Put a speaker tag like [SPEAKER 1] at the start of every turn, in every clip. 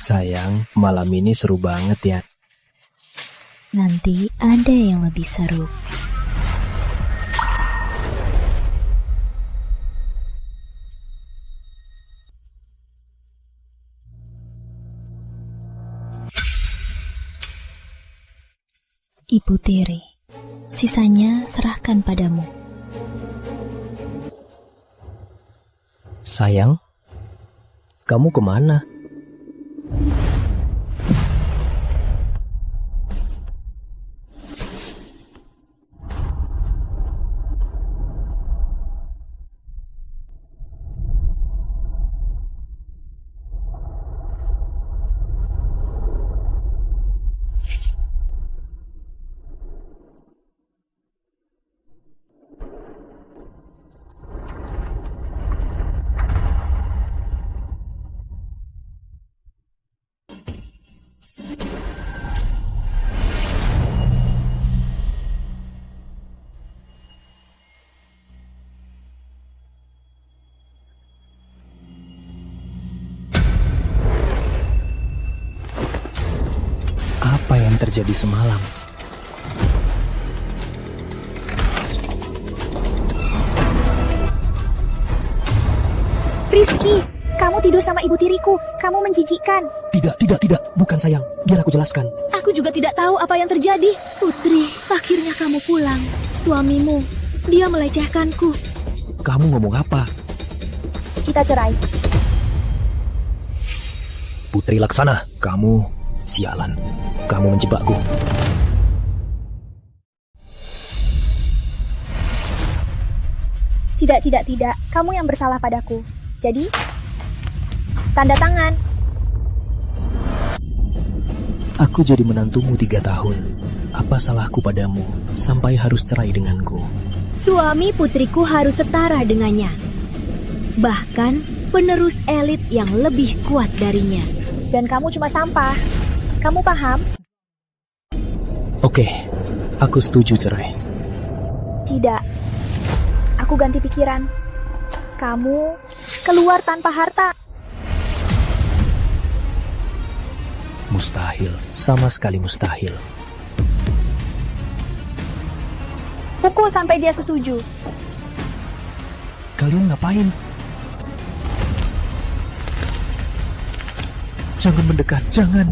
[SPEAKER 1] Sayang, malam ini seru banget ya.
[SPEAKER 2] Nanti ada yang lebih seru. Ibu Tiri, sisanya serahkan padamu.
[SPEAKER 1] Sayang, kamu kemana? Apa yang terjadi semalam?
[SPEAKER 3] Rizky, kamu tidur sama ibu tiriku. Kamu menjijikkan.
[SPEAKER 1] Tidak, bukan sayang. Biar aku jelaskan.
[SPEAKER 3] Aku juga tidak tahu apa yang terjadi. Putri, akhirnya kamu pulang. Suamimu, dia melecehkanku.
[SPEAKER 1] Kamu ngomong apa?
[SPEAKER 3] Kita cerai.
[SPEAKER 1] Putri Laksana, kamu sialan. Kamu menjebakku.
[SPEAKER 3] Tidak. Kamu yang bersalah padaku. Jadi, tanda tangan.
[SPEAKER 1] Aku jadi menantumu 3 tahun. Apa salahku padamu sampai harus cerai denganku?
[SPEAKER 2] Suami putriku harus setara dengannya. Bahkan penerus elit yang lebih kuat darinya.
[SPEAKER 3] Dan kamu cuma sampah. Kamu paham?
[SPEAKER 1] Oke, aku setuju cerai.
[SPEAKER 3] Tidak. Aku ganti pikiran. Kamu keluar tanpa harta.
[SPEAKER 1] Mustahil, sama sekali mustahil.
[SPEAKER 3] Pukul sampai dia setuju.
[SPEAKER 1] Kalian ngapain? Jangan mendekat, jangan.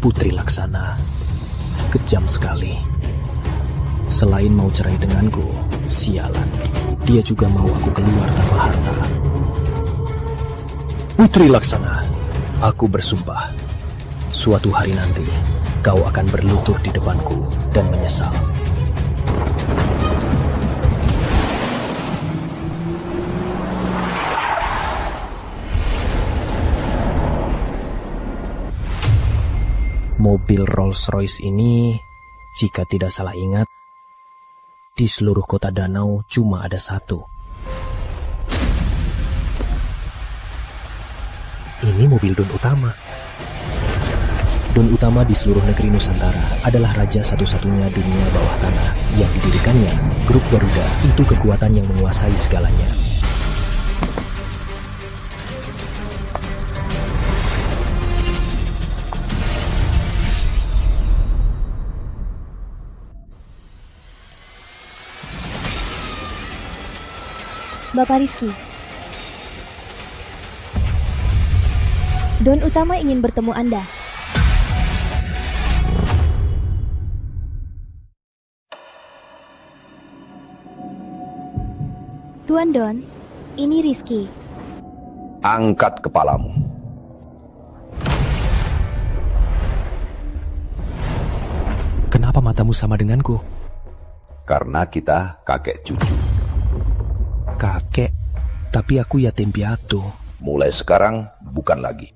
[SPEAKER 1] Putri Laksana, kejam sekali. Selain mau cerai denganku, sialan. Dia juga mau aku keluar tanpa harta. Putri Laksana, aku bersumpah, suatu hari nanti kau akan berlutut di depanku dan menyesal. Mobil Rolls-Royce ini, jika tidak salah ingat, di seluruh kota Danau cuma ada satu. Ini mobil Don Utama. Don Utama di seluruh negeri Nusantara adalah raja satu-satunya dunia bawah tanah yang didirikannya Grup Garuda. Itu kekuatan yang menguasai segalanya.
[SPEAKER 3] Bapak Rizky. Don Utama ingin bertemu Anda. Tuan Don, ini Rizky.
[SPEAKER 4] Angkat kepalamu.
[SPEAKER 1] Kenapa matamu sama denganku?
[SPEAKER 4] Karena kita kakek cucu.
[SPEAKER 1] Kakek, tapi aku yatim piatu.
[SPEAKER 4] Mulai sekarang bukan lagi.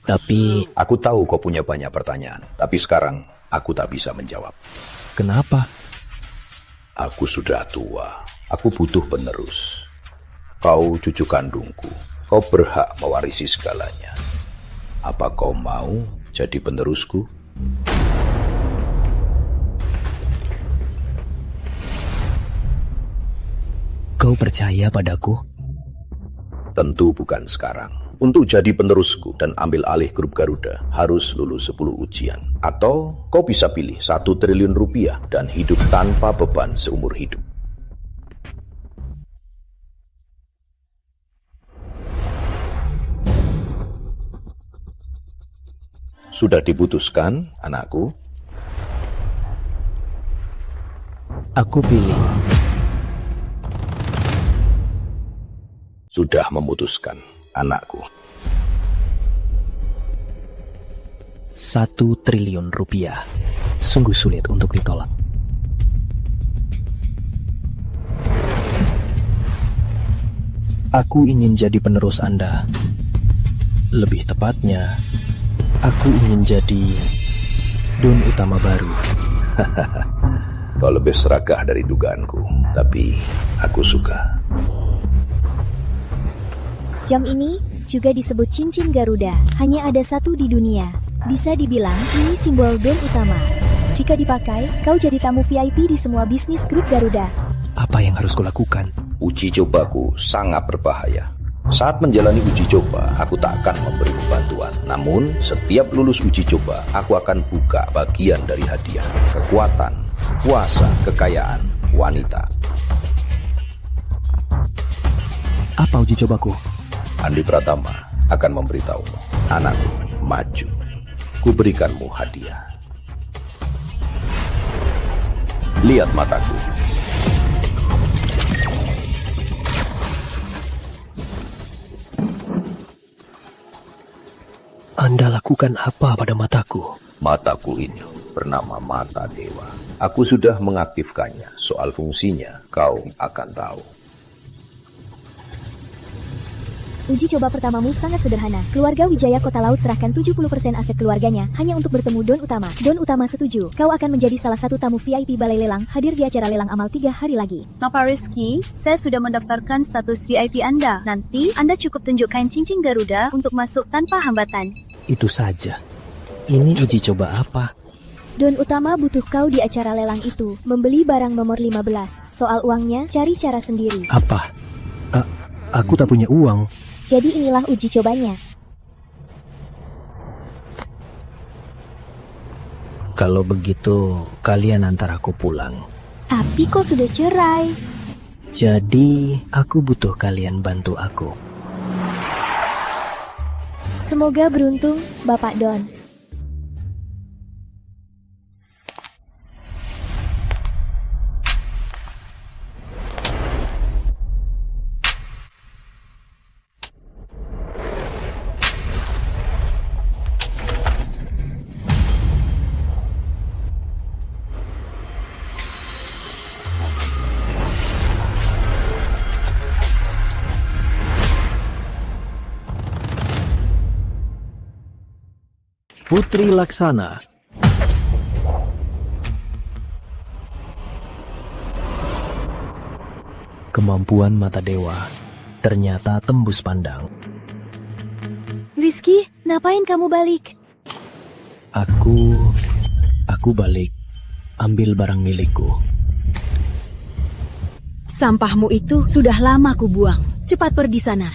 [SPEAKER 1] Tapi,
[SPEAKER 4] Aku tahu kau punya banyak pertanyaan, tapi sekarang aku tak bisa menjawab.
[SPEAKER 1] kenapa?
[SPEAKER 4] Aku sudah tua. Aku butuh penerus. Kau cucu kandungku. Kau berhak mewarisi segalanya. Apa kau mau jadi penerusku?
[SPEAKER 1] Kau percaya padaku?
[SPEAKER 4] Tentu bukan sekarang. Untuk jadi penerusku dan ambil alih grup Garuda, harus lulus 10 ujian. Atau kau bisa pilih 1 triliun rupiah dan hidup tanpa beban seumur hidup. Sudah diputuskan, anakku?
[SPEAKER 1] Aku pilih.
[SPEAKER 4] Sudah memutuskan, anakku.
[SPEAKER 1] 1 triliun rupiah. Sungguh sulit untuk ditolak. Aku ingin jadi penerus Anda. Lebih tepatnya, aku ingin jadi Don Utama baru.
[SPEAKER 4] Kau lebih serakah dari dugaanku, tapi aku suka.
[SPEAKER 2] Jam ini juga disebut cincin Garuda. Hanya ada 1 di dunia. Bisa dibilang ini simbol Don Utama. Jika dipakai, kau jadi tamu VIP di semua bisnis grup Garuda.
[SPEAKER 1] Apa yang harus kulakukan?
[SPEAKER 4] Uji cobaku sangat berbahaya. Saat menjalani uji coba, aku tak akan memberi bantuan. Namun, setiap lulus uji coba, aku akan buka bagian dari hadiah. Kekuatan, kuasa, kekayaan, wanita.
[SPEAKER 1] Apa uji cobaku?
[SPEAKER 4] Andi Pratama akan memberitahumu. Anakku, maju. Kuberikanmu hadiah. Lihat mataku.
[SPEAKER 1] Anda lakukan apa pada mataku?
[SPEAKER 4] Mataku ini bernama mata dewa. Aku sudah mengaktifkannya. Soal fungsinya, kau akan tahu.
[SPEAKER 2] Uji coba pertamamu sangat sederhana. Keluarga Wijaya Kota Laut serahkan 70% aset keluarganya hanya untuk bertemu Don Utama. Don Utama setuju. Kau akan menjadi salah satu tamu VIP Balai Lelang, hadir di acara lelang amal 3 hari lagi.
[SPEAKER 5] Nova Rizky, saya sudah mendaftarkan status VIP Anda. Nanti Anda cukup tunjukkan cincin Garuda untuk masuk tanpa hambatan.
[SPEAKER 1] Itu saja. Ini uji coba apa?
[SPEAKER 2] Don Utama butuh kau di acara lelang itu. Membeli barang nomor 15. Soal uangnya, cari cara sendiri.
[SPEAKER 1] Apa? Aku tak punya uang.
[SPEAKER 2] Jadi inilah uji cobanya.
[SPEAKER 1] Kalau begitu, kalian antar aku pulang.
[SPEAKER 2] Tapi kau sudah cerai.
[SPEAKER 1] Jadi, aku butuh kalian bantu aku.
[SPEAKER 2] Semoga beruntung, Bapak Don.
[SPEAKER 1] Putri Laksana. Kemampuan mata dewa ternyata tembus pandang.
[SPEAKER 2] Rizky, ngapain kamu balik?
[SPEAKER 1] Aku balik ambil barang milikku.
[SPEAKER 3] Sampahmu itu sudah lama kubuang. Cepat pergi sana.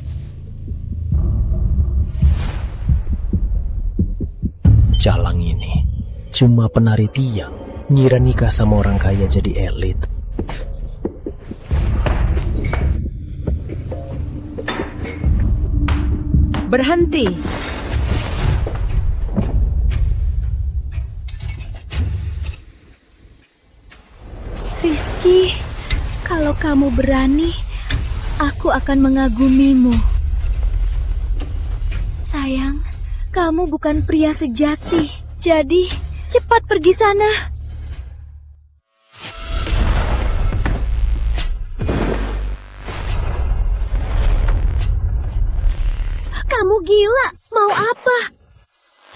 [SPEAKER 1] Jalang ini cuma penari tiang, ngira nikah sama orang kaya jadi elit.
[SPEAKER 3] Berhenti. Rizky, kalau kamu berani, aku akan mengagumimu. Sayang, kamu bukan pria sejati, jadi cepat pergi sana. Kamu gila, mau apa?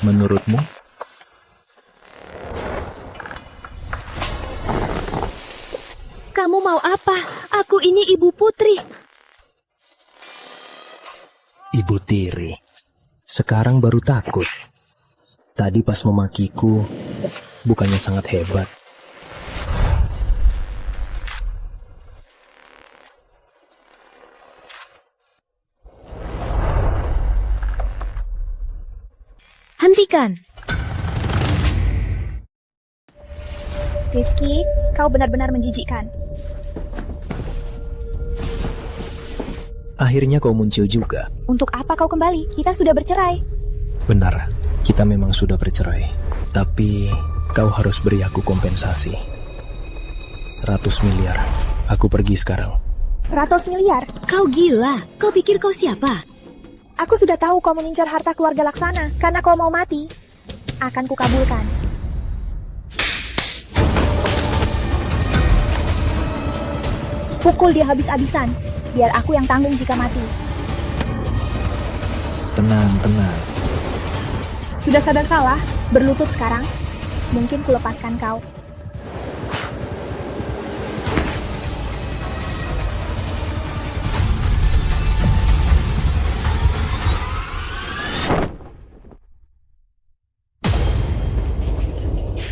[SPEAKER 1] Menurutmu?
[SPEAKER 3] Kamu mau apa? Aku ini ibu putri.
[SPEAKER 1] Ibu tiri. Sekarang baru takut. Tadi pas memakiku, bukannya sangat hebat.
[SPEAKER 3] menjijikan.
[SPEAKER 2] Rizky, kau benar-benar menjijikkan.
[SPEAKER 1] Akhirnya kau muncul juga.
[SPEAKER 2] Untuk apa kau kembali? Kita sudah bercerai.
[SPEAKER 1] Benar, kita memang sudah bercerai. Tapi kau harus beri aku kompensasi. 100 miliar. Aku pergi sekarang.
[SPEAKER 2] 100 miliar?
[SPEAKER 3] Kau gila. Kau pikir kau siapa?
[SPEAKER 2] Aku sudah tahu kau mengincar harta keluarga Laksana karena kau mau mati. Akan kukabulkan. Pukul dia habis-habisan. Biar aku yang tanggung jika mati.
[SPEAKER 1] Tenang, tenang.
[SPEAKER 2] Sudah sadar salah? Berlutut sekarang? Mungkin kulepaskan kau.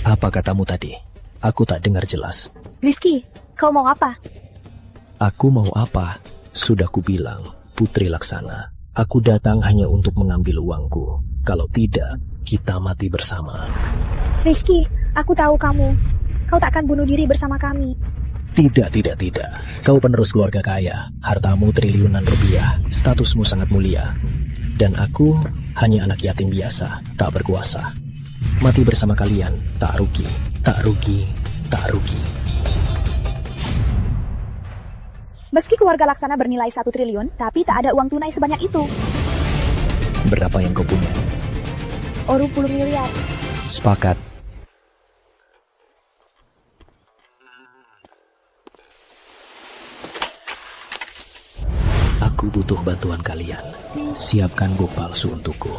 [SPEAKER 1] Apa katamu tadi? Aku tak dengar jelas.
[SPEAKER 2] Rizky, kau mau apa?
[SPEAKER 1] Aku mau apa? Sudah kubilang, Putri Laksana. Aku datang hanya untuk mengambil uangku. Kalau tidak, kita mati bersama.
[SPEAKER 2] Rizky, aku tahu kamu. Kau tak akan bunuh diri bersama kami.
[SPEAKER 1] Tidak. Kau penerus keluarga kaya. Hartamu triliunan rupiah. Statusmu sangat mulia. Dan aku hanya anak yatim biasa, tak berkuasa. Mati bersama kalian, tak rugi.
[SPEAKER 2] Meski keluarga Laksana bernilai 1 triliun, tapi tak ada uang tunai sebanyak itu.
[SPEAKER 1] Berapa yang kau punya?
[SPEAKER 2] 20 miliar.
[SPEAKER 1] Sepakat. Aku butuh bantuan kalian. Siapkan buk palsu untukku.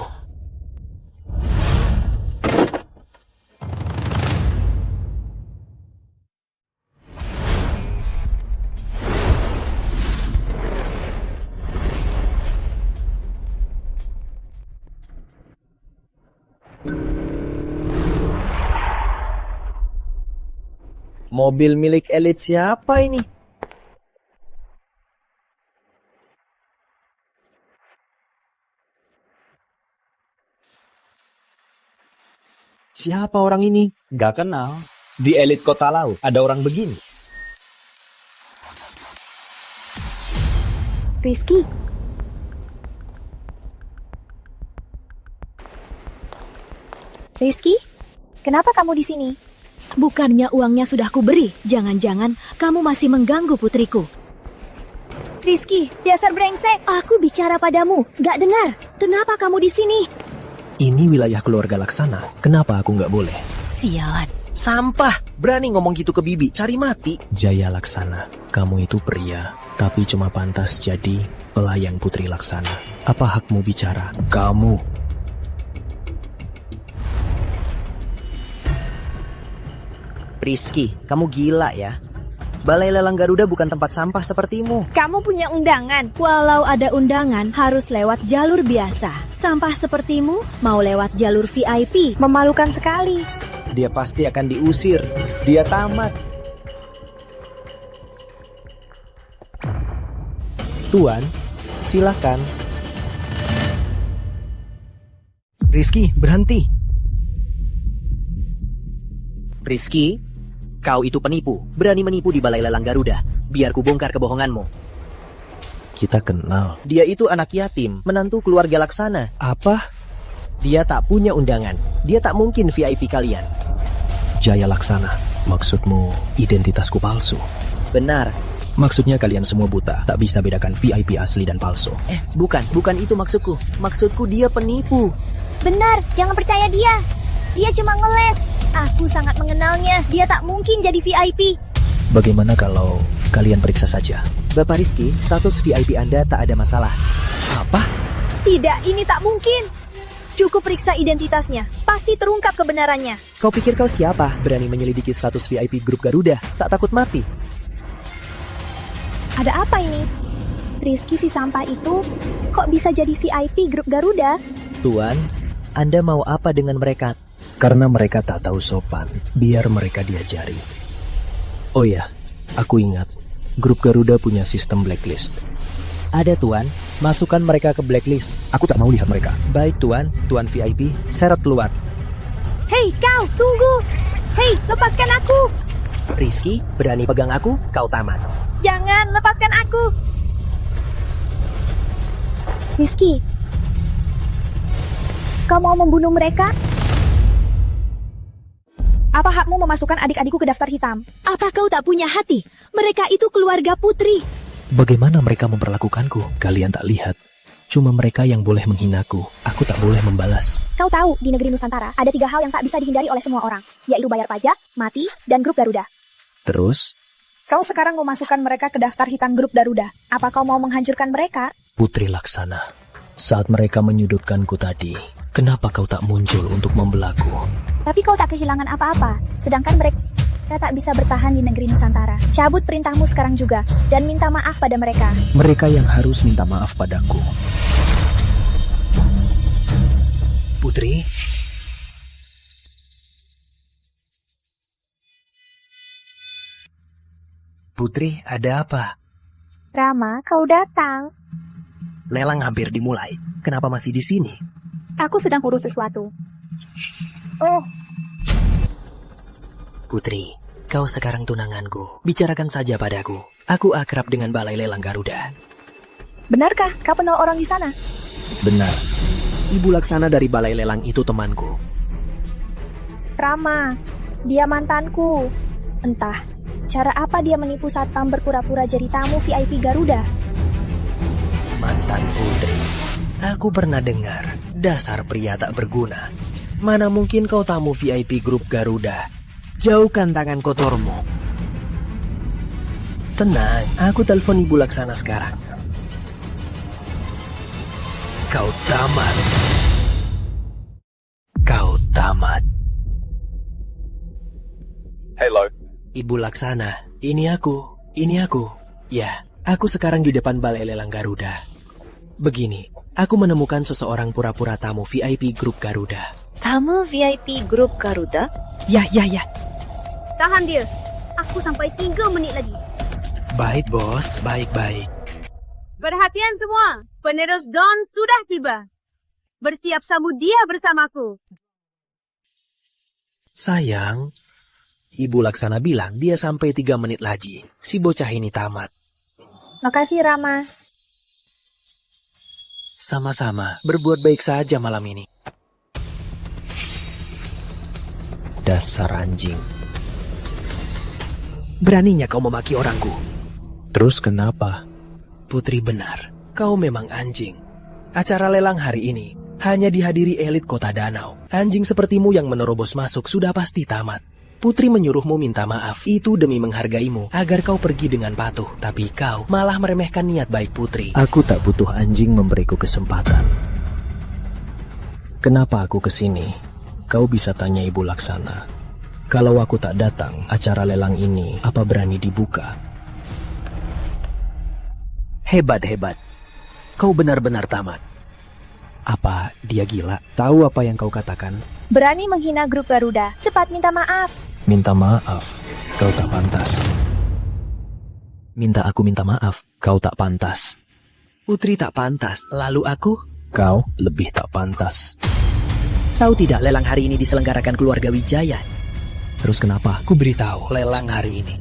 [SPEAKER 6] Mobil milik elit siapa ini? Siapa orang ini? Gak kenal. Di elit kota Laut ada orang begini.
[SPEAKER 2] Rizky. Rizky, kenapa kamu di sini?
[SPEAKER 3] Bukannya uangnya sudah kuberi? Jangan-jangan kamu masih mengganggu putriku.
[SPEAKER 2] Rizky, dasar brengsek. Aku bicara padamu, gak dengar. Kenapa kamu di sini?
[SPEAKER 1] Ini wilayah keluarga Laksana. Kenapa aku nggak boleh?
[SPEAKER 6] Sialan. Sampah. Berani ngomong gitu ke bibi. Cari mati.
[SPEAKER 1] Jaya Laksana, kamu itu pria, tapi cuma pantas jadi pelayan Putri Laksana. Apa hakmu bicara? Kamu.
[SPEAKER 6] Rizky, kamu gila ya. Balai Lelang Garuda bukan tempat sampah sepertimu.
[SPEAKER 3] Kamu punya undangan. Walau ada undangan, harus lewat jalur biasa. Sampah sepertimu mau lewat jalur VIP.
[SPEAKER 2] Memalukan sekali.
[SPEAKER 6] Dia pasti akan diusir. Dia tamat.
[SPEAKER 1] Tuan, silakan. Rizky, berhenti.
[SPEAKER 6] Rizky, kau itu penipu. Berani menipu di Balai Lelang Garuda. Biar ku bongkar kebohonganmu.
[SPEAKER 1] Kita kenal.
[SPEAKER 6] Dia itu anak yatim, menantu keluarga Laksana.
[SPEAKER 1] Apa?
[SPEAKER 6] Dia tak punya undangan. Dia tak mungkin VIP kalian.
[SPEAKER 1] Jaya Laksana, maksudmu identitasku palsu?
[SPEAKER 6] Benar.
[SPEAKER 1] Maksudnya kalian semua buta, tak bisa bedakan VIP asli dan palsu.
[SPEAKER 6] Bukan itu maksudku. Maksudku dia penipu.
[SPEAKER 2] Benar, jangan percaya dia. Dia cuma ngeles. Aku sangat mengenalnya. Dia tak mungkin jadi VIP.
[SPEAKER 1] Bagaimana kalau kalian periksa saja?
[SPEAKER 6] Bapak Rizky, status VIP Anda tak ada masalah.
[SPEAKER 1] Apa?
[SPEAKER 3] Tidak, ini tak mungkin. Cukup periksa identitasnya. Pasti terungkap kebenarannya.
[SPEAKER 6] Kau pikir kau siapa? Berani menyelidiki status VIP grup Garuda? Tak takut mati?
[SPEAKER 2] Ada apa ini? Rizky si sampah itu kok bisa jadi VIP grup Garuda?
[SPEAKER 6] Tuan, Anda mau apa dengan mereka?
[SPEAKER 1] Karena mereka tak tahu sopan, biar mereka diajari. Oh ya, aku ingat, grup Garuda punya sistem blacklist.
[SPEAKER 6] Ada Tuan,
[SPEAKER 1] Masukkan mereka ke blacklist. Aku tak mau lihat mereka. Baik tuan, tuan VIP, seret keluar.
[SPEAKER 3] Hei, kau, tunggu! Hei, lepaskan aku!
[SPEAKER 6] Rizky, berani pegang aku, kau tamat.
[SPEAKER 3] Jangan, lepaskan aku!
[SPEAKER 2] Rizky, kau mau membunuh mereka?
[SPEAKER 3] Apa hakmu memasukkan adik-adikku ke daftar hitam? Apa kau tak punya hati? Mereka itu keluarga Putri.
[SPEAKER 1] Bagaimana mereka memperlakukanku? Kalian tak lihat. Cuma mereka yang boleh menghinaku. Aku tak boleh membalas.
[SPEAKER 2] Kau tahu, di negeri Nusantara ada 3 hal yang tak bisa dihindari oleh semua orang, yaitu bayar pajak, mati, dan grup Garuda.
[SPEAKER 1] Terus,
[SPEAKER 3] Kau sekarang memasukkan mereka ke daftar hitam grup Garuda. Apa kau mau menghancurkan mereka?
[SPEAKER 1] Putri Laksana, saat mereka menyudutkanku tadi, kenapa kau tak muncul untuk membelaku?
[SPEAKER 2] Tapi kau tak kehilangan apa-apa, sedangkan mereka tak bisa bertahan di negeri Nusantara. Cabut perintahmu sekarang juga, dan minta maaf pada mereka.
[SPEAKER 1] Mereka yang harus minta maaf padaku. Putri? Putri, ada apa?
[SPEAKER 2] Rama, kau datang.
[SPEAKER 6] Lelang hampir dimulai. Kenapa masih di sini?
[SPEAKER 2] Aku sedang urus sesuatu. Oh,
[SPEAKER 6] Putri, kau sekarang tunanganku. Bicarakan saja padaku. Aku akrab dengan Balai Lelang Garuda.
[SPEAKER 3] Benarkah kau kenal orang di sana?
[SPEAKER 1] Benar.
[SPEAKER 6] Ibu Laksana dari Balai Lelang itu temanku.
[SPEAKER 3] Rama, dia mantanku. Entah, cara apa dia menipu satpam berpura-pura jadi tamu VIP Garuda?
[SPEAKER 6] Mantan Putri. Aku pernah dengar, dasar pria tak berguna. Mana mungkin kau tamu VIP grup Garuda? Jauhkan tangan kotormu. Tenang, aku telepon Ibu Laksana sekarang. Kau tamat. Kau tamat.
[SPEAKER 7] Hello.
[SPEAKER 6] Ibu Laksana, ini aku. Ya, aku sekarang di depan Balai Lelang Garuda. Begini, aku menemukan seseorang pura-pura tamu VIP grup Garuda.
[SPEAKER 3] Tamu VIP grup Garuda?
[SPEAKER 6] Ya.
[SPEAKER 5] Tahan dia. Aku sampai 3 menit lagi.
[SPEAKER 6] Baik, bos. Baik.
[SPEAKER 5] Perhatian semua. Penerus Don sudah tiba. Bersiap sambut dia bersamaku.
[SPEAKER 6] Sayang, Ibu Laksana bilang dia sampai 3 menit lagi. Si bocah ini tamat.
[SPEAKER 3] Makasih, Rama.
[SPEAKER 6] Sama-sama, berbuat baik saja malam ini. Dasar anjing. Beraninya kau memaki orangku.
[SPEAKER 1] Terus kenapa?
[SPEAKER 6] Putri benar, kau memang anjing. Acara lelang hari ini hanya dihadiri elit kota danau. Anjing sepertimu yang menerobos masuk sudah pasti tamat. Putri menyuruhmu minta maaf, itu demi menghargaimu, agar kau pergi dengan patuh. Tapi kau malah meremehkan niat baik Putri.
[SPEAKER 1] Aku tak butuh anjing memberiku kesempatan. Kenapa aku kesini? Kau bisa tanya Ibu Laksana. Kalau aku tak datang, acara lelang ini apa berani dibuka?
[SPEAKER 6] Hebat. Kau benar-benar tamat. Apa dia gila?
[SPEAKER 1] Tahu apa yang kau katakan?
[SPEAKER 2] berani menghina grup Garuda. Cepat minta maaf.
[SPEAKER 1] Minta maaf, kau tak pantas.
[SPEAKER 6] Minta aku minta maaf, kau tak pantas. Putri tak pantas, lalu aku?
[SPEAKER 1] Kau lebih tak pantas.
[SPEAKER 6] Tahu tidak lelang hari ini diselenggarakan keluarga Wijaya?
[SPEAKER 1] Terus kenapa?
[SPEAKER 6] Ku beritahu lelang hari ini.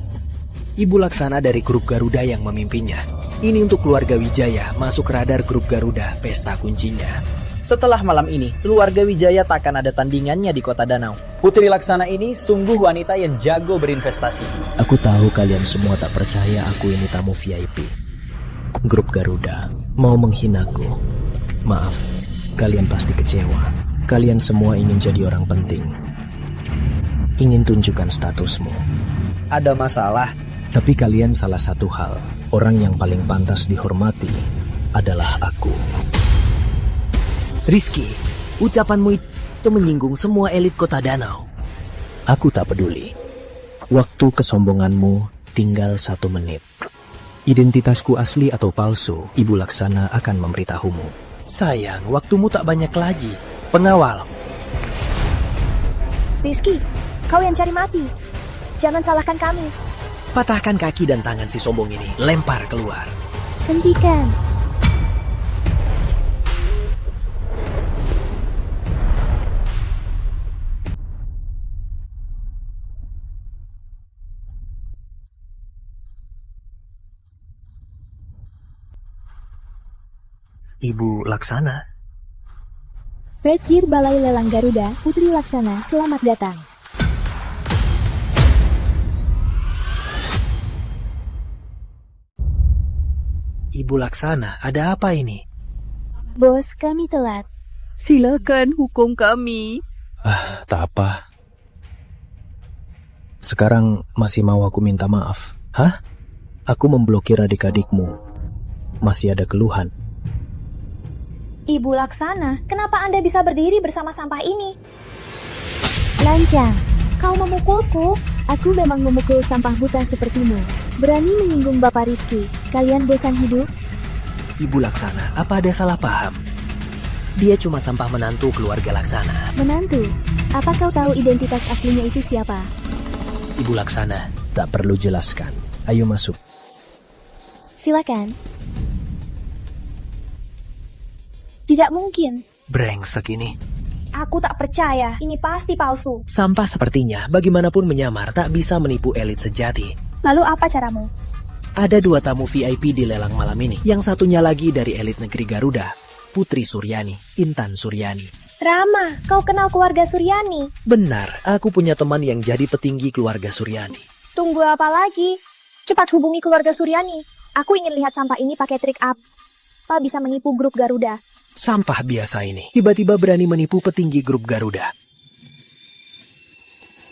[SPEAKER 6] Ibu Laksana dari grup Garuda yang memimpinnya. Ini untuk keluarga Wijaya masuk radar grup Garuda pesta kuncinya.
[SPEAKER 8] Setelah malam ini, keluarga Wijaya tak akan ada tandingannya di kota danau. Putri Laksana ini sungguh wanita yang jago berinvestasi.
[SPEAKER 1] Aku tahu kalian semua tak percaya aku ini tamu VIP. Grup Garuda mau menghinaku. Maaf, kalian pasti kecewa. Kalian semua ingin jadi orang penting. Ingin tunjukkan statusmu.
[SPEAKER 8] Ada masalah?
[SPEAKER 1] Tapi kalian salah satu hal. Orang yang paling pantas dihormati adalah aku.
[SPEAKER 6] Rizky, ucapanmu itu menyinggung semua elit kota danau.
[SPEAKER 1] Aku tak peduli. Waktu kesombonganmu tinggal 1 menit. Identitasku asli atau palsu, Ibu Laksana akan memberitahumu.
[SPEAKER 6] Sayang, waktumu tak banyak lagi. Pengawal.
[SPEAKER 3] Rizky, kau yang cari mati. Jangan salahkan kami.
[SPEAKER 6] Patahkan kaki dan tangan si sombong ini. Lempar keluar.
[SPEAKER 2] Hentikan.
[SPEAKER 6] Ibu Laksana.
[SPEAKER 2] Presidir Balai Lelang Garuda, Putri Laksana, selamat datang.
[SPEAKER 6] Ibu Laksana, ada apa ini?
[SPEAKER 2] Bos, kami telat.
[SPEAKER 3] Silakan hukum kami.
[SPEAKER 1] Tak apa. Sekarang masih mau aku minta maaf? Hah? Aku memblokir adik-adikmu. Masih ada keluhan.
[SPEAKER 3] Ibu Laksana, kenapa Anda bisa berdiri bersama sampah ini?
[SPEAKER 2] Lancang, kau memukulku. Aku memang memukul sampah buta sepertimu. Berani menyinggung Bapak Rizky. Kalian bosan hidup?
[SPEAKER 6] Ibu Laksana, apa ada salah paham? Dia cuma sampah menantu keluarga Laksana.
[SPEAKER 2] Menantu? Apa kau tahu identitas aslinya itu siapa?
[SPEAKER 6] Ibu Laksana,
[SPEAKER 1] Tak perlu jelaskan. Ayo masuk.
[SPEAKER 2] Silakan.
[SPEAKER 3] Tidak mungkin.
[SPEAKER 6] brengsek ini.
[SPEAKER 3] Aku tak percaya, ini pasti palsu.
[SPEAKER 6] Sampah sepertinya, bagaimanapun menyamar, tak bisa menipu elit sejati.
[SPEAKER 3] Lalu apa caramu?
[SPEAKER 6] Ada 2 tamu VIP di lelang malam ini. Yang satunya lagi dari elit negeri Garuda, Putri Suryani, Intan Suryani.
[SPEAKER 3] Rama, kau kenal keluarga Suryani?
[SPEAKER 6] Benar, aku punya teman yang jadi petinggi keluarga Suryani.
[SPEAKER 3] Tunggu apa lagi? Cepat hubungi keluarga Suryani. Aku ingin lihat sampah ini pakai trik apa bisa menipu grup Garuda.
[SPEAKER 6] Sampah biasa ini, tiba-tiba berani menipu petinggi grup Garuda.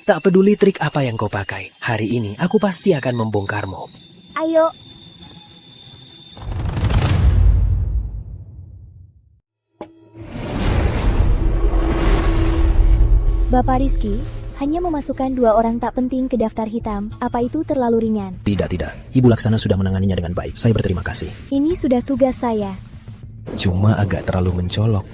[SPEAKER 6] Tak peduli trik apa yang kau pakai, hari ini aku pasti akan membongkarmu.
[SPEAKER 3] Ayo.
[SPEAKER 2] Bapak Rizky, hanya memasukkan 2 orang tak penting ke daftar hitam. Apa itu terlalu ringan?
[SPEAKER 1] Tidak. Ibu Laksana sudah menanganinya dengan baik. Saya berterima kasih.
[SPEAKER 2] Ini sudah tugas saya.
[SPEAKER 1] Cuma agak terlalu mencolok.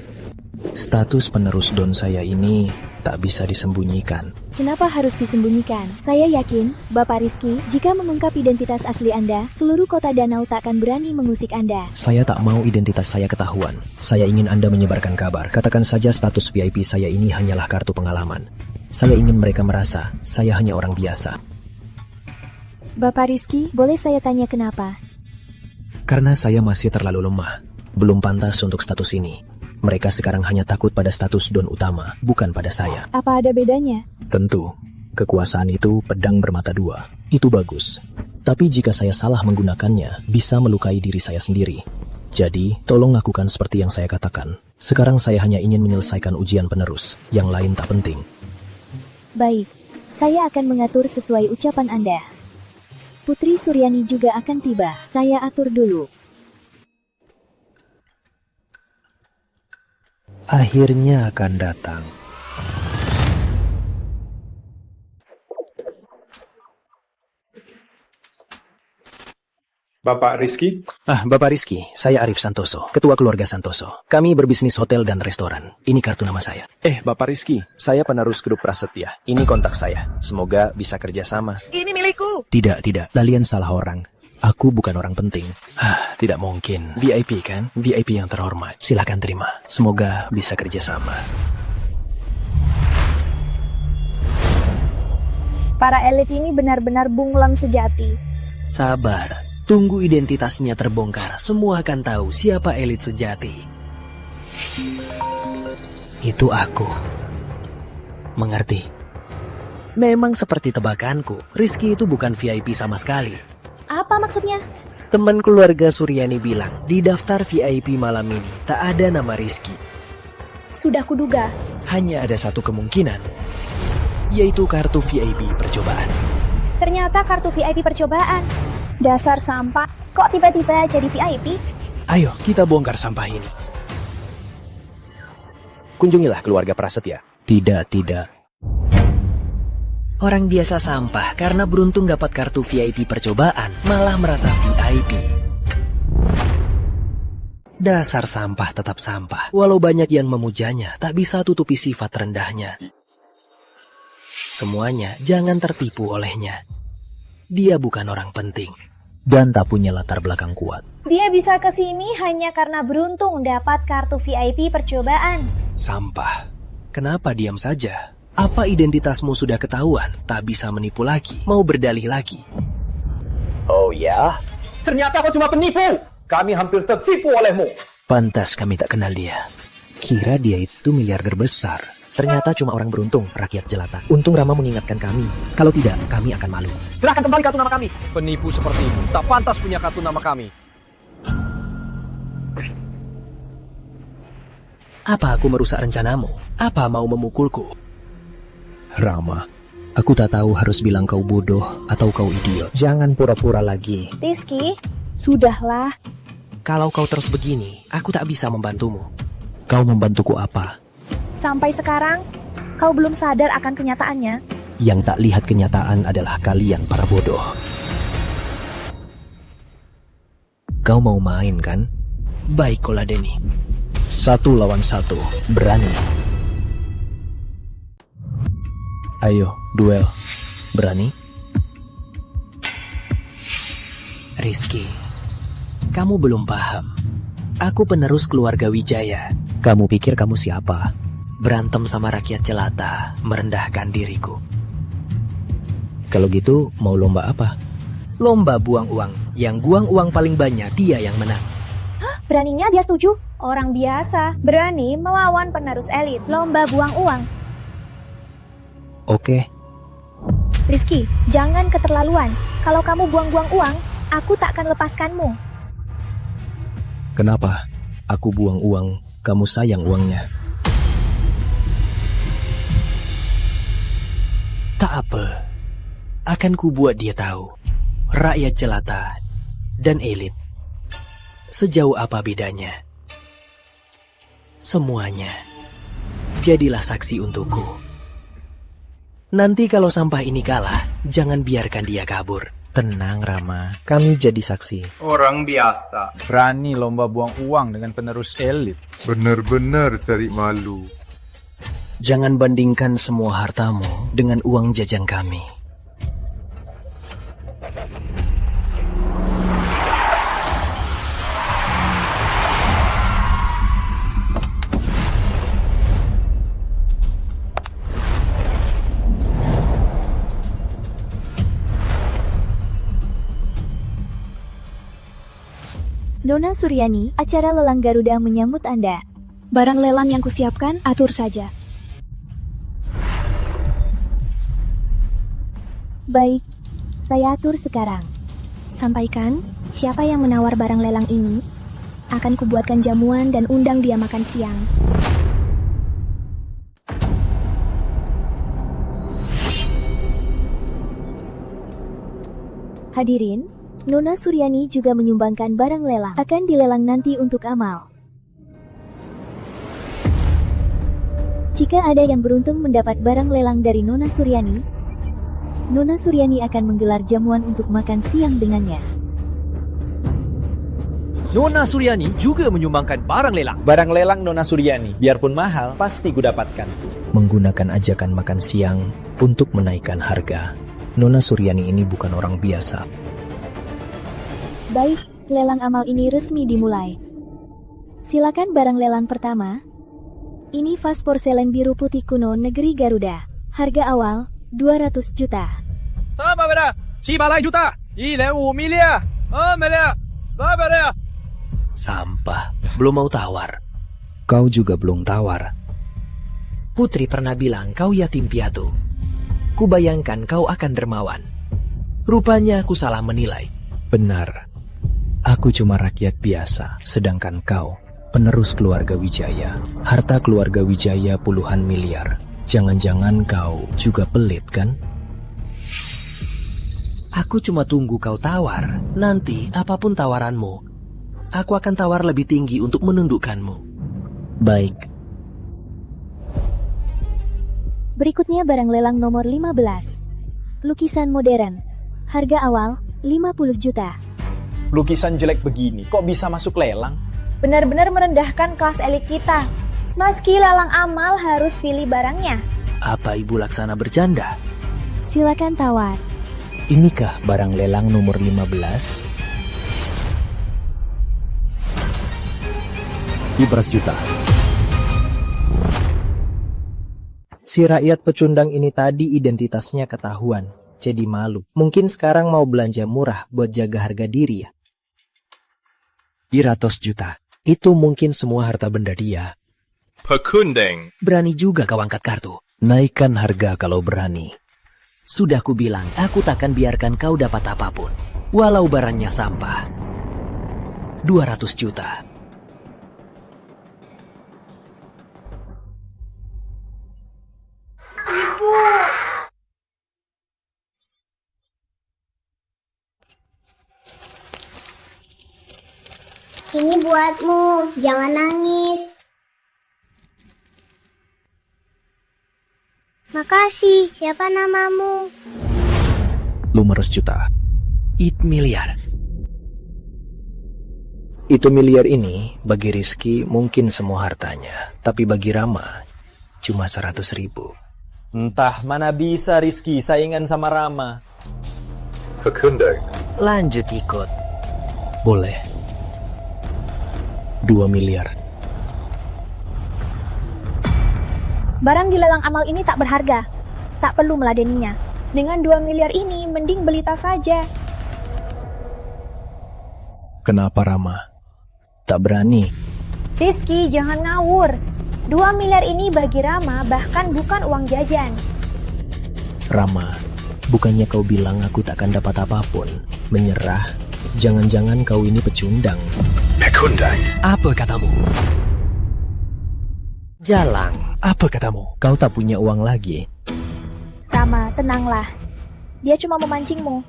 [SPEAKER 1] Status penerus Don saya ini tak bisa disembunyikan.
[SPEAKER 2] Kenapa harus disembunyikan? Saya yakin, Bapak Rizky, jika mengungkap identitas asli Anda, seluruh kota danau tak akan berani mengusik Anda.
[SPEAKER 1] Saya tak mau identitas saya ketahuan. Saya ingin Anda menyebarkan kabar. Katakan saja status VIP saya ini hanyalah kartu pengalaman. Saya ingin mereka merasa saya hanya orang biasa.
[SPEAKER 2] Bapak Rizky, boleh saya tanya kenapa?
[SPEAKER 1] Karena saya masih terlalu lemah. Belum pantas untuk status ini. Mereka sekarang hanya takut pada status Don utama, bukan pada saya.
[SPEAKER 2] Apa ada bedanya?
[SPEAKER 1] Tentu, kekuasaan itu pedang bermata 2. Itu bagus. Tapi jika saya salah menggunakannya, bisa melukai diri saya sendiri. Jadi, tolong lakukan seperti yang saya katakan. Sekarang saya hanya ingin menyelesaikan ujian penerus. Yang lain tak penting.
[SPEAKER 2] Baik, saya akan mengatur sesuai ucapan Anda. Putri Suryani juga akan tiba. Saya atur dulu.
[SPEAKER 1] Akhirnya akan datang.
[SPEAKER 7] Bapak Rizky?
[SPEAKER 1] Bapak Rizky, saya Arif Santoso, ketua keluarga Santoso. Kami berbisnis hotel dan restoran. Ini kartu nama saya.
[SPEAKER 9] Bapak Rizky, saya penerus grup Prasetya. Ini kontak saya. Semoga bisa kerjasama.
[SPEAKER 6] Ini milikku!
[SPEAKER 1] Tidak. Kalian salah orang. Aku bukan orang penting. Tidak mungkin. VIP kan? VIP yang terhormat. Silakan terima. Semoga bisa kerjasama.
[SPEAKER 3] Para elit ini benar-benar bunglon sejati.
[SPEAKER 6] Sabar, tunggu identitasnya terbongkar. Semua akan tahu siapa elit sejati. Itu aku. Mengerti? Memang seperti tebakanku, Rizky itu bukan VIP sama sekali.
[SPEAKER 3] Apa maksudnya?
[SPEAKER 6] Teman keluarga Suryani bilang, di daftar VIP malam ini tak ada nama Rizky.
[SPEAKER 3] Sudah kuduga.
[SPEAKER 6] Hanya ada satu kemungkinan, yaitu kartu VIP percobaan.
[SPEAKER 3] Ternyata kartu VIP percobaan. Dasar sampah, kok tiba-tiba jadi VIP?
[SPEAKER 6] Ayo, kita bongkar sampah ini.
[SPEAKER 9] Kunjungilah keluarga Prasetya.
[SPEAKER 1] Tidak.
[SPEAKER 6] Orang biasa sampah karena beruntung dapat kartu VIP percobaan, malah merasa VIP. Dasar sampah tetap sampah. Walau banyak yang memujanya, tak bisa tutupi sifat rendahnya. Semuanya jangan tertipu olehnya. Dia bukan orang penting.
[SPEAKER 1] Dan tak punya latar belakang kuat.
[SPEAKER 3] Dia bisa ke sini hanya karena beruntung dapat kartu VIP percobaan.
[SPEAKER 6] Sampah. Kenapa diam saja? Apa identitasmu sudah ketahuan? Tak bisa menipu lagi. Mau berdalih lagi.
[SPEAKER 9] Oh ya? Ternyata kau cuma penipu. Kami hampir tertipu olehmu. Pantas kami tak kenal dia.
[SPEAKER 1] Kira dia itu miliarder besar. Ternyata cuma orang beruntung, rakyat jelata. Untung Rama mengingatkan kami. Kalau tidak, kami akan malu.
[SPEAKER 7] Serahkan kembali kartu nama kami. Penipu sepertimu tak pantas punya kartu nama kami.
[SPEAKER 6] Apa aku merusak rencanamu? Apa mau memukulku?
[SPEAKER 1] Rama, aku tak tahu harus bilang kau bodoh atau kau idiot. Jangan pura-pura lagi.
[SPEAKER 3] Rizky, sudahlah.
[SPEAKER 6] Kalau kau terus begini, aku tak bisa membantumu.
[SPEAKER 1] Kau membantuku apa?
[SPEAKER 3] Sampai sekarang, kau belum sadar akan kenyataannya.
[SPEAKER 1] Yang tak lihat kenyataan adalah kalian para bodoh. Kau mau main kan?
[SPEAKER 6] Baik, Koladeni.
[SPEAKER 1] 1 lawan 1. Berani? Ayo, duel. Berani?
[SPEAKER 6] Rizky, kamu belum paham. Aku penerus keluarga Wijaya.
[SPEAKER 1] Kamu pikir kamu siapa?
[SPEAKER 6] Berantem sama rakyat jelata, merendahkan diriku.
[SPEAKER 1] Kalau gitu, mau lomba apa?
[SPEAKER 6] Lomba buang uang. Yang buang uang paling banyak, dia yang menang.
[SPEAKER 3] Hah? Beraninya dia setuju? Orang biasa berani melawan penerus elit. Lomba buang uang.
[SPEAKER 1] Oke.
[SPEAKER 3] Rizky, jangan keterlaluan. Kalau kamu buang-buang uang, aku tak akan lepaskanmu.
[SPEAKER 1] Kenapa? Aku buang uang, kamu sayang uangnya.
[SPEAKER 6] Tak apa. Akan kubuat dia tahu. Rakyat jelata dan elit. Sejauh apa bedanya? Semuanya. Jadilah saksi untukku. Nanti kalau sampah ini kalah, jangan biarkan dia kabur.
[SPEAKER 9] Tenang Rama, kami jadi saksi.
[SPEAKER 10] Orang biasa.
[SPEAKER 11] Berani lomba buang uang dengan penerus elit.
[SPEAKER 10] Benar-benar cari malu.
[SPEAKER 6] Jangan bandingkan semua hartamu dengan uang jajan kami.
[SPEAKER 2] Nona Suryani, acara lelang Garuda menyambut Anda. Barang lelang yang kusiapkan, atur saja. Baik, saya atur sekarang. Sampaikan, siapa yang menawar barang lelang ini, akan kubuatkan jamuan dan undang dia makan siang. Hadirin, Nona Suryani juga menyumbangkan barang lelang. Akan dilelang nanti untuk amal. Jika ada yang beruntung mendapat barang lelang dari Nona Suryani, Nona Suryani akan menggelar jamuan untuk makan siang dengannya.
[SPEAKER 8] Nona Suryani juga menyumbangkan barang lelang. Barang lelang Nona Suryani, biarpun mahal, pasti kudapatkan.
[SPEAKER 1] Menggunakan ajakan makan siang untuk menaikkan harga. Nona Suryani ini bukan orang biasa.
[SPEAKER 2] Baik, lelang amal ini resmi dimulai. Silakan barang lelang pertama. Ini vas porselen biru putih kuno negeri Garuda. Harga awal 200 juta.
[SPEAKER 11] Sama berapa? 700 juta. 1.5 miliar. Miliar. Berapa?
[SPEAKER 6] Sampah, belum mau tawar.
[SPEAKER 1] Kau juga belum tawar.
[SPEAKER 6] Putri pernah bilang kau yatim piatu. Kubayangkan kau akan dermawan. Rupanya aku salah menilai.
[SPEAKER 1] Benar. Aku cuma rakyat biasa, sedangkan kau penerus keluarga Wijaya. Harta keluarga Wijaya puluhan miliar. Jangan-jangan kau juga pelit kan?
[SPEAKER 6] Aku cuma tunggu kau tawar. Nanti apapun tawaranmu, aku akan tawar lebih tinggi untuk menundukkanmu.
[SPEAKER 1] Baik.
[SPEAKER 2] Berikutnya barang lelang nomor 15. Lukisan modern. Harga awal 50 juta.
[SPEAKER 8] Lukisan jelek begini, kok bisa masuk lelang?
[SPEAKER 3] Benar-benar merendahkan kelas elit kita. Meski lelang amal harus pilih barangnya.
[SPEAKER 6] Apa Ibu Laksana bercanda?
[SPEAKER 2] Silakan tawar.
[SPEAKER 1] Inikah barang lelang nomor 15? 15 juta. Si rakyat pecundang ini tadi identitasnya ketahuan, jadi malu. Mungkin sekarang mau belanja murah buat jaga harga diri ya? 100 juta. Itu mungkin semua harta benda dia.
[SPEAKER 10] Pekunding.
[SPEAKER 6] Berani juga kau angkat kartu.
[SPEAKER 1] Naikkan harga kalau berani.
[SPEAKER 6] Sudah kubilang, aku takkan biarkan kau dapat apapun. Walau barangnya sampah. 200 juta.
[SPEAKER 12] Ini buatmu, jangan nangis. Makasih, siapa namamu?
[SPEAKER 1] 500 juta.
[SPEAKER 6] It miliar.
[SPEAKER 1] Itu miliar ini bagi Rizky mungkin semua hartanya. Tapi bagi Rama cuma 100.000.
[SPEAKER 8] Entah mana bisa Rizky saingan sama Rama.
[SPEAKER 10] Pekunding.
[SPEAKER 6] Lanjut ikut.
[SPEAKER 1] Boleh. 2 miliar.
[SPEAKER 3] Barang di lelang amal ini tak berharga. Tak perlu meladeninya. Dengan 2 miliar ini, mending beli tas saja.
[SPEAKER 1] Kenapa Rama? Tak berani.
[SPEAKER 3] Rizky, jangan ngawur. 2 miliar ini bagi Rama bahkan bukan uang jajan.
[SPEAKER 1] Rama, bukannya kau bilang aku takkan dapat apapun? Menyerah? Jangan-jangan kau ini pecundang.
[SPEAKER 10] Pekunding.
[SPEAKER 6] Apa katamu? Jalang.
[SPEAKER 1] Apa katamu? Kau tak punya uang lagi.
[SPEAKER 3] Rama, tenanglah. Dia cuma memancingmu.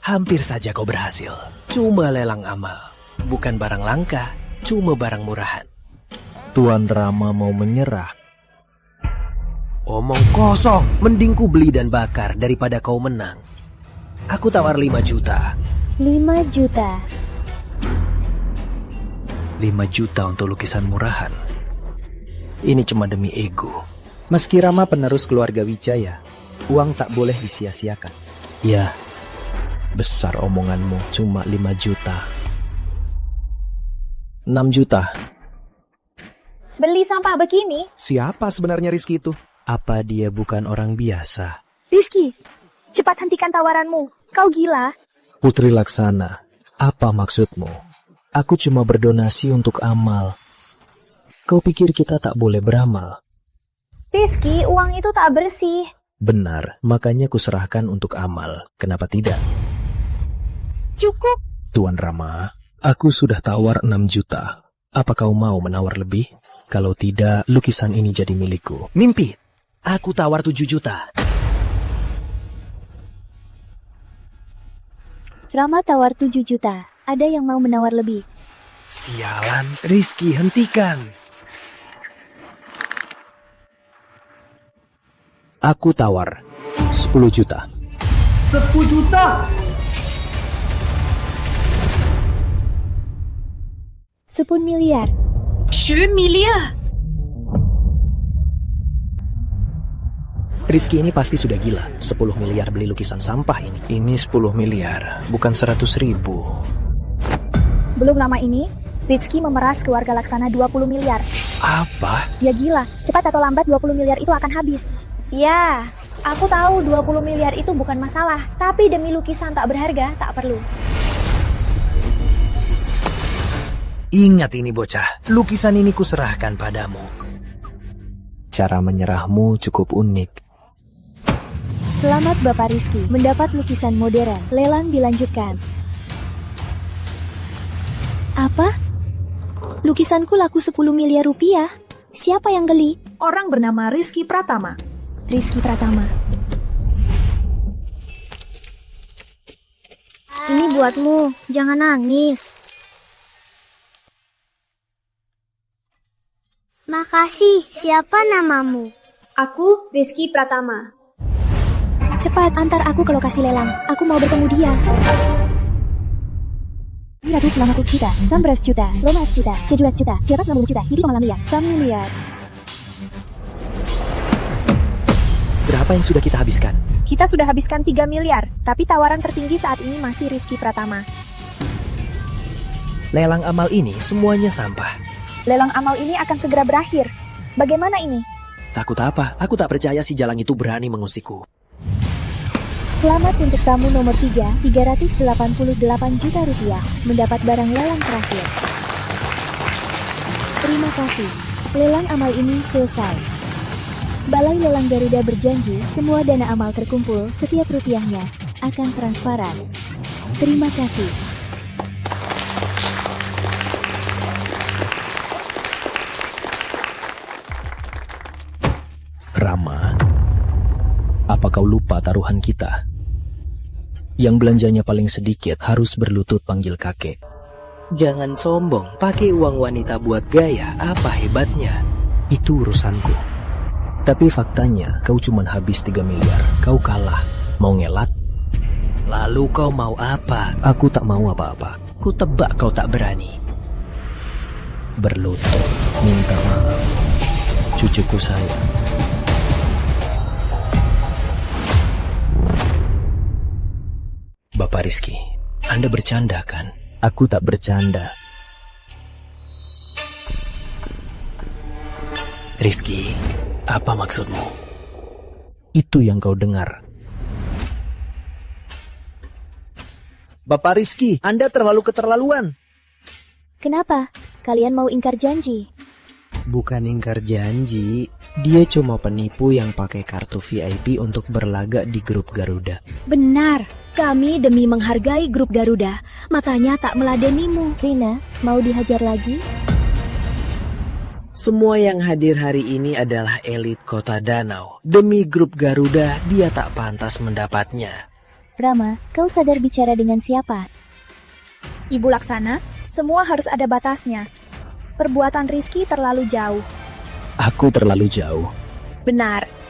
[SPEAKER 6] Hampir saja kau berhasil. Cuma lelang amal. Bukan barang langka, cuma barang murahan.
[SPEAKER 1] Tuan Rama mau menyerah.
[SPEAKER 6] Omong kosong. Mending ku beli dan bakar daripada kau menang. Aku tawar 5 juta.
[SPEAKER 2] 5 juta.
[SPEAKER 1] 5 juta untuk lukisan murahan. Ini cuma demi ego. Meski Rama penerus keluarga Wijaya, uang tak boleh disia-siakan. Ya, besar omonganmu, cuma 5 juta. 6 juta.
[SPEAKER 3] Beli sampah begini?
[SPEAKER 1] Siapa sebenarnya Rizky itu? Apa dia bukan orang biasa?
[SPEAKER 3] Rizky, cepat hentikan tawaranmu. Kau gila?
[SPEAKER 1] Putri Laksana, apa maksudmu? Aku cuma berdonasi untuk amal. Kau pikir kita tak boleh beramal?
[SPEAKER 3] Rizky, uang itu tak bersih.
[SPEAKER 1] Benar, makanya kuserahkan untuk amal. Kenapa tidak?
[SPEAKER 3] Cukup.
[SPEAKER 1] Tuan Rama, aku sudah tawar 6 juta. Apa kau mau menawar lebih? Kalau tidak, lukisan ini jadi milikku.
[SPEAKER 6] Mimpi. Aku tawar 7 juta.
[SPEAKER 2] Rama tawar 7 juta. Ada yang mau menawar lebih?
[SPEAKER 6] Sialan, Rizky, hentikan.
[SPEAKER 1] Aku tawar 10 juta.
[SPEAKER 13] 10 juta.
[SPEAKER 2] 10 miliar.
[SPEAKER 3] 10 miliar.
[SPEAKER 1] Rizky ini pasti sudah gila. 10 miliar beli lukisan sampah ini. Ini 10 miliar, bukan 100.000.
[SPEAKER 3] Belum lama ini, Rizky memeras keluarga Laksana 20 miliar.
[SPEAKER 1] Apa?
[SPEAKER 3] Ya gila, cepat atau lambat 20 miliar itu akan habis. Ya, aku tahu 20 miliar itu bukan masalah, tapi demi lukisan tak berharga, tak perlu.
[SPEAKER 6] Ingat ini bocah, lukisan ini kuserahkan padamu.
[SPEAKER 1] Cara menyerahmu cukup unik.
[SPEAKER 2] Selamat Bapak Rizky mendapat lukisan modern. Lelang dilanjutkan. Apa? Lukisanku laku 10 miliar rupiah. Siapa yang geli?
[SPEAKER 3] Orang bernama Rizky Pratama.
[SPEAKER 2] Rizky Pratama.
[SPEAKER 12] Ini buatmu, jangan nangis. Makasih, siapa namamu?
[SPEAKER 3] Aku Rizky Pratama.
[SPEAKER 2] Cepat antar aku ke lokasi lelang. Aku mau bertemu dia. 190 juta, 19 juta, 15 juta, 17 juta, 160 juta, ini pengalam ya, 1 miliar.
[SPEAKER 6] Berapa yang sudah kita habiskan?
[SPEAKER 3] Kita sudah habiskan 3 miliar, tapi tawaran tertinggi saat ini masih Rizky Pratama.
[SPEAKER 6] Lelang amal ini semuanya sampah.
[SPEAKER 3] Lelang amal ini akan segera berakhir. Bagaimana ini?
[SPEAKER 6] Takut apa? Aku tak percaya si Jalang itu berani mengusikku.
[SPEAKER 2] Selamat untuk tamu nomor 3, 388 juta rupiah, mendapat barang lelang terakhir. Terima kasih. Lelang amal ini selesai. Balai Lelang Garuda berjanji semua dana amal terkumpul setiap rupiahnya akan transparan. Terima kasih.
[SPEAKER 1] Rama, apa kau lupa taruhan kita? Yang belanjanya paling sedikit harus berlutut panggil kakek.
[SPEAKER 6] Jangan sombong, pakai uang wanita buat gaya, apa hebatnya?
[SPEAKER 1] Itu urusanku. Tapi faktanya kau cuma habis 3 miliar. Kau kalah. Mau ngelat?
[SPEAKER 6] Lalu kau mau apa?
[SPEAKER 1] Aku tak mau apa-apa.
[SPEAKER 6] Ku tebak kau tak berani.
[SPEAKER 1] Berlutut, minta maaf. Cucuku sayang. Bapak Rizky, Anda bercanda kan?
[SPEAKER 9] Aku tak bercanda.
[SPEAKER 6] Rizky, apa maksudmu?
[SPEAKER 1] Itu yang kau dengar.
[SPEAKER 6] Bapak Rizky, Anda terlalu keterlaluan.
[SPEAKER 2] Kenapa? Kalian mau ingkar janji?
[SPEAKER 6] Bukan ingkar janji. Dia cuma penipu yang pakai kartu VIP untuk berlaga di grup Garuda.
[SPEAKER 3] Benar. Kami demi menghargai grup Garuda, makanya tak meladenimu.
[SPEAKER 2] Rina, mau dihajar lagi?
[SPEAKER 6] Semua yang hadir hari ini adalah elit kota Danau. Demi grup Garuda, dia tak pantas mendapatnya.
[SPEAKER 2] Rama, kau sadar bicara dengan siapa?
[SPEAKER 3] Ibu Laksana, semua harus ada batasnya. Perbuatan Rizky terlalu jauh.
[SPEAKER 1] Aku terlalu jauh.
[SPEAKER 3] Benar.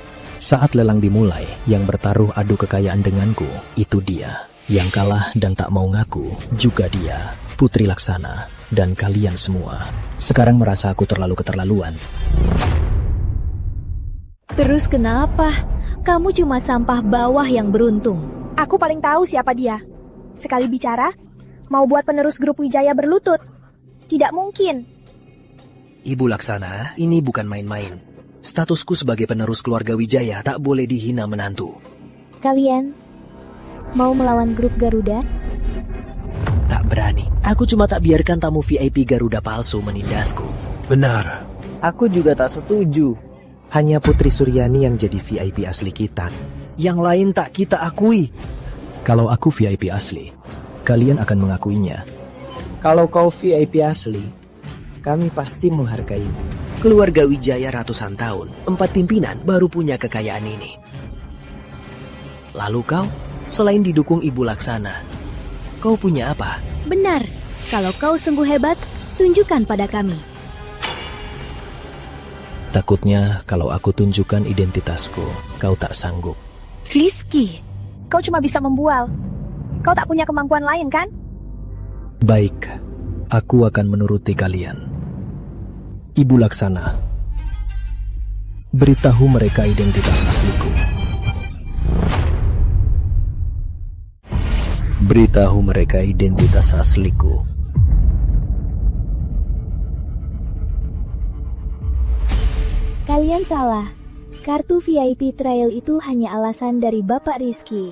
[SPEAKER 1] Saat lelang dimulai, yang bertaruh adu kekayaan denganku, itu dia. Yang kalah dan tak mau ngaku, juga dia. Putri Laksana, dan kalian semua. Sekarang merasa aku terlalu keterlaluan.
[SPEAKER 3] Terus kenapa? Kamu cuma sampah bawah yang beruntung. Aku paling tahu siapa dia. Sekali bicara, mau buat penerus grup Wijaya berlutut. Tidak mungkin.
[SPEAKER 6] Ibu Laksana, ini bukan main-main. Statusku sebagai penerus keluarga Wijaya tak boleh dihina menantu.
[SPEAKER 2] Kalian mau melawan grup Garuda?
[SPEAKER 6] Tak berani. Aku cuma tak biarkan tamu VIP Garuda palsu menindasku.
[SPEAKER 9] Benar.
[SPEAKER 8] Aku juga tak setuju.
[SPEAKER 1] Hanya Putri Suryani yang jadi VIP asli kita.
[SPEAKER 6] Yang lain tak kita akui.
[SPEAKER 1] Kalau aku VIP asli, kalian akan mengakuinya.
[SPEAKER 8] Kalau kau VIP asli, kami pasti menghargaimu.
[SPEAKER 6] Keluarga Wijaya ratusan tahun, 4 pimpinan baru punya kekayaan ini. Lalu kau, selain didukung Ibu Laksana, kau punya apa?
[SPEAKER 3] Benar, kalau kau sungguh hebat, tunjukkan pada kami.
[SPEAKER 1] Takutnya kalau aku tunjukkan identitasku, kau tak sanggup.
[SPEAKER 3] Rizky, kau cuma bisa membual. Kau tak punya kemampuan lain kan?
[SPEAKER 1] Baik, aku akan menuruti kalian. Ibu Laksana, beritahu mereka identitas asliku. Beritahu mereka identitas asliku.
[SPEAKER 2] Kalian salah. Kartu VIP trial itu hanya alasan dari Bapak Rizky.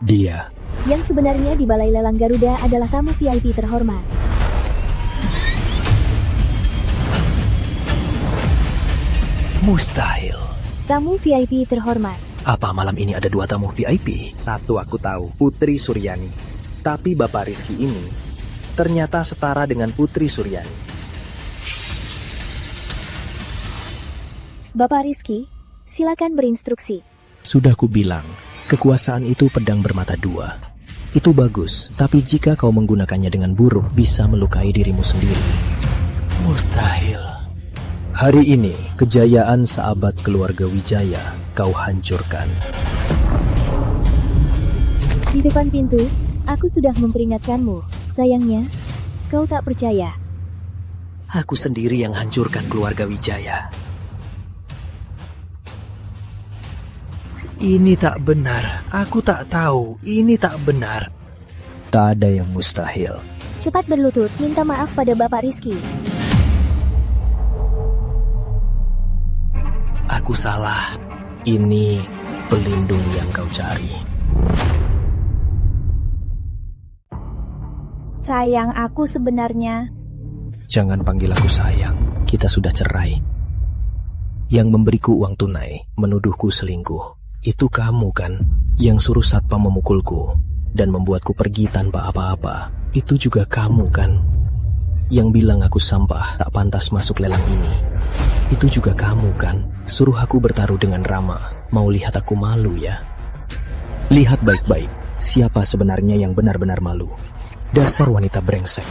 [SPEAKER 1] Dia
[SPEAKER 2] yang sebenarnya di Balai Lelang Garuda adalah tamu VIP terhormat.
[SPEAKER 6] Mustahil.
[SPEAKER 2] Tamu VIP terhormat.
[SPEAKER 1] Apa malam ini ada 2 tamu VIP?
[SPEAKER 9] Satu aku tahu, Putri Suryani.
[SPEAKER 1] Tapi Bapak Rizky ini ternyata setara dengan Putri Suryani.
[SPEAKER 2] Bapak Rizky, silakan berinstruksi.
[SPEAKER 1] Sudah kubilang, kekuasaan itu pedang bermata 2. Itu bagus, tapi jika kau menggunakannya dengan buruk, bisa melukai dirimu sendiri.
[SPEAKER 6] Mustahil.
[SPEAKER 1] Hari ini, kejayaan sahabat keluarga Wijaya kau hancurkan.
[SPEAKER 2] Di depan pintu, aku sudah memperingatkanmu. Sayangnya, kau tak percaya.
[SPEAKER 6] Aku sendiri yang hancurkan keluarga Wijaya. Ini tak benar. Aku tak tahu. Ini tak benar.
[SPEAKER 1] Tak ada yang mustahil.
[SPEAKER 2] Cepat berlutut, minta maaf pada Bapak Rizky.
[SPEAKER 6] Aku salah.
[SPEAKER 1] Ini pelindung yang kau cari.
[SPEAKER 3] Sayang, aku sebenarnya...
[SPEAKER 1] Jangan panggil aku sayang, kita sudah cerai. Yang memberiku uang tunai, menuduhku selingkuh. Itu kamu kan, yang suruh satpam memukulku dan membuatku pergi tanpa apa-apa. Itu juga kamu kan, yang bilang aku sampah, tak pantas masuk lelang ini. Itu juga kamu kan, suruh aku bertaruh dengan Rama. Mau lihat aku malu ya? Lihat baik-baik, siapa sebenarnya yang benar-benar malu. Dasar wanita brengsek.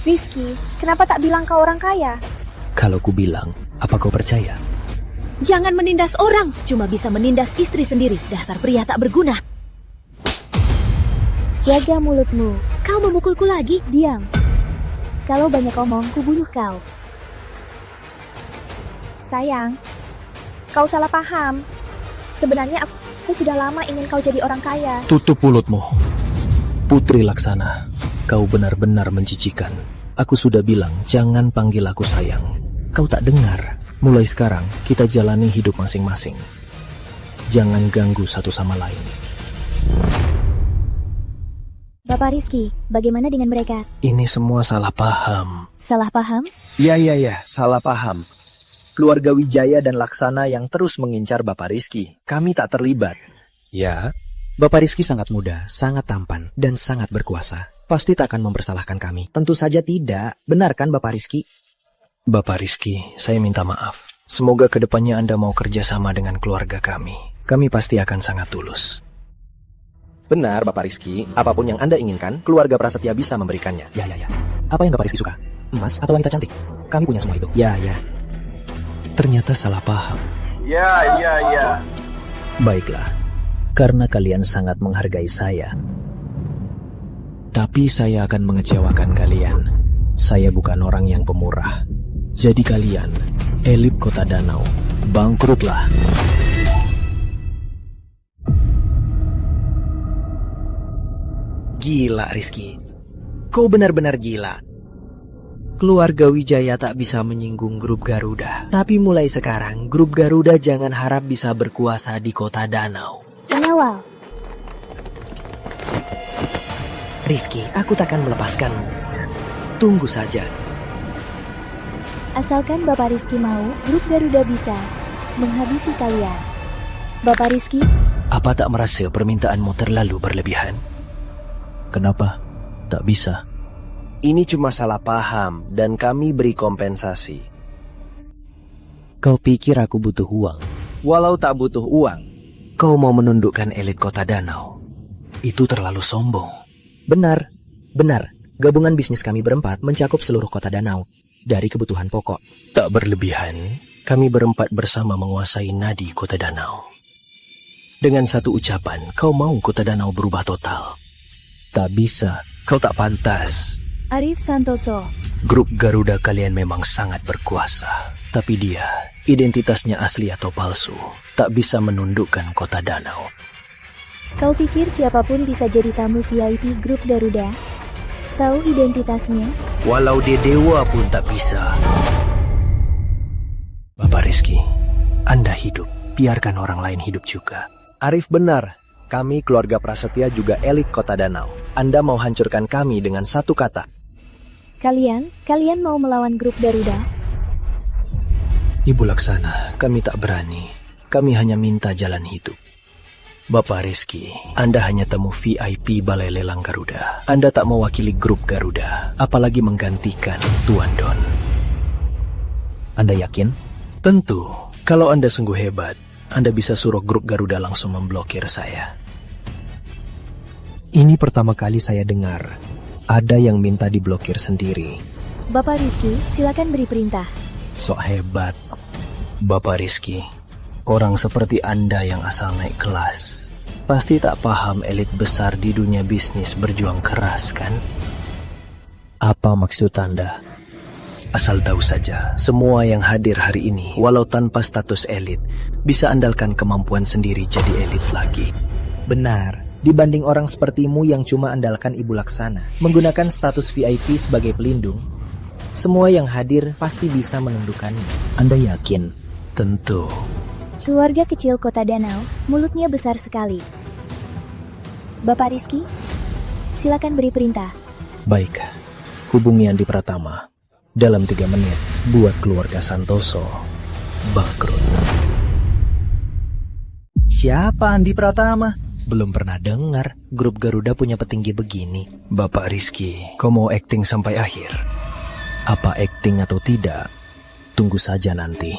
[SPEAKER 3] Rizky, kenapa tak bilang kau orang kaya?
[SPEAKER 1] Kalau ku bilang, apa kau percaya?
[SPEAKER 2] Jangan menindas orang, cuma bisa menindas istri sendiri. Dasar pria tak berguna. Jaga mulutmu. Kau memukulku lagi? Diam. Kalau banyak omong, ku bunuh kau.
[SPEAKER 3] Sayang, kau salah paham. Sebenarnya aku sudah lama ingin kau jadi orang kaya.
[SPEAKER 1] Tutup mulutmu. Putri Laksana, kau benar-benar menjijikan. Aku sudah bilang, jangan panggil aku sayang. Kau tak dengar. Mulai sekarang, kita jalani hidup masing-masing. Jangan ganggu satu sama lain.
[SPEAKER 2] Bapak Rizky, bagaimana dengan mereka?
[SPEAKER 1] Ini semua salah paham.
[SPEAKER 2] Salah paham?
[SPEAKER 9] Ya, salah paham. Keluarga Wijaya dan Laksana yang terus mengincar Bapak Rizky. Kami tak terlibat.
[SPEAKER 1] Ya, Bapak Rizky sangat muda, sangat tampan, dan sangat berkuasa. Pasti tak akan mempersalahkan kami.
[SPEAKER 8] Tentu saja tidak. Benar kan Bapak Rizky?
[SPEAKER 1] Bapak Rizky, saya minta maaf. Semoga kedepannya Anda mau kerjasama dengan keluarga kami. Kami pasti akan sangat tulus.
[SPEAKER 9] Benar Bapak Rizky, apapun yang Anda inginkan, keluarga Prasetya bisa memberikannya.
[SPEAKER 1] Ya. Apa yang Bapak Rizky suka? Emas atau wanita cantik? Kami punya semua itu.
[SPEAKER 8] Ya.
[SPEAKER 1] Ternyata salah paham.
[SPEAKER 10] Ya.
[SPEAKER 1] Baiklah, karena kalian sangat menghargai saya. Tapi saya akan mengecewakan kalian. Saya bukan orang yang pemurah. Jadi kalian, elit Kota Danau, bangkrutlah.
[SPEAKER 9] Gila Rizky, kau benar-benar gila. Keluarga Wijaya tak bisa menyinggung grup Garuda. Tapi mulai sekarang, grup Garuda jangan harap bisa berkuasa di Kota Danau.
[SPEAKER 2] Pengawal.
[SPEAKER 9] Rizky, aku takkan melepaskanmu. Tunggu saja.
[SPEAKER 2] Asalkan Bapak Rizky mau, grup Garuda bisa menghabisi kalian. Bapak Rizky?
[SPEAKER 1] Apa tak merasa permintaanmu terlalu berlebihan? Kenapa? Tak bisa.
[SPEAKER 9] Ini cuma salah paham dan kami beri kompensasi.
[SPEAKER 1] Kau pikir aku butuh uang?
[SPEAKER 9] Walau tak butuh uang,
[SPEAKER 1] kau mau menundukkan elit Kota Danau. Itu terlalu sombong.
[SPEAKER 8] Benar. Gabungan bisnis kami berempat mencakup seluruh Kota Danau dari kebutuhan pokok.
[SPEAKER 1] Tak berlebihan, kami berempat bersama menguasai nadi Kota Danau. Dengan satu ucapan, kau mau Kota Danau berubah total. Tak bisa, kau tak pantas.
[SPEAKER 2] Arif Santoso.
[SPEAKER 1] Grup Garuda kalian memang sangat berkuasa. Tapi dia, identitasnya asli atau palsu, tak bisa menundukkan Kota Danau.
[SPEAKER 2] Kau pikir siapapun bisa jadi tamu VIP grup Garuda? Tahu identitasnya?
[SPEAKER 1] Walau dia dewa pun tak bisa. Bapak Rizky, Anda hidup, biarkan orang lain hidup juga.
[SPEAKER 9] Arif benar. Kami keluarga Prasetya juga elit Kota Danau. Anda mau hancurkan kami dengan satu kata.
[SPEAKER 2] Kalian mau melawan grup Garuda?
[SPEAKER 1] Ibu Laksana, kami tak berani. Kami hanya minta jalan hidup. Bapak Rizky, Anda hanya tamu VIP Balai Lelang Garuda. Anda tak mewakili grup Garuda, apalagi menggantikan Tuan Don.
[SPEAKER 8] Anda yakin?
[SPEAKER 1] Tentu, kalau Anda sungguh hebat, Anda bisa suruh grup Garuda langsung memblokir saya.
[SPEAKER 8] Ini pertama kali saya dengar ada yang minta diblokir sendiri.
[SPEAKER 2] Bapak Rizky, silakan beri perintah.
[SPEAKER 1] Sok hebat. Bapak Rizky, orang seperti Anda yang asal naik kelas pasti tak paham elit besar di dunia bisnis berjuang keras, kan?
[SPEAKER 8] Apa maksud Anda?
[SPEAKER 1] Asal tahu saja, semua yang hadir hari ini, walau tanpa status elit, bisa andalkan kemampuan sendiri jadi elit lagi.
[SPEAKER 8] Benar, dibanding orang sepertimu yang cuma andalkan Ibu Laksana, menggunakan status VIP sebagai pelindung, semua yang hadir pasti bisa menundukkannya. Anda yakin?
[SPEAKER 1] Tentu.
[SPEAKER 2] Keluarga kecil Kota Danau, mulutnya besar sekali. Bapak Rizky, silakan beri perintah.
[SPEAKER 1] Baik, hubungi Andi Pratama. Dalam 3 menit, buat keluarga Santoso bangkrut.
[SPEAKER 8] Siapa Andi Pratama?
[SPEAKER 1] Belum pernah dengar grup Garuda punya petinggi begini. Bapak Rizky, kau mau acting sampai akhir? Apa acting atau tidak? Tunggu saja nanti.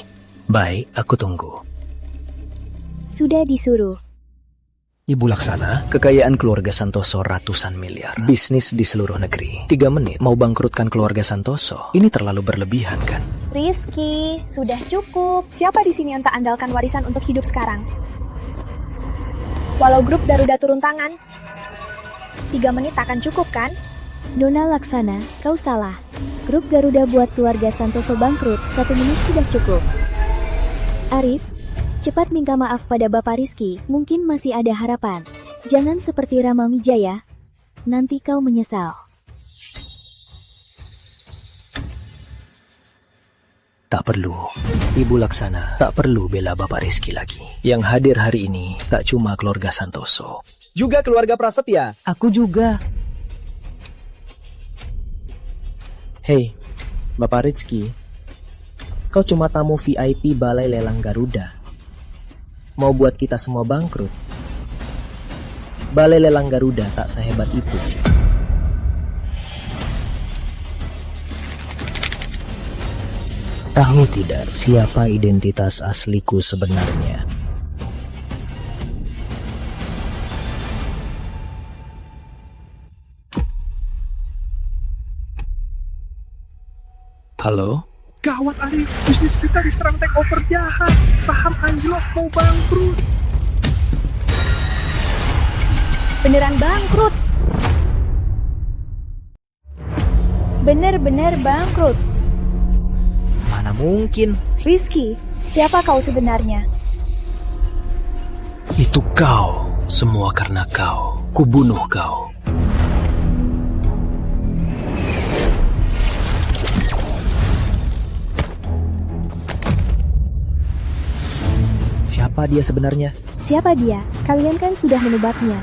[SPEAKER 1] Baik, aku tunggu.
[SPEAKER 2] Sudah disuruh.
[SPEAKER 1] Ibu Laksana, kekayaan keluarga Santoso ratusan miliar. Bisnis di seluruh negeri. 3 menit mau bangkrutkan keluarga Santoso. Ini terlalu berlebihan kan?
[SPEAKER 3] Rizky, sudah cukup. Siapa di sini yang tak andalkan warisan untuk hidup sekarang? Walau grup Garuda turun tangan, 3 menit akan cukup kan?
[SPEAKER 2] Nona Laksana, kau salah. Grup Garuda buat keluarga Santoso bangkrut, 1 menit sudah cukup. Arif, cepat minta maaf pada Bapak Rizky, mungkin masih ada harapan. Jangan seperti Rama Wijaya, nanti kau menyesal.
[SPEAKER 1] Tak perlu. Ibu Laksana, tak perlu bela Bapak Rizky lagi. Yang hadir hari ini tak cuma keluarga Santoso.
[SPEAKER 8] Juga keluarga Prasetya.
[SPEAKER 14] Aku juga.
[SPEAKER 8] Hei, Bapak Rizky, kau cuma tamu VIP Balai Lelang Garuda. Mau buat kita semua bangkrut. Balai Lelang Garuda tak sehebat itu.
[SPEAKER 1] Tahu tidak siapa identitas asliku sebenarnya? Halo?
[SPEAKER 13] Gawat Arif, bisnis kita diserang takeover jahat. Saham anjlok mau bangkrut.
[SPEAKER 3] Beneran bangkrut. Bener-bener bangkrut.
[SPEAKER 8] Mana mungkin?
[SPEAKER 3] Rizky, siapa kau sebenarnya?
[SPEAKER 1] Itu kau. Semua karena kau. Kubunuh kau.
[SPEAKER 8] Siapa dia sebenarnya?
[SPEAKER 2] Siapa dia? Kalian kan sudah menebaknya.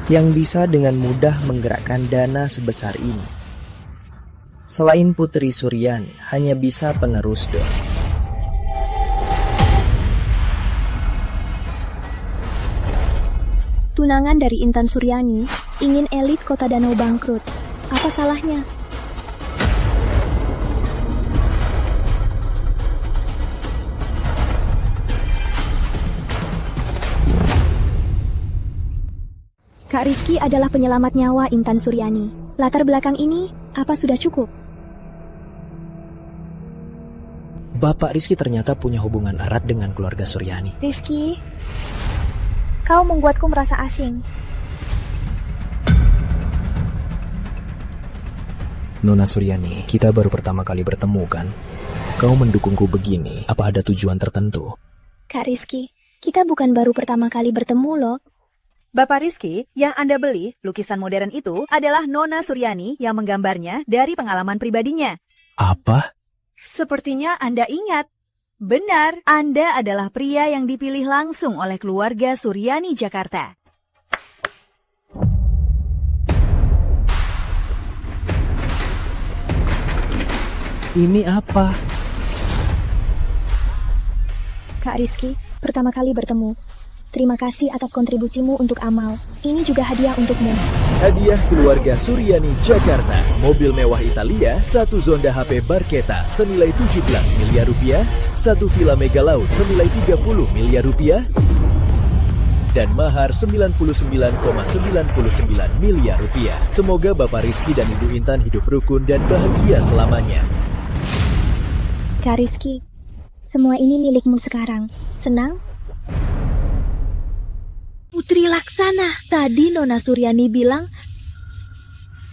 [SPEAKER 8] Yang bisa dengan mudah menggerakkan dana sebesar ini. Selain Putri Suryani, hanya bisa penerus doang.
[SPEAKER 2] Tunangan dari Intan Suryani ingin elit Kota Danau bangkrut. Apa salahnya? Kak Rizky adalah penyelamat nyawa Intan Suryani. Latar belakang ini, apa sudah cukup?
[SPEAKER 1] Bapak Rizky ternyata punya hubungan erat dengan keluarga Suryani.
[SPEAKER 3] Rizky, kau membuatku merasa asing.
[SPEAKER 1] Nona Suryani, kita baru pertama kali bertemu kan? Kau mendukungku begini, apa ada tujuan tertentu?
[SPEAKER 3] Kak Rizky, kita bukan baru pertama kali bertemu loh.
[SPEAKER 14] Bapak Rizky, yang Anda beli, lukisan modern itu adalah Nona Suryani yang menggambarnya dari pengalaman pribadinya.
[SPEAKER 1] Apa?
[SPEAKER 14] Sepertinya Anda ingat. Benar, Anda adalah pria yang dipilih langsung oleh keluarga Suryani Jakarta.
[SPEAKER 8] Ini apa?
[SPEAKER 3] Kak Rizky, pertama kali bertemu. Terima kasih atas kontribusimu untuk amal. Ini juga hadiah untukmu.
[SPEAKER 15] Hadiah keluarga Suryani Jakarta. Mobil mewah Italia, 1 Zonda HP Barchetta senilai 17 miliar rupiah, 1 villa mega laut senilai 30 miliar rupiah, dan mahar 99,99 miliar rupiah. Semoga Bapak Rizky dan Ibu Intan hidup rukun dan bahagia selamanya.
[SPEAKER 3] Kak Rizky, semua ini milikmu sekarang. Senang?
[SPEAKER 2] Putri Laksana, tadi Nona Suryani bilang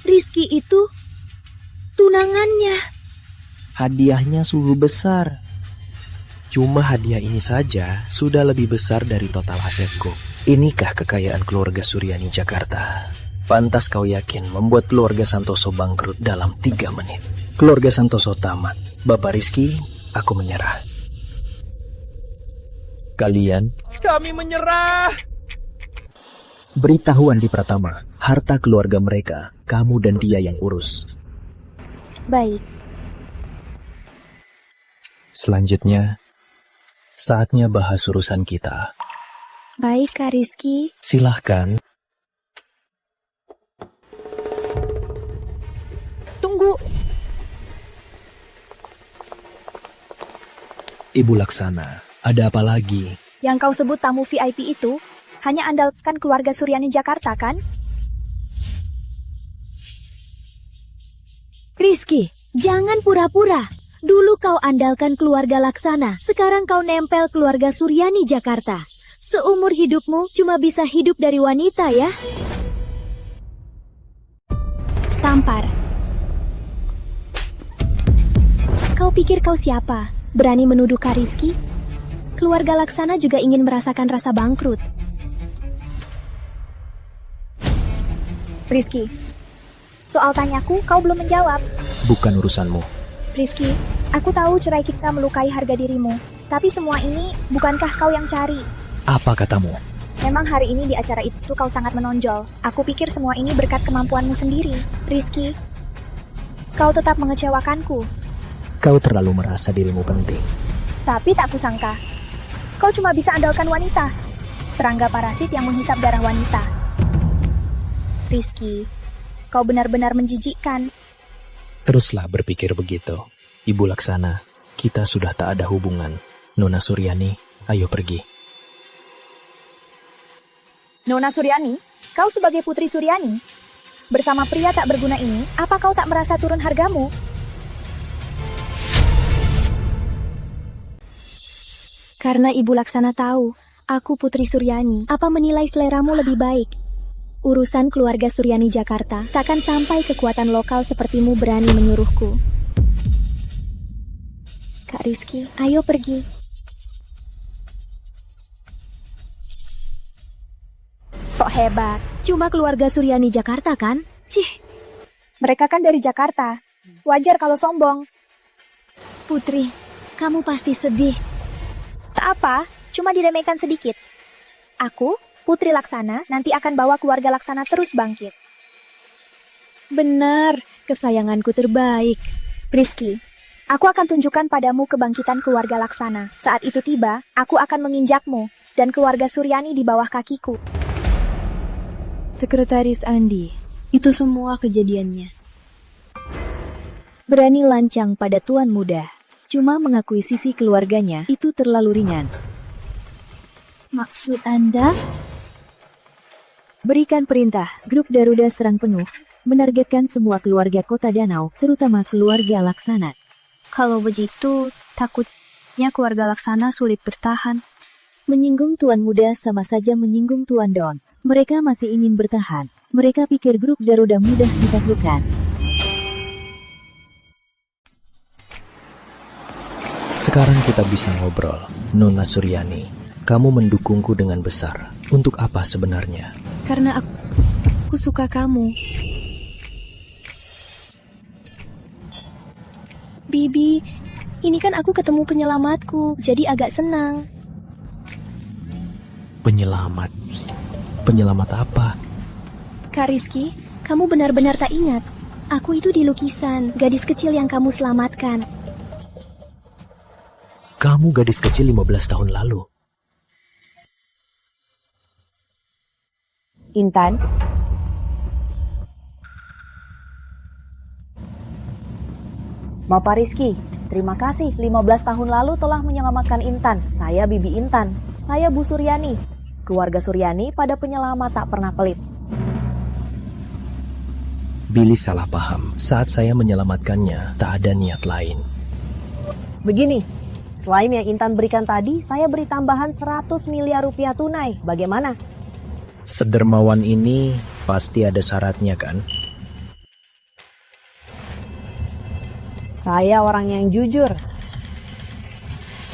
[SPEAKER 2] Rizky itu tunangannya.
[SPEAKER 8] Hadiahnya sungguh besar.
[SPEAKER 1] Cuma hadiah ini saja sudah lebih besar dari total asetku. Inikah kekayaan keluarga Suryani Jakarta? Pantas kau yakin membuat keluarga Santoso bangkrut dalam 3 menit. Keluarga Santoso tamat. Bapak Rizky, aku menyerah. Kalian?
[SPEAKER 13] Kami menyerah.
[SPEAKER 1] Beritahu Andi Pratama, harta keluarga mereka, kamu dan dia yang urus.
[SPEAKER 3] Baik.
[SPEAKER 1] Selanjutnya, saatnya bahas urusan kita.
[SPEAKER 3] Baik, Kak Rizky.
[SPEAKER 1] Silahkan.
[SPEAKER 3] Tunggu.
[SPEAKER 1] Ibu Laksana, ada apa lagi?
[SPEAKER 3] Yang kau sebut tamu VIP itu hanya andalkan keluarga Suryani Jakarta, kan?
[SPEAKER 2] Rizky, jangan pura-pura. Dulu kau andalkan keluarga Laksana, sekarang kau nempel keluarga Suryani Jakarta. Seumur hidupmu cuma bisa hidup dari wanita ya?
[SPEAKER 3] Tampar. Kau pikir kau siapa? Berani menuduh Kak Rizky? Keluarga Laksana juga ingin merasakan rasa bangkrut. Rizky, soal tanyaku kau belum menjawab.
[SPEAKER 1] Bukan urusanmu.
[SPEAKER 3] Rizky, aku tahu cerai kita melukai harga dirimu. Tapi semua ini bukankah kau yang cari?
[SPEAKER 1] Apa katamu?
[SPEAKER 3] Memang hari ini di acara itu kau sangat menonjol. Aku pikir semua ini berkat kemampuanmu sendiri. Rizky, kau tetap mengecewakanku.
[SPEAKER 1] Kau terlalu merasa dirimu penting.
[SPEAKER 3] Tapi tak kusangka, kau cuma bisa andalkan wanita. Serangga parasit yang menghisap darah wanita. Rizky, kau benar-benar menjijikkan.
[SPEAKER 1] Teruslah berpikir begitu. Ibu Laksana, kita sudah tak ada hubungan. Nona Suryani, ayo pergi.
[SPEAKER 3] Nona Suryani, kau sebagai putri Suryani, bersama pria tak berguna ini, apa kau tak merasa turun hargamu? Karena Ibu Laksana tahu, aku putri Suryani, apa menilai seleramu lebih baik? Urusan keluarga Suryani Jakarta takkan sampai kekuatan lokal sepertimu berani menyuruhku. Kak Rizky, ayo pergi. Sok hebat.
[SPEAKER 2] Cuma keluarga Suryani Jakarta kan?
[SPEAKER 3] Cih, mereka kan dari Jakarta. Wajar kalau sombong.
[SPEAKER 2] Putri, kamu pasti sedih.
[SPEAKER 3] Tak apa, cuma diremehkan sedikit. Aku, Putri Laksana, nanti akan bawa keluarga Laksana terus bangkit.
[SPEAKER 2] Benar, kesayanganku terbaik.
[SPEAKER 3] Rizky, aku akan tunjukkan padamu kebangkitan keluarga Laksana. Saat itu tiba, aku akan menginjakmu dan keluarga Suryani di bawah kakiku.
[SPEAKER 2] Sekretaris Andi, itu semua kejadiannya. Berani lancang pada tuan muda, cuma mengakui sisi keluarganya itu terlalu ringan.
[SPEAKER 3] Maksud Anda?
[SPEAKER 2] Berikan perintah, grup Garuda serang penuh, menargetkan semua keluarga Kota Danau, terutama keluarga Laksana.
[SPEAKER 5] Kalau begitu, takutnya keluarga Laksana sulit bertahan.
[SPEAKER 2] Menyinggung tuan muda sama saja menyinggung tuan Don. Mereka masih ingin bertahan. Mereka pikir grup Garuda mudah ditaklukkan.
[SPEAKER 1] Sekarang kita bisa ngobrol. Nona Suryani, kamu mendukungku dengan besar. Untuk apa sebenarnya?
[SPEAKER 3] Karena aku suka kamu. Bibi, ini kan aku ketemu penyelamatku, jadi agak senang.
[SPEAKER 1] Penyelamat? Penyelamat apa?
[SPEAKER 3] Kak Rizky, kamu benar-benar tak ingat. Aku itu di lukisan, gadis kecil yang kamu selamatkan.
[SPEAKER 1] Kamu gadis kecil 15 tahun lalu.
[SPEAKER 14] Intan? Bapak Rizky, terima kasih 15 tahun lalu telah menyelamatkan Intan. Saya Bibi Intan. Saya Bu Suryani. Keluarga Suryani pada penyelamat tak pernah pelit.
[SPEAKER 1] Billy salah paham. Saat saya menyelamatkannya, tak ada niat lain.
[SPEAKER 14] Begini, selain yang Intan berikan tadi, saya beri tambahan 100 miliar rupiah tunai. Bagaimana?
[SPEAKER 1] Sedermawan ini pasti ada syaratnya kan?
[SPEAKER 14] Saya orang yang jujur.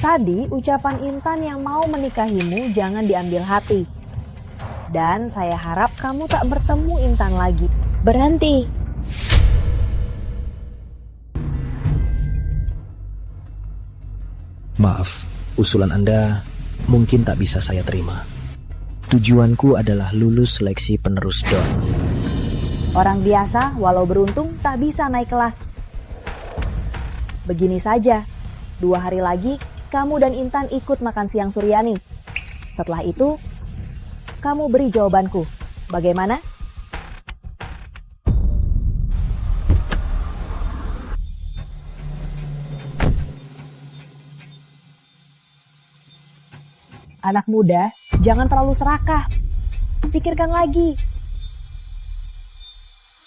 [SPEAKER 14] Tadi ucapan Intan yang mau menikahimu jangan diambil hati. Dan saya harap kamu tak bertemu Intan lagi. Berhenti.
[SPEAKER 1] Maaf, usulan Anda mungkin tak bisa saya terima. Tujuanku adalah lulus seleksi penerus Don.
[SPEAKER 14] Orang biasa, walau beruntung, tak bisa naik kelas. Begini saja, 2 hari lagi, kamu dan Intan ikut makan siang Suryani. Setelah itu, kamu beri jawabanku. Bagaimana? Anak muda, jangan terlalu serakah. Pikirkan lagi.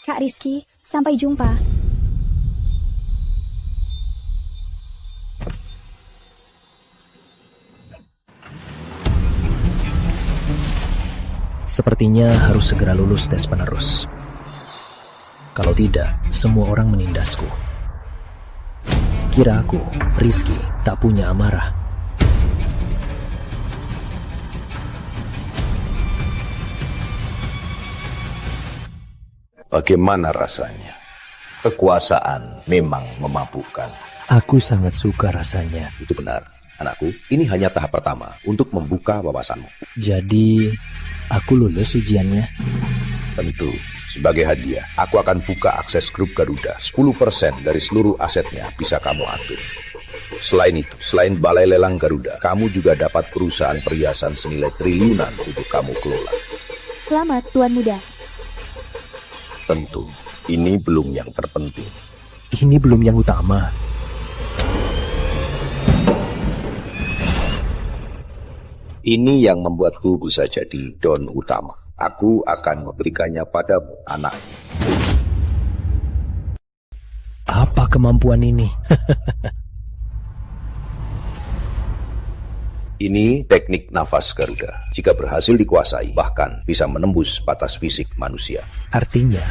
[SPEAKER 3] Kak Rizky, sampai jumpa.
[SPEAKER 1] Sepertinya harus segera lulus tes penerus. Kalau tidak, semua orang menindasku. Kira aku, Rizky, tak punya amarah.
[SPEAKER 4] Bagaimana rasanya? Kekuasaan memang memabukkan.
[SPEAKER 1] Aku sangat suka rasanya.
[SPEAKER 4] Itu benar, anakku. Ini hanya tahap pertama untuk membuka wawasanmu.
[SPEAKER 1] Jadi, aku lulus ujiannya?
[SPEAKER 4] Tentu. Sebagai hadiah, aku akan buka akses grup Garuda. 10% dari seluruh asetnya bisa kamu atur. Selain itu, selain balai lelang Garuda, kamu juga dapat perusahaan perhiasan senilai triliunan untuk kamu kelola.
[SPEAKER 2] Selamat, Tuan Muda.
[SPEAKER 4] Tentu, ini belum yang terpenting.
[SPEAKER 1] Ini belum yang utama.
[SPEAKER 4] Ini yang membuatku bisa jadi Don utama. Aku akan memberikannya padamu, anak.
[SPEAKER 1] Apa kemampuan ini?
[SPEAKER 4] Ini teknik nafas Garuda. Jika berhasil dikuasai, bahkan bisa menembus batas fisik manusia.
[SPEAKER 1] Artinya,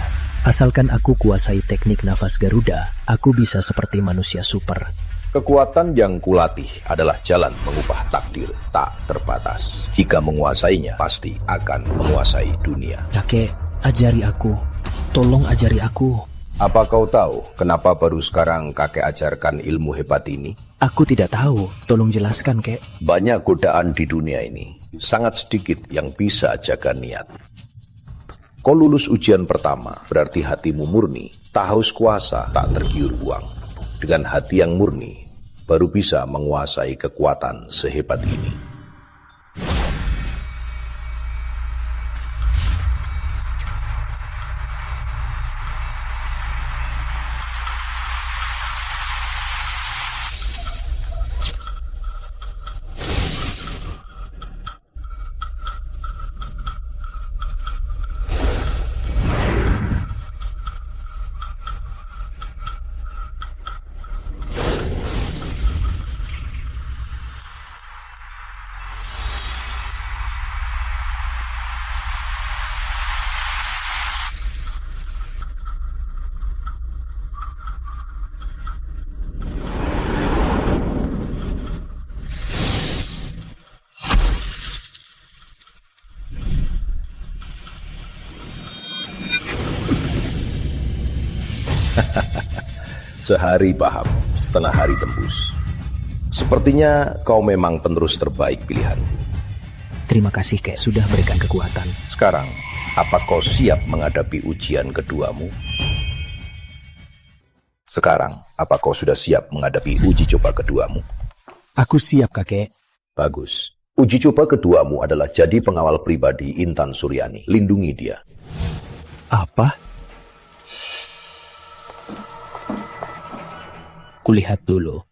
[SPEAKER 1] asalkan aku kuasai teknik nafas Garuda, aku bisa seperti manusia super.
[SPEAKER 4] Kekuatan yang kulatih adalah jalan mengubah takdir tak terbatas. Jika menguasainya, pasti akan menguasai dunia.
[SPEAKER 1] Kakek, ajari aku. Tolong ajari aku.
[SPEAKER 4] Apa kau tahu kenapa baru sekarang kakek ajarkan ilmu hebat ini?
[SPEAKER 1] Aku tidak tahu. Tolong jelaskan, kek.
[SPEAKER 4] Banyak godaan di dunia ini. Sangat sedikit yang bisa jaga niat. Kau lulus ujian pertama, berarti hatimu murni. Tak haus kuasa, tak tergiur uang. Dengan hati yang murni, baru bisa menguasai kekuatan sehebat ini. Sehari paham, setengah hari tembus. Sepertinya kau memang penerus terbaik pilihanku.
[SPEAKER 1] Terima kasih, kek, sudah berikan kekuatan.
[SPEAKER 4] Sekarang, apa kau siap menghadapi ujian keduamu? Sekarang, apa kau sudah siap menghadapi uji coba keduamu?
[SPEAKER 1] Aku siap, kakek.
[SPEAKER 4] Bagus. Uji coba keduamu adalah jadi pengawal pribadi Intan Suryani. Lindungi dia.
[SPEAKER 1] Apa? Kulihat dulu.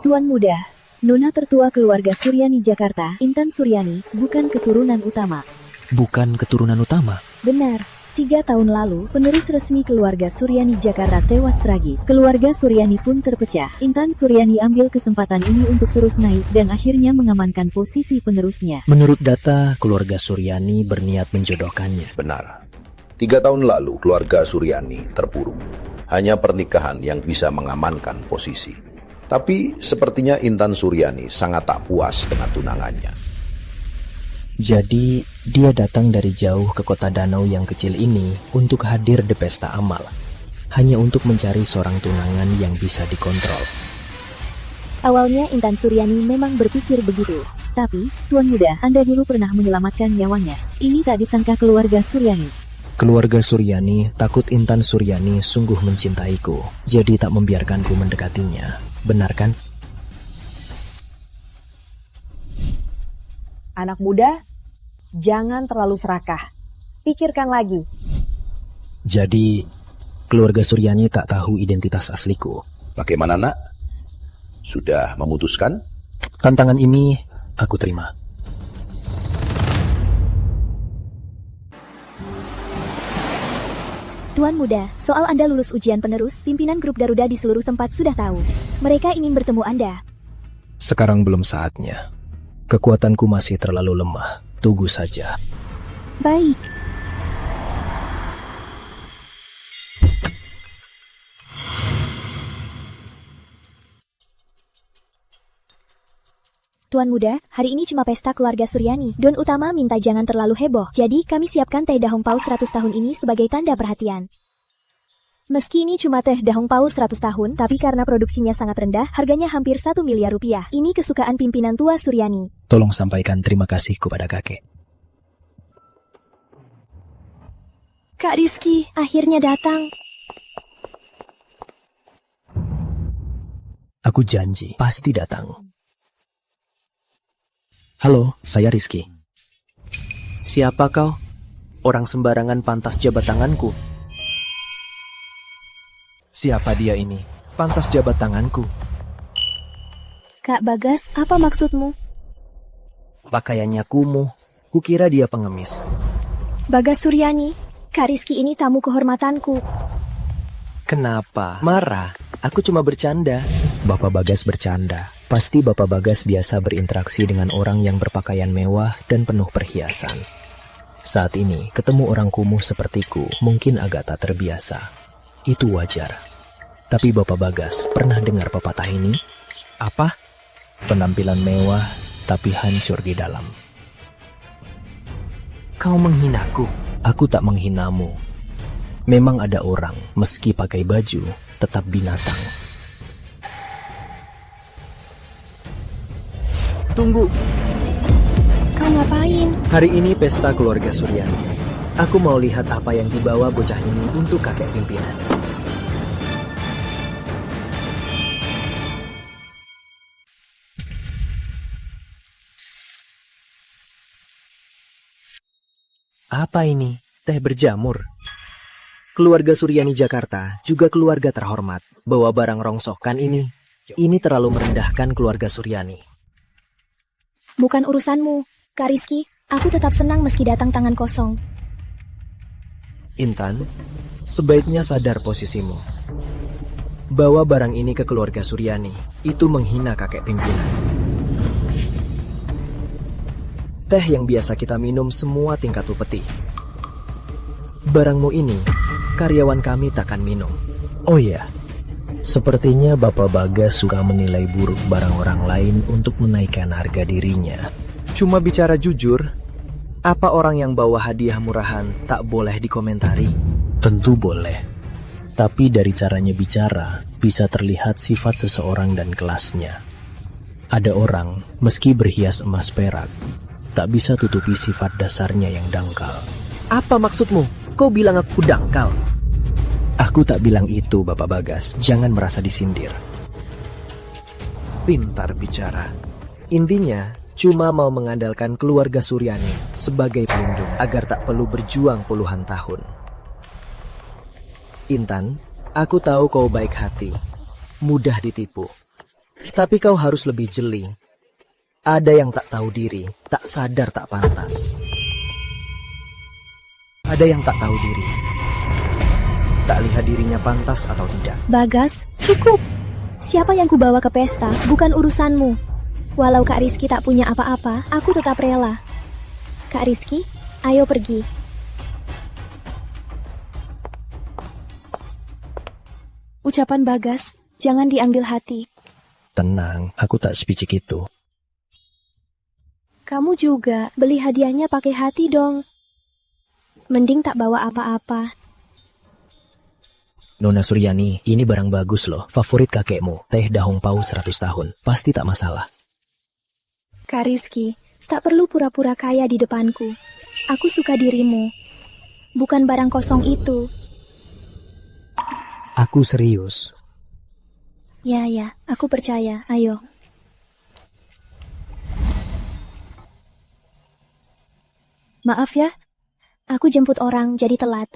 [SPEAKER 2] Tuan Muda, Nona tertua keluarga Suryani Jakarta, Intan Suryani, bukan keturunan utama.
[SPEAKER 1] Bukan keturunan utama?
[SPEAKER 2] Benar. 3 tahun lalu, penerus resmi keluarga Suryani Jakarta tewas tragis. Keluarga Suryani pun terpecah. Intan Suryani ambil kesempatan ini untuk terus naik dan akhirnya mengamankan posisi penerusnya.
[SPEAKER 1] Menurut data, keluarga Suryani berniat menjodohkannya.
[SPEAKER 4] Benar. 3 tahun lalu, keluarga Suryani terpuruk. Hanya pernikahan yang bisa mengamankan posisi. Tapi sepertinya Intan Suryani sangat tak puas dengan tunangannya.
[SPEAKER 1] Jadi, dia datang dari jauh ke kota danau yang kecil ini untuk hadir di pesta amal. Hanya untuk mencari seorang tunangan yang bisa dikontrol.
[SPEAKER 2] Awalnya Intan Suryani memang berpikir begitu. Tapi, Tuan Muda, Anda dulu pernah menyelamatkan nyawanya. Ini tak disangka keluarga Suryani.
[SPEAKER 1] Keluarga Suryani takut Intan Suryani sungguh mencintaiku, jadi tak membiarkanku mendekatinya. Benar kan?
[SPEAKER 14] Anak muda, jangan terlalu serakah. Pikirkan lagi.
[SPEAKER 1] Jadi, keluarga Suryani tak tahu identitas asliku.
[SPEAKER 4] Bagaimana, Nak? Sudah memutuskan?
[SPEAKER 1] Tantangan ini aku terima.
[SPEAKER 2] Tuan Muda, soal Anda lulus ujian penerus, pimpinan grup Garuda di seluruh tempat sudah tahu. Mereka ingin bertemu Anda.
[SPEAKER 1] Sekarang belum saatnya. Kekuatanku masih terlalu lemah. Tunggu saja.
[SPEAKER 2] Baik. Tuan Muda, hari ini cuma pesta keluarga Suryani. Don Utama minta jangan terlalu heboh. Jadi kami siapkan teh dahong paus 100 tahun ini sebagai tanda perhatian. Meski ini cuma teh dahong paus 100 tahun, tapi karena produksinya sangat rendah, harganya hampir 1 miliar rupiah. Ini kesukaan pimpinan tua Suryani.
[SPEAKER 1] Tolong sampaikan terima kasih kepada kakek.
[SPEAKER 3] Kak Rizky, akhirnya datang.
[SPEAKER 1] Aku janji, pasti datang. Halo, saya Rizky.
[SPEAKER 9] Siapa kau? Orang sembarangan pantas jabat tanganku.
[SPEAKER 8] Siapa dia ini? Pantas jabat tanganku.
[SPEAKER 3] Kak Bagas, apa maksudmu?
[SPEAKER 8] Pakaiannya kumuh. Kukira dia pengemis.
[SPEAKER 3] Bagas Suryani, Kak Rizky ini tamu kehormatanku.
[SPEAKER 8] Kenapa? Marah? Aku cuma bercanda.
[SPEAKER 1] Bapak Bagas bercanda. Pasti Bapak Bagas biasa berinteraksi dengan orang yang berpakaian mewah dan penuh perhiasan. Saat ini, ketemu orang kumuh sepertiku mungkin agak tak terbiasa. Itu wajar. Tapi Bapak Bagas pernah dengar pepatah ini?
[SPEAKER 8] Apa?
[SPEAKER 1] Penampilan mewah, tapi hancur di dalam.
[SPEAKER 8] Kau menghinaku.
[SPEAKER 1] Aku tak menghinamu. Memang ada orang, meski pakai baju, tetap binatang.
[SPEAKER 8] Tunggu.
[SPEAKER 3] Kau ngapain?
[SPEAKER 8] Hari ini pesta keluarga Suryani. Aku mau lihat apa yang dibawa bocah ini untuk kakek pimpinan. Apa ini? Teh berjamur. Keluarga Suryani Jakarta juga keluarga terhormat. Bawa barang rongsokan ini terlalu merendahkan keluarga Suryani.
[SPEAKER 3] Bukan urusanmu, Kak Rizky. Aku tetap senang meski datang tangan kosong.
[SPEAKER 8] Intan, sebaiknya sadar posisimu. Bawa barang ini ke keluarga Suryani, itu menghina kakek pimpinan. Teh yang biasa kita minum semua tingkat upeti. Barangmu ini, karyawan kami takkan minum.
[SPEAKER 1] Oh ya, sepertinya Bapak Bagas suka menilai buruk barang orang lain untuk menaikkan harga dirinya.
[SPEAKER 8] Cuma bicara jujur, apa orang yang bawa hadiah murahan tak boleh dikomentari?
[SPEAKER 1] Tentu boleh. Tapi dari caranya bicara, bisa terlihat sifat seseorang dan kelasnya. Ada orang, meski berhias emas perak, tak bisa tutupi sifat dasarnya yang dangkal.
[SPEAKER 8] Apa maksudmu? Kau bilang aku dangkal?
[SPEAKER 1] Aku tak bilang itu, Bapak Bagas. Jangan merasa disindir.
[SPEAKER 8] Pintar bicara. Intinya, cuma mau mengandalkan keluarga Suryani sebagai pelindung agar tak perlu berjuang puluhan tahun. Intan, aku tahu kau baik hati, mudah ditipu. Tapi kau harus lebih jeli. Ada yang tak tahu diri, tak sadar tak pantas. Ada yang tak tahu diri, tak lihat dirinya pantas atau tidak.
[SPEAKER 3] Bagas, cukup. Siapa yang kubawa ke pesta, bukan urusanmu. Walau Kak Rizky tak punya apa-apa, aku tetap rela. Kak Rizky, ayo pergi. Ucapan Bagas, jangan diambil hati.
[SPEAKER 1] Tenang, aku tak sepicik itu.
[SPEAKER 3] Kamu juga, beli hadiahnya pakai hati dong. Mending tak bawa apa-apa.
[SPEAKER 1] Nona Suryani, ini barang bagus loh. Favorit kakekmu, teh dahong paus 100 tahun. Pasti tak masalah.
[SPEAKER 3] Kak Rizky, tak perlu pura-pura kaya di depanku. Aku suka dirimu. Bukan barang kosong itu.
[SPEAKER 1] Aku serius.
[SPEAKER 3] Ya, aku percaya. Ayo. Maaf ya, aku jemput orang jadi telat.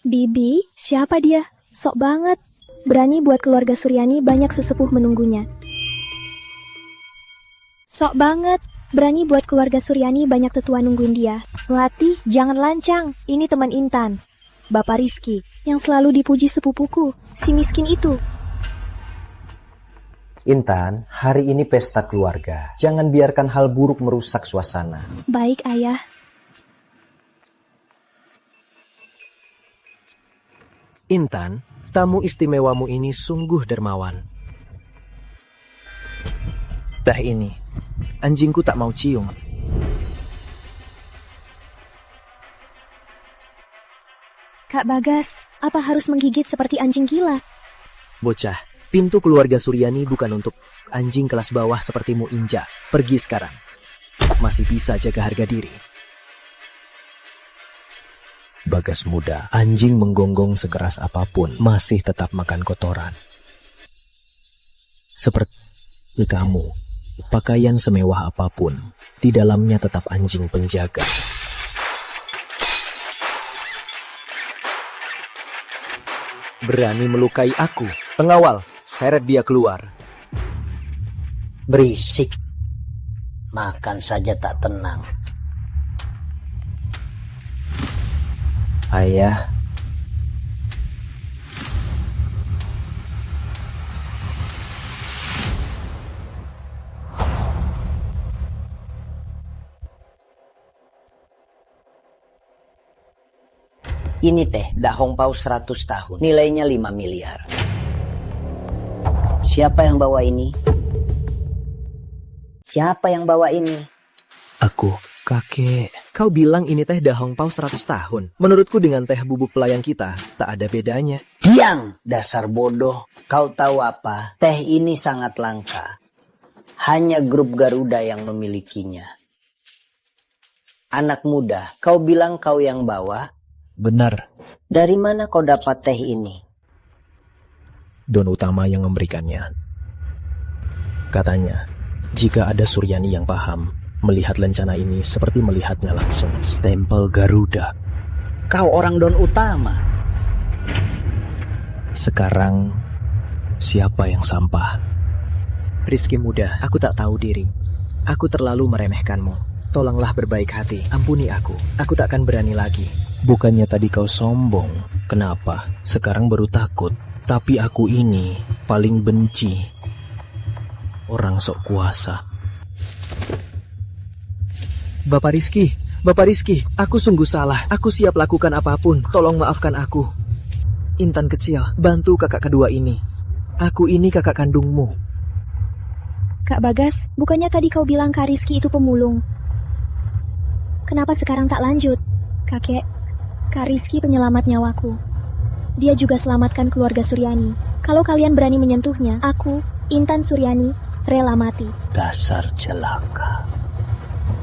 [SPEAKER 3] Bibi, siapa dia? Sok banget. Berani buat keluarga Suryani banyak sesepuh menunggunya. Sok banget. Berani buat keluarga Suryani banyak tetua nungguin dia. Melati, jangan lancang. Ini teman Intan. Bapak Rizky, yang selalu dipuji sepupuku. Si miskin itu.
[SPEAKER 8] Intan, hari ini pesta keluarga. Jangan biarkan hal buruk merusak suasana.
[SPEAKER 3] Baik, Ayah.
[SPEAKER 6] Intan, tamu istimewamu ini sungguh dermawan. Teh ini, anjingku tak mau cium.
[SPEAKER 3] Kak Bagas, apa harus menggigit seperti anjing gila?
[SPEAKER 6] Bocah, pintu keluarga Suryani bukan untuk anjing kelas bawah sepertimu, Inja. Pergi sekarang. Masih bisa jaga harga diri.
[SPEAKER 1] Bagas muda, anjing menggonggong sekeras apapun masih tetap makan kotoran. Seperti kamu, pakaian semewah apapun, di dalamnya tetap anjing penjaga.
[SPEAKER 6] Berani melukai aku. Pengawal, seret dia keluar.
[SPEAKER 16] Berisik. Makan saja tak tenang.
[SPEAKER 8] Ayah,
[SPEAKER 16] Ini teh dah hongpao 100 tahun. Nilainya 5 miliar. Siapa yang bawa ini? Siapa yang bawa ini?
[SPEAKER 6] Aku, kakek. Kau bilang ini teh dah hongpao 100 tahun. Menurutku dengan teh bubuk pelayang kita, tak ada bedanya.
[SPEAKER 16] Diam, dasar bodoh. Kau tahu apa? Teh ini sangat langka. Hanya grup Garuda yang memilikinya. Anak muda, kau bilang kau yang bawa?
[SPEAKER 1] Benar.
[SPEAKER 16] Dari mana kau dapat teh ini?
[SPEAKER 1] Don utama yang memberikannya. Katanya, jika ada Suryani yang paham, melihat lencana ini seperti melihatnya langsung. Stempel Garuda.
[SPEAKER 16] Kau orang Don utama.
[SPEAKER 1] Sekarang, siapa yang sampah?
[SPEAKER 6] Rizky muda, aku tak tahu diri. Aku terlalu meremehkanmu. Tolonglah berbaik hati, ampuni aku. Aku tak akan berani lagi.
[SPEAKER 1] Bukannya tadi kau sombong. Kenapa? Sekarang baru takut. Tapi aku ini paling benci orang sok kuasa.
[SPEAKER 6] Bapak Rizky, aku sungguh salah. Aku siap lakukan apapun. Tolong maafkan aku. Intan kecil, bantu kakak kedua ini. Aku ini kakak kandungmu.
[SPEAKER 3] Kak Bagas, bukannya tadi kau bilang Kak Rizky itu pemulung? Kenapa sekarang tak lanjut? Kakek, Kak Rizky penyelamat nyawaku. Dia juga selamatkan keluarga Suryani. Kalau kalian berani menyentuhnya, aku, Intan Suryani, rela mati.
[SPEAKER 16] Dasar celaka.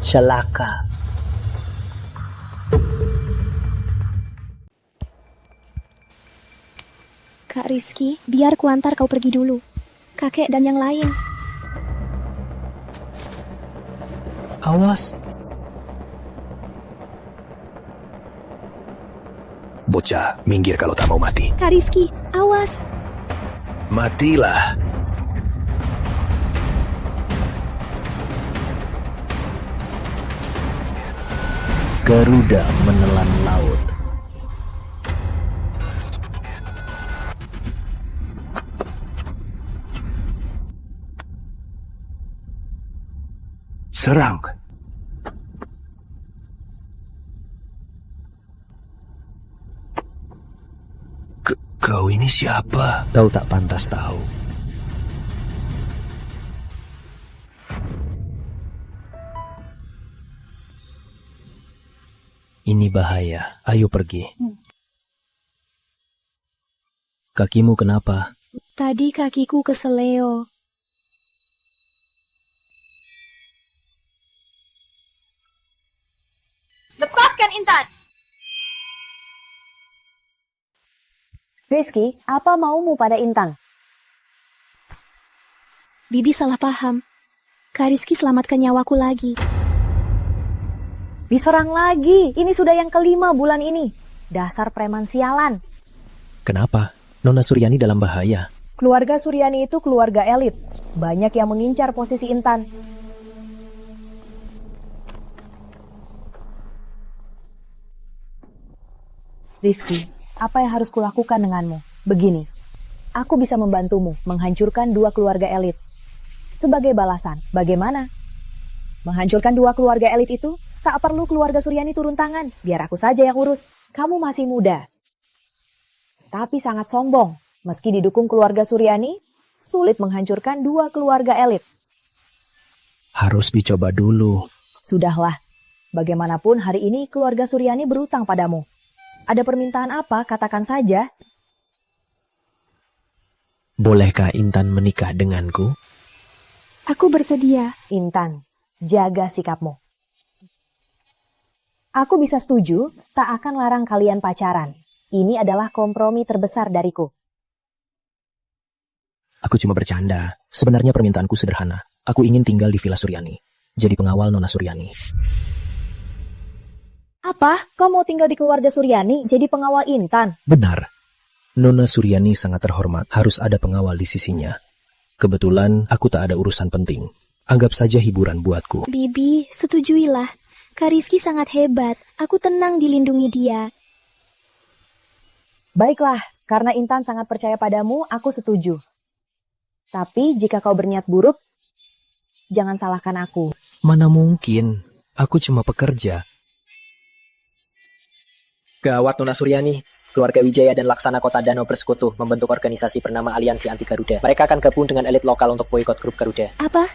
[SPEAKER 16] Celaka.
[SPEAKER 3] Kak Rizky, biar kuantar kau pergi dulu. Kakek dan yang lain.
[SPEAKER 1] Awas. Bocah, minggir kalau tak mau mati.
[SPEAKER 3] Kak Rizky, awas.
[SPEAKER 1] Matilah. Garuda menelan laut. Serang. Kau ini siapa?
[SPEAKER 8] Kau tak pantas tahu.
[SPEAKER 1] Ini bahaya. Ayo pergi. Kakimu kenapa?
[SPEAKER 3] Tadi kakiku keseleo.
[SPEAKER 5] tunjukkan Intan.
[SPEAKER 14] Rizky, apa maumu pada Intan?
[SPEAKER 3] Bibi salah paham. Kak Rizky selamatkan nyawaku lagi.
[SPEAKER 14] Diserang lagi. Ini sudah yang kelima bulan ini. Dasar preman sialan.
[SPEAKER 1] Kenapa? Nona Suryani dalam bahaya.
[SPEAKER 14] Keluarga Suryani itu keluarga elit. Banyak yang mengincar posisi Intan. Rizky, apa yang harus kulakukan denganmu? Begini, aku bisa membantumu menghancurkan 2 keluarga elit. Sebagai balasan, bagaimana? Menghancurkan 2 keluarga elit itu, tak perlu keluarga Suryani turun tangan. Biar aku saja yang urus. Kamu masih muda, tapi sangat sombong. Meski didukung keluarga Suryani, sulit menghancurkan 2 keluarga elit.
[SPEAKER 1] Harus dicoba dulu.
[SPEAKER 14] Sudahlah, bagaimanapun hari ini keluarga Suryani berutang padamu. Ada permintaan apa? Katakan saja.
[SPEAKER 1] Bolehkah Intan menikah denganku?
[SPEAKER 3] Aku bersedia.
[SPEAKER 14] Intan, jaga sikapmu. Aku bisa setuju, tak akan larang kalian pacaran. Ini adalah kompromi terbesar dariku.
[SPEAKER 1] Aku cuma bercanda. Sebenarnya permintaanku sederhana. Aku ingin tinggal di Villa Suryani. Jadi pengawal Nona Suryani.
[SPEAKER 14] Apa? Kau mau tinggal di keluarga Suryani jadi pengawal Intan?
[SPEAKER 1] Benar. Nona Suryani sangat terhormat. Harus ada pengawal di sisinya. Kebetulan aku tak ada urusan penting. Anggap saja hiburan buatku.
[SPEAKER 3] Bibi, setujuilah. Kak Rizky sangat hebat. Aku tenang dilindungi dia.
[SPEAKER 14] Baiklah, karena Intan sangat percaya padamu, aku setuju. Tapi jika kau berniat buruk, jangan salahkan aku.
[SPEAKER 1] Mana mungkin. Aku cuma pekerja.
[SPEAKER 8] Gawat Nona Suryani. Keluarga Wijaya dan Laksana Kota Danau bersekutu membentuk organisasi bernama Aliansi Anti Garuda. Mereka akan gabung dengan elit lokal untuk boikot grup Garuda.
[SPEAKER 3] Apa?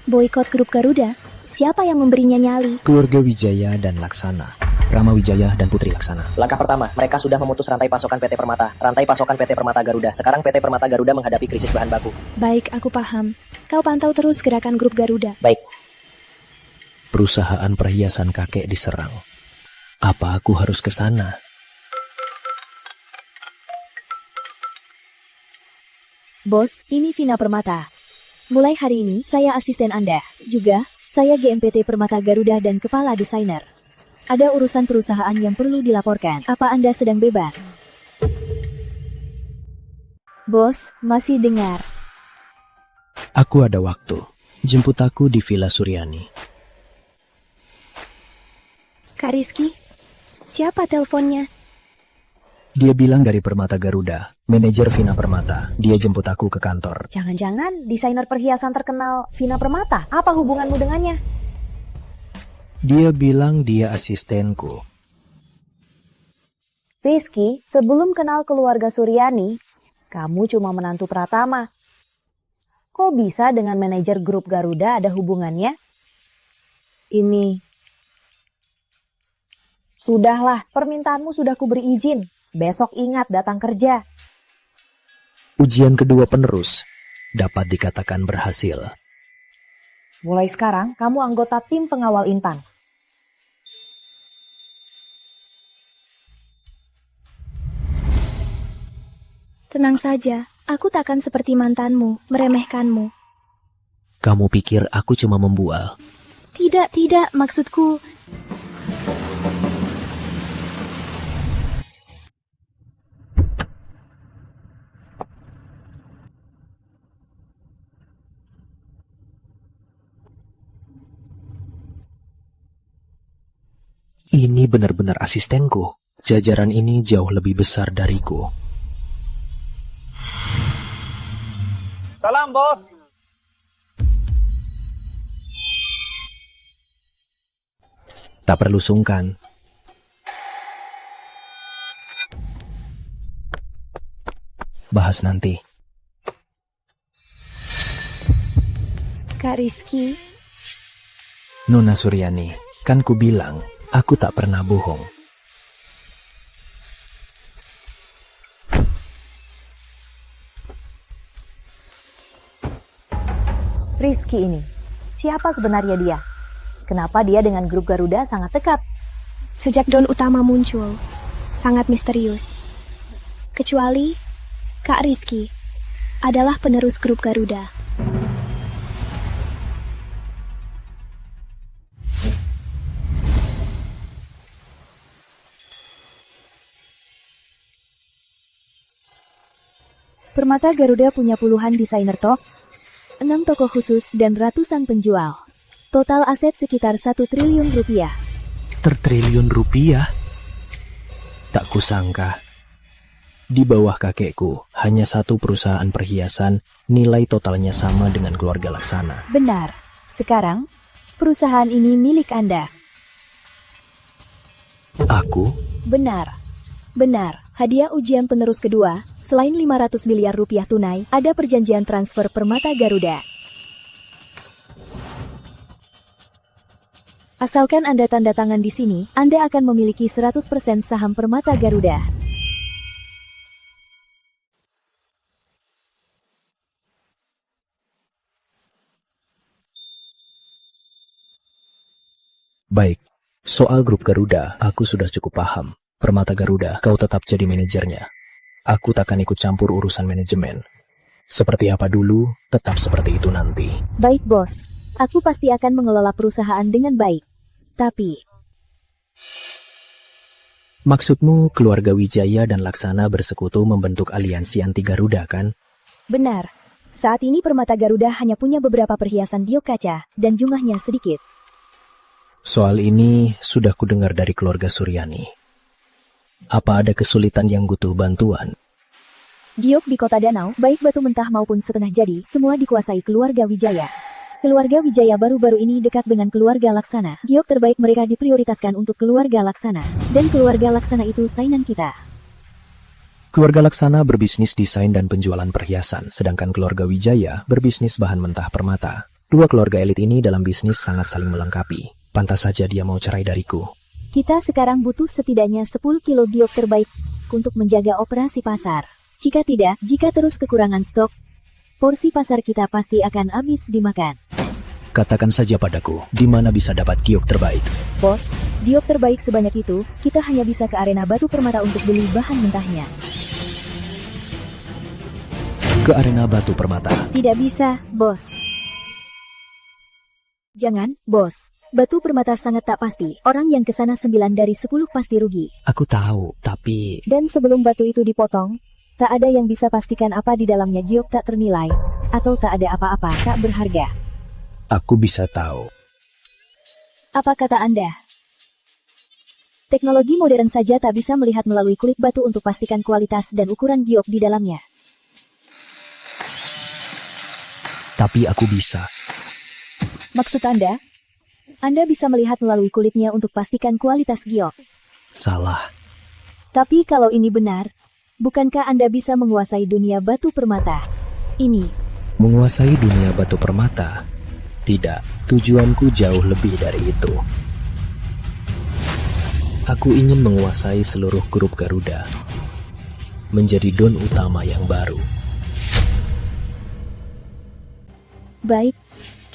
[SPEAKER 3] Boikot grup Garuda? Siapa yang memberinya nyali?
[SPEAKER 1] Keluarga Wijaya dan Laksana. Rama Wijaya dan Putri Laksana.
[SPEAKER 8] Langkah pertama, mereka sudah memutus rantai pasokan PT Permata. Rantai pasokan PT Permata Garuda. Sekarang PT Permata Garuda menghadapi krisis bahan baku.
[SPEAKER 3] Baik, aku paham. Kau pantau terus gerakan grup Garuda.
[SPEAKER 8] Baik.
[SPEAKER 1] Perusahaan perhiasan kakek diserang. Apa aku harus ke sana?
[SPEAKER 2] Bos, ini Vina Permata. Mulai hari ini, saya asisten Anda. Juga, saya GMPT Permata Garuda dan Kepala Desainer. Ada urusan perusahaan yang perlu dilaporkan. Apa Anda sedang bebas? Bos, masih dengar.
[SPEAKER 1] Aku ada waktu. Jemput aku di Villa Suryani.
[SPEAKER 3] Kak Rizky, siapa teleponnya?
[SPEAKER 1] Dia bilang dari Permata Garuda, manajer Vina Permata. Dia jemput aku ke kantor.
[SPEAKER 14] Jangan-jangan desainer perhiasan terkenal Vina Permata. Apa hubunganmu dengannya?
[SPEAKER 1] Dia bilang dia asistenku.
[SPEAKER 14] Rizky, sebelum kenal keluarga Suryani, kamu cuma menantu Pratama. Kok bisa dengan manajer grup Garuda ada hubungannya? Ini. Sudahlah, permintaanmu sudah kuberi izin. Besok ingat datang kerja.
[SPEAKER 1] Ujian kedua penerus dapat dikatakan berhasil.
[SPEAKER 14] Mulai sekarang, kamu anggota tim pengawal Intan.
[SPEAKER 3] Tenang saja, aku takkan seperti mantanmu, meremehkanmu.
[SPEAKER 1] Kamu pikir aku cuma membual?
[SPEAKER 3] Tidak, maksudku...
[SPEAKER 1] Ini benar-benar asistenku. Jajaran ini jauh lebih besar dariku.
[SPEAKER 11] Salam, bos.
[SPEAKER 1] Tak perlu sungkan. Bahas nanti.
[SPEAKER 3] Kak Rizky.
[SPEAKER 1] Nona Suryani, kan ku bilang, aku tak pernah bohong.
[SPEAKER 14] Rizky ini, siapa sebenarnya dia? Kenapa dia dengan grup Garuda sangat dekat?
[SPEAKER 3] Sejak Don Utama muncul, sangat misterius. Kecuali Kak Rizky adalah penerus grup Garuda.
[SPEAKER 2] Permata Garuda punya puluhan desainer top, 6 toko khusus dan ratusan penjual. Total aset sekitar 1 triliun rupiah.
[SPEAKER 1] Tertriliun rupiah? Tak kusangka. Di bawah kakekku, hanya satu perusahaan perhiasan, nilai totalnya sama dengan keluarga Laksana.
[SPEAKER 2] Benar. Sekarang, perusahaan ini milik Anda.
[SPEAKER 1] Aku?
[SPEAKER 2] Benar. Hadiah ujian penerus kedua, selain 500 miliar rupiah tunai, ada perjanjian transfer Permata Garuda. Asalkan Anda tanda tangan di sini, Anda akan memiliki 100% saham Permata Garuda.
[SPEAKER 1] Baik, soal grup Garuda, aku sudah cukup paham. Permata Garuda, kau tetap jadi manajernya. Aku takkan ikut campur urusan manajemen. Seperti apa dulu, tetap seperti itu nanti.
[SPEAKER 2] Baik, Bos. Aku pasti akan mengelola perusahaan dengan baik. Tapi...
[SPEAKER 1] Maksudmu keluarga Wijaya dan Laksana bersekutu membentuk aliansi anti Garuda, kan?
[SPEAKER 2] Benar. Saat ini Permata Garuda hanya punya beberapa perhiasan giok kaca, dan jumlahnya sedikit.
[SPEAKER 1] Soal ini sudah kudengar dari keluarga Suryani. Apa ada kesulitan yang butuh bantuan?
[SPEAKER 2] Giok di Kota Danau, baik batu mentah maupun setengah jadi, semua dikuasai keluarga Wijaya. Keluarga Wijaya baru-baru ini dekat dengan keluarga Laksana. Giok terbaik mereka diprioritaskan untuk keluarga Laksana. Dan keluarga Laksana itu saingan kita.
[SPEAKER 1] Keluarga Laksana berbisnis desain dan penjualan perhiasan, sedangkan keluarga Wijaya berbisnis bahan mentah permata. Dua keluarga elit ini dalam bisnis sangat saling melengkapi. Pantas saja dia mau cerai dariku.
[SPEAKER 2] Kita sekarang butuh setidaknya 10 kilo giok terbaik untuk menjaga operasi pasar. Jika tidak, jika terus kekurangan stok, porsi pasar kita pasti akan habis dimakan.
[SPEAKER 1] Katakan saja padaku, di mana bisa dapat giok terbaik?
[SPEAKER 2] Bos, giok terbaik sebanyak itu, kita hanya bisa ke arena batu permata untuk beli bahan mentahnya.
[SPEAKER 1] Ke arena batu permata?
[SPEAKER 2] Tidak bisa, Bos. Jangan, Bos. Batu permata sangat tak pasti. Orang yang kesana 9 dari 10 pasti rugi.
[SPEAKER 1] Aku tahu, tapi...
[SPEAKER 2] Dan sebelum batu itu dipotong, tak ada yang bisa pastikan apa di dalamnya giok tak ternilai, atau tak ada apa-apa tak berharga.
[SPEAKER 1] Aku bisa tahu.
[SPEAKER 2] Apa kata Anda? Teknologi modern saja tak bisa melihat melalui kulit batu untuk pastikan kualitas dan ukuran giok di dalamnya.
[SPEAKER 1] Tapi aku bisa.
[SPEAKER 2] Maksud Anda? Anda bisa melihat melalui kulitnya untuk pastikan kualitas giok.
[SPEAKER 1] Salah.
[SPEAKER 2] Tapi kalau ini benar, bukankah Anda bisa menguasai dunia batu permata? Ini.
[SPEAKER 1] Menguasai dunia batu permata? Tidak, tujuanku jauh lebih dari itu. Aku ingin menguasai seluruh grup Garuda. Menjadi Don Utama yang baru.
[SPEAKER 2] Baik.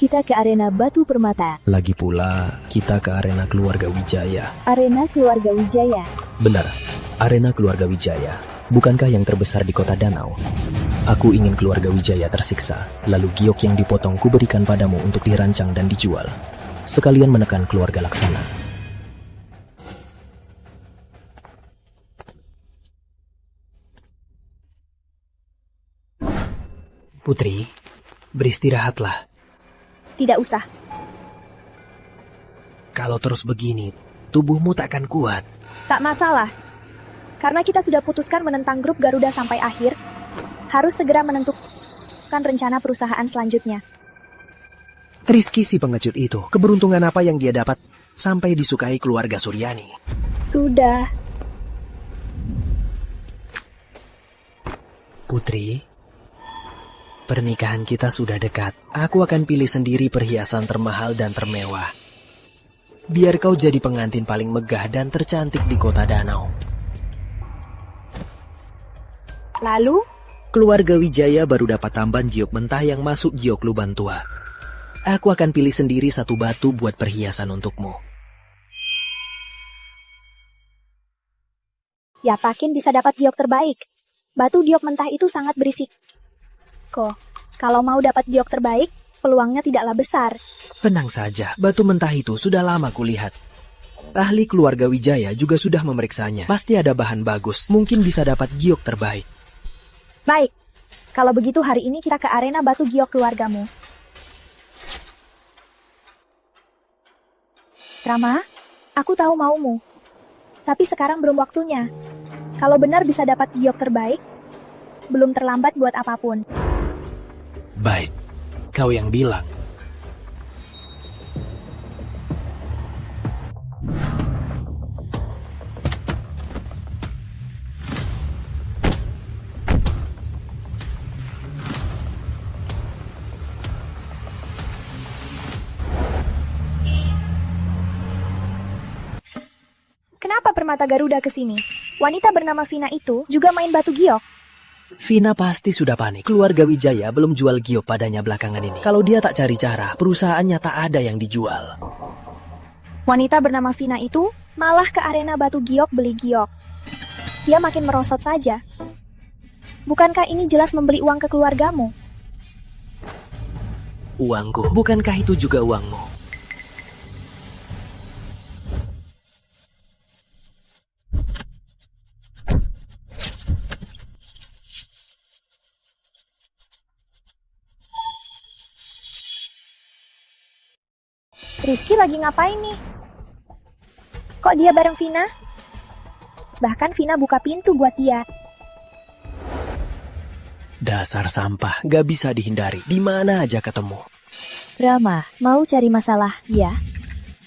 [SPEAKER 2] Kita ke arena batu permata.
[SPEAKER 1] Lagi pula, kita ke arena keluarga Wijaya.
[SPEAKER 2] Arena keluarga Wijaya?
[SPEAKER 1] Benar, arena keluarga Wijaya. Bukankah yang terbesar di Kota Danau? Aku ingin keluarga Wijaya tersiksa, lalu giok yang dipotong kuberikan padamu untuk dirancang dan dijual. Sekalian menekan keluarga Laksana.
[SPEAKER 6] Putri, beristirahatlah.
[SPEAKER 3] Tidak usah.
[SPEAKER 6] Kalau terus begini, tubuhmu takkan kuat.
[SPEAKER 3] Tak masalah. Karena kita sudah putuskan menentang grup Garuda sampai akhir, harus segera menentukan rencana perusahaan selanjutnya.
[SPEAKER 6] Rizky si pengecut itu, keberuntungan apa yang dia dapat sampai disukai keluarga Suryani?
[SPEAKER 3] Sudah.
[SPEAKER 6] Putri, pernikahan kita sudah dekat. Aku akan pilih sendiri perhiasan termahal dan termewah. Biar kau jadi pengantin paling megah dan tercantik di Kota Danau.
[SPEAKER 3] Lalu?
[SPEAKER 6] Keluarga Wijaya baru dapat tambahan giok mentah yang masuk giok lubang tua. Aku akan pilih sendiri satu batu buat perhiasan untukmu.
[SPEAKER 3] Yapakin bisa dapat giok terbaik. Batu giok mentah itu sangat berisik. Kalau mau dapat giok terbaik, peluangnya tidaklah besar.
[SPEAKER 6] Tenang saja, batu mentah itu sudah lama kulihat. Ahli keluarga Wijaya juga sudah memeriksanya. Pasti ada bahan bagus, mungkin bisa dapat giok terbaik.
[SPEAKER 3] Baik, kalau begitu hari ini kita ke arena batu giok keluargamu. Rama, aku tahu maumu. Tapi sekarang belum waktunya. Kalau benar bisa dapat giok terbaik, belum terlambat buat apapun.
[SPEAKER 6] Baik, kau yang bilang.
[SPEAKER 3] Kenapa Permata Garuda ke sini? Wanita bernama Vina itu juga main batu giok.
[SPEAKER 6] Vina pasti sudah panik. Keluarga Wijaya belum jual giok padanya belakangan ini. Kalau dia tak cari cara, perusahaannya tak ada yang dijual.
[SPEAKER 3] Wanita bernama Vina itu malah ke arena batu giok beli giok. Dia makin merosot saja. Bukankah ini jelas membeli uang ke keluargamu?
[SPEAKER 6] Uangku, bukankah itu juga uangmu?
[SPEAKER 3] Rizky lagi ngapain nih? Kok dia bareng Vina? Bahkan Vina buka pintu buat dia.
[SPEAKER 6] Dasar sampah, gak bisa dihindari. Di mana aja ketemu.
[SPEAKER 2] Rama, mau cari masalah, ya?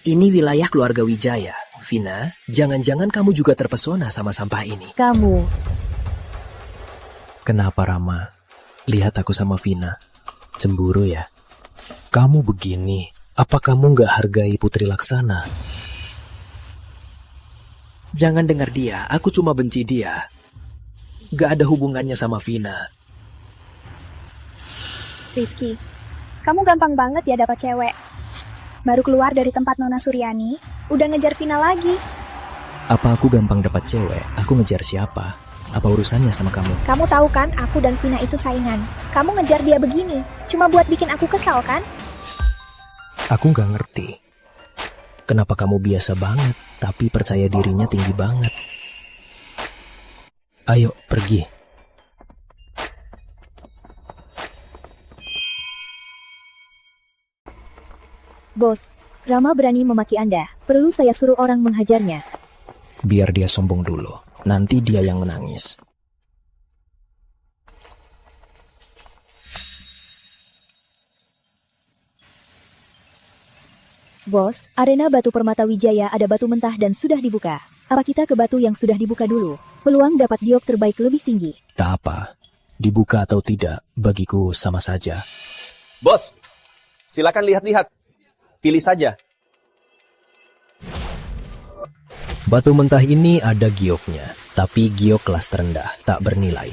[SPEAKER 6] Ini wilayah keluarga Wijaya. Vina, jangan-jangan kamu juga terpesona sama sampah ini.
[SPEAKER 2] Kamu.
[SPEAKER 1] Kenapa Rama? Lihat aku sama Vina. Cemburu ya? Kamu begini, apa kamu gak hargai Putri Laksana?
[SPEAKER 6] Jangan dengar dia, aku cuma benci dia. Gak ada hubungannya sama Vina.
[SPEAKER 3] Rizky, kamu gampang banget ya dapat cewek. Baru keluar dari tempat Nona Suryani, udah ngejar Vina lagi.
[SPEAKER 1] Apa aku gampang dapat cewek? Aku ngejar siapa? Apa urusannya sama kamu?
[SPEAKER 3] Kamu tahu kan aku dan Vina itu saingan. Kamu ngejar dia begini, cuma buat bikin aku kesal kan?
[SPEAKER 1] Aku gak ngerti. Kenapa kamu biasa banget, tapi percaya dirinya tinggi banget? Ayo, pergi.
[SPEAKER 2] Bos, Rama berani memaki Anda. Perlu saya suruh orang menghajarnya.
[SPEAKER 1] Biar dia sombong dulu. Nanti dia yang menangis.
[SPEAKER 2] Bos, arena batu Permata Wijaya ada batu mentah dan sudah dibuka. Apa kita ke batu yang sudah dibuka dulu? Peluang dapat giok terbaik lebih tinggi.
[SPEAKER 1] Tak apa. Dibuka atau tidak, bagiku sama saja.
[SPEAKER 11] Bos, silakan lihat-lihat. Pilih saja.
[SPEAKER 1] Batu mentah ini ada gioknya, tapi giok kelas terendah, tak bernilai.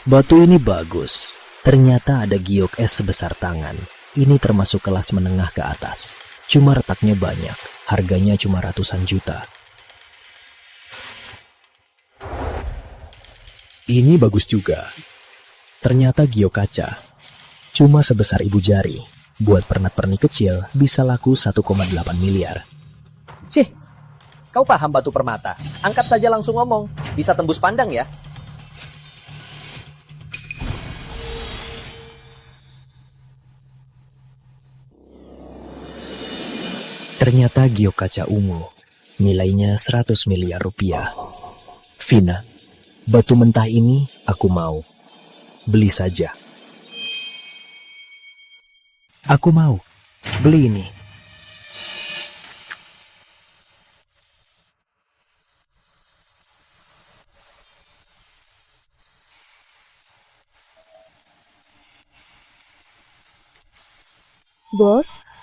[SPEAKER 1] Batu ini bagus. Ternyata ada giok es sebesar tangan. Ini termasuk kelas menengah ke atas. Cuma retaknya banyak. Harganya cuma ratusan juta. Ini bagus juga. Ternyata giok kaca. Cuma sebesar ibu jari. Buat pernak-pernik kecil bisa laku 1,8 miliar.
[SPEAKER 11] Cih, kau paham batu permata? Angkat saja langsung ngomong. Bisa tembus pandang ya.
[SPEAKER 1] Ternyata giok kaca ungu. Nilainya 100 miliar rupiah. Vina, batu mentah ini aku mau. Beli saja. Aku mau. Beli ini.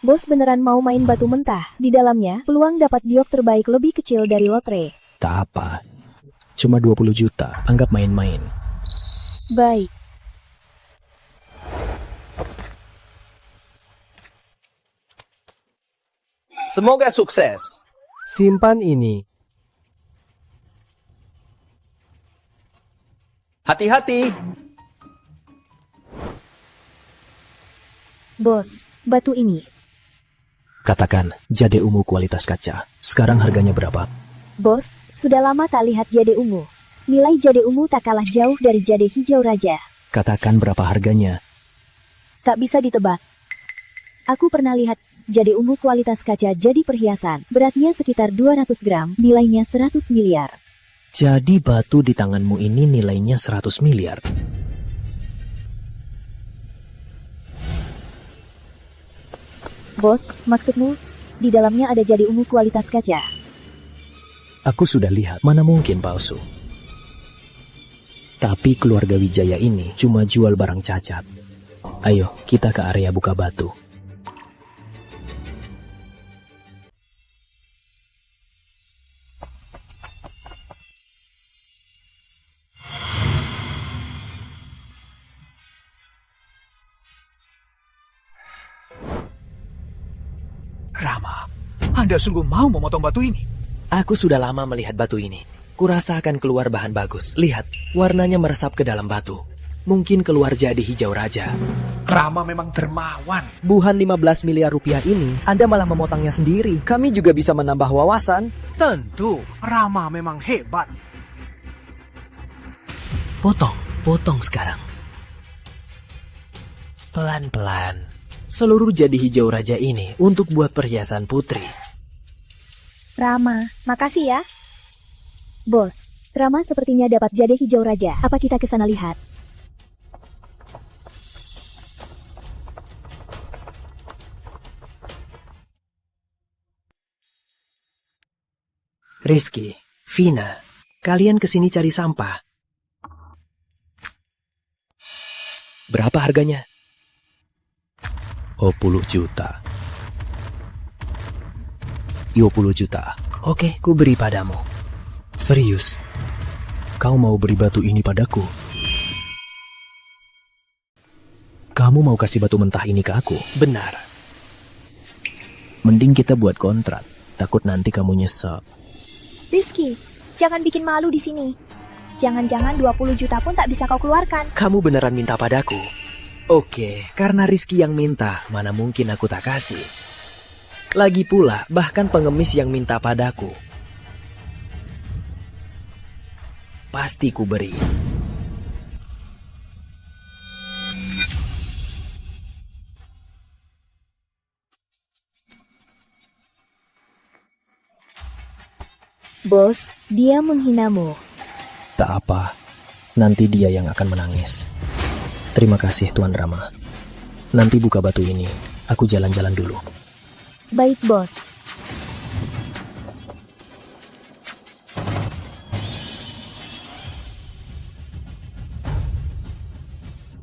[SPEAKER 2] Bos beneran mau main batu mentah. Di dalamnya, peluang dapat giok terbaik lebih kecil dari lotre.
[SPEAKER 1] Tak apa. Cuma 20 juta. Anggap main-main.
[SPEAKER 2] Baik.
[SPEAKER 11] Semoga sukses.
[SPEAKER 6] Simpan ini.
[SPEAKER 11] Hati-hati.
[SPEAKER 2] Bos, batu ini.
[SPEAKER 1] Katakan, jade ungu kualitas kaca. Sekarang harganya berapa?
[SPEAKER 2] Bos, sudah lama tak lihat jade ungu. Nilai jade ungu tak kalah jauh dari jade hijau raja.
[SPEAKER 1] Katakan berapa harganya?
[SPEAKER 2] Tak bisa ditebak. Aku pernah lihat jade ungu kualitas kaca jadi perhiasan. Beratnya sekitar 200 gram, nilainya 100 miliar.
[SPEAKER 1] Jadi batu di tanganmu ini nilainya 100 miliar.
[SPEAKER 2] Bos, maksudmu, di dalamnya ada jade ungu kualitas kaca?
[SPEAKER 1] Aku sudah lihat, mana mungkin palsu. Tapi keluarga Wijaya ini cuma jual barang cacat. Ayo, kita ke area buka batu.
[SPEAKER 17] Rama, Anda sungguh mau memotong batu ini?
[SPEAKER 6] Aku sudah lama melihat batu ini. Kurasa akan keluar bahan bagus. Lihat, warnanya meresap ke dalam batu. Mungkin keluar jadi hijau raja.
[SPEAKER 17] Rama memang dermawan.
[SPEAKER 8] Buhan 15 miliar rupiah ini, Anda malah memotongnya sendiri. Kami juga bisa menambah wawasan.
[SPEAKER 17] Tentu, Rama memang hebat.
[SPEAKER 6] Potong sekarang. Pelan-pelan. Seluruh jadi hijau raja ini untuk buat perhiasan putri.
[SPEAKER 3] Rama, makasih ya.
[SPEAKER 2] Bos, Rama sepertinya dapat jade hijau raja. Apa kita ke sana lihat?
[SPEAKER 6] Rizky, Vina, kalian kesini cari sampah. Berapa harganya?
[SPEAKER 1] 20 juta. 20 juta.
[SPEAKER 6] Oke, ku beri padamu.
[SPEAKER 1] Serius? Kau mau beri batu ini padaku? Kamu mau kasih batu mentah ini ke aku?
[SPEAKER 6] Benar.
[SPEAKER 1] Mending kita buat kontrak. Takut nanti kamu nyesel.
[SPEAKER 3] Rizky, jangan bikin malu di sini. Jangan-jangan 20 juta pun tak bisa kau keluarkan.
[SPEAKER 6] Kamu beneran minta padaku? Oke, karena Rizky yang minta, mana mungkin aku tak kasih. Lagi pula, bahkan pengemis yang minta padaku. Pasti ku beri.
[SPEAKER 2] Bos, dia menghinamu.
[SPEAKER 1] Tak apa, nanti dia yang akan menangis. Terima kasih Tuan Rama. Nanti buka batu ini, aku jalan-jalan dulu.
[SPEAKER 2] Baik, bos.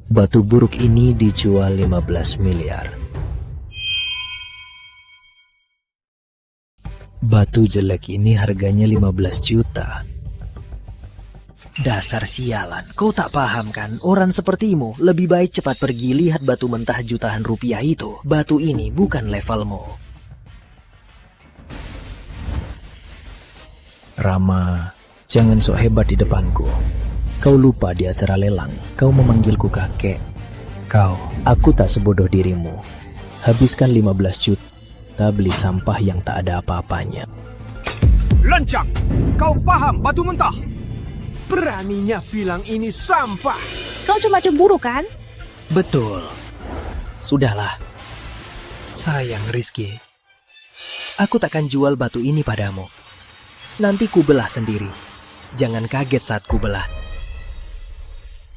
[SPEAKER 1] Batu buruk ini dijual 15 miliar. Batu jelek ini harganya 15 juta.
[SPEAKER 6] Dasar sialan, kau tak paham kan? Orang sepertimu lebih baik cepat pergi lihat batu mentah jutaan rupiah itu. Batu ini bukan levelmu.
[SPEAKER 1] Rama, jangan sok hebat di depanku. Kau lupa di acara lelang, kau memanggilku kakek. Aku tak sebodoh dirimu. Habiskan 15 juta beli sampah yang tak ada apa-apanya.
[SPEAKER 17] Lancang, kau paham batu mentah? Beraninya bilang ini sampah.
[SPEAKER 3] Kau cuma cemburu kan?
[SPEAKER 6] Betul. Sudahlah. Sayang Rizky. Aku takkan jual batu ini padamu. Nanti ku belah sendiri. Jangan kaget saat ku belah.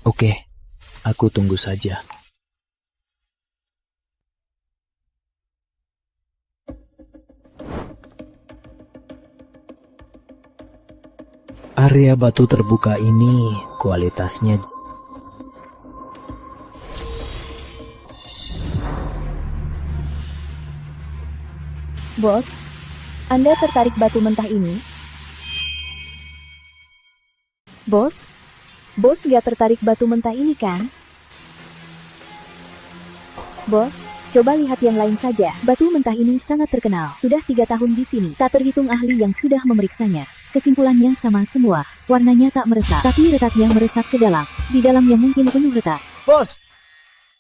[SPEAKER 1] Oke, aku tunggu saja. Area batu terbuka ini kualitasnya
[SPEAKER 2] Bos, Anda tertarik batu mentah ini? Bos gak tertarik batu mentah ini kan? Bos, Coba lihat yang lain saja. Batu mentah ini sangat terkenal. Sudah 3 tahun di sini. Tak terhitung ahli yang sudah memeriksanya. Kesimpulannya sama semua. Warnanya tak meresap, tapi retaknya meresap ke dalam. Di dalamnya mungkin penuh retak.
[SPEAKER 11] Bos,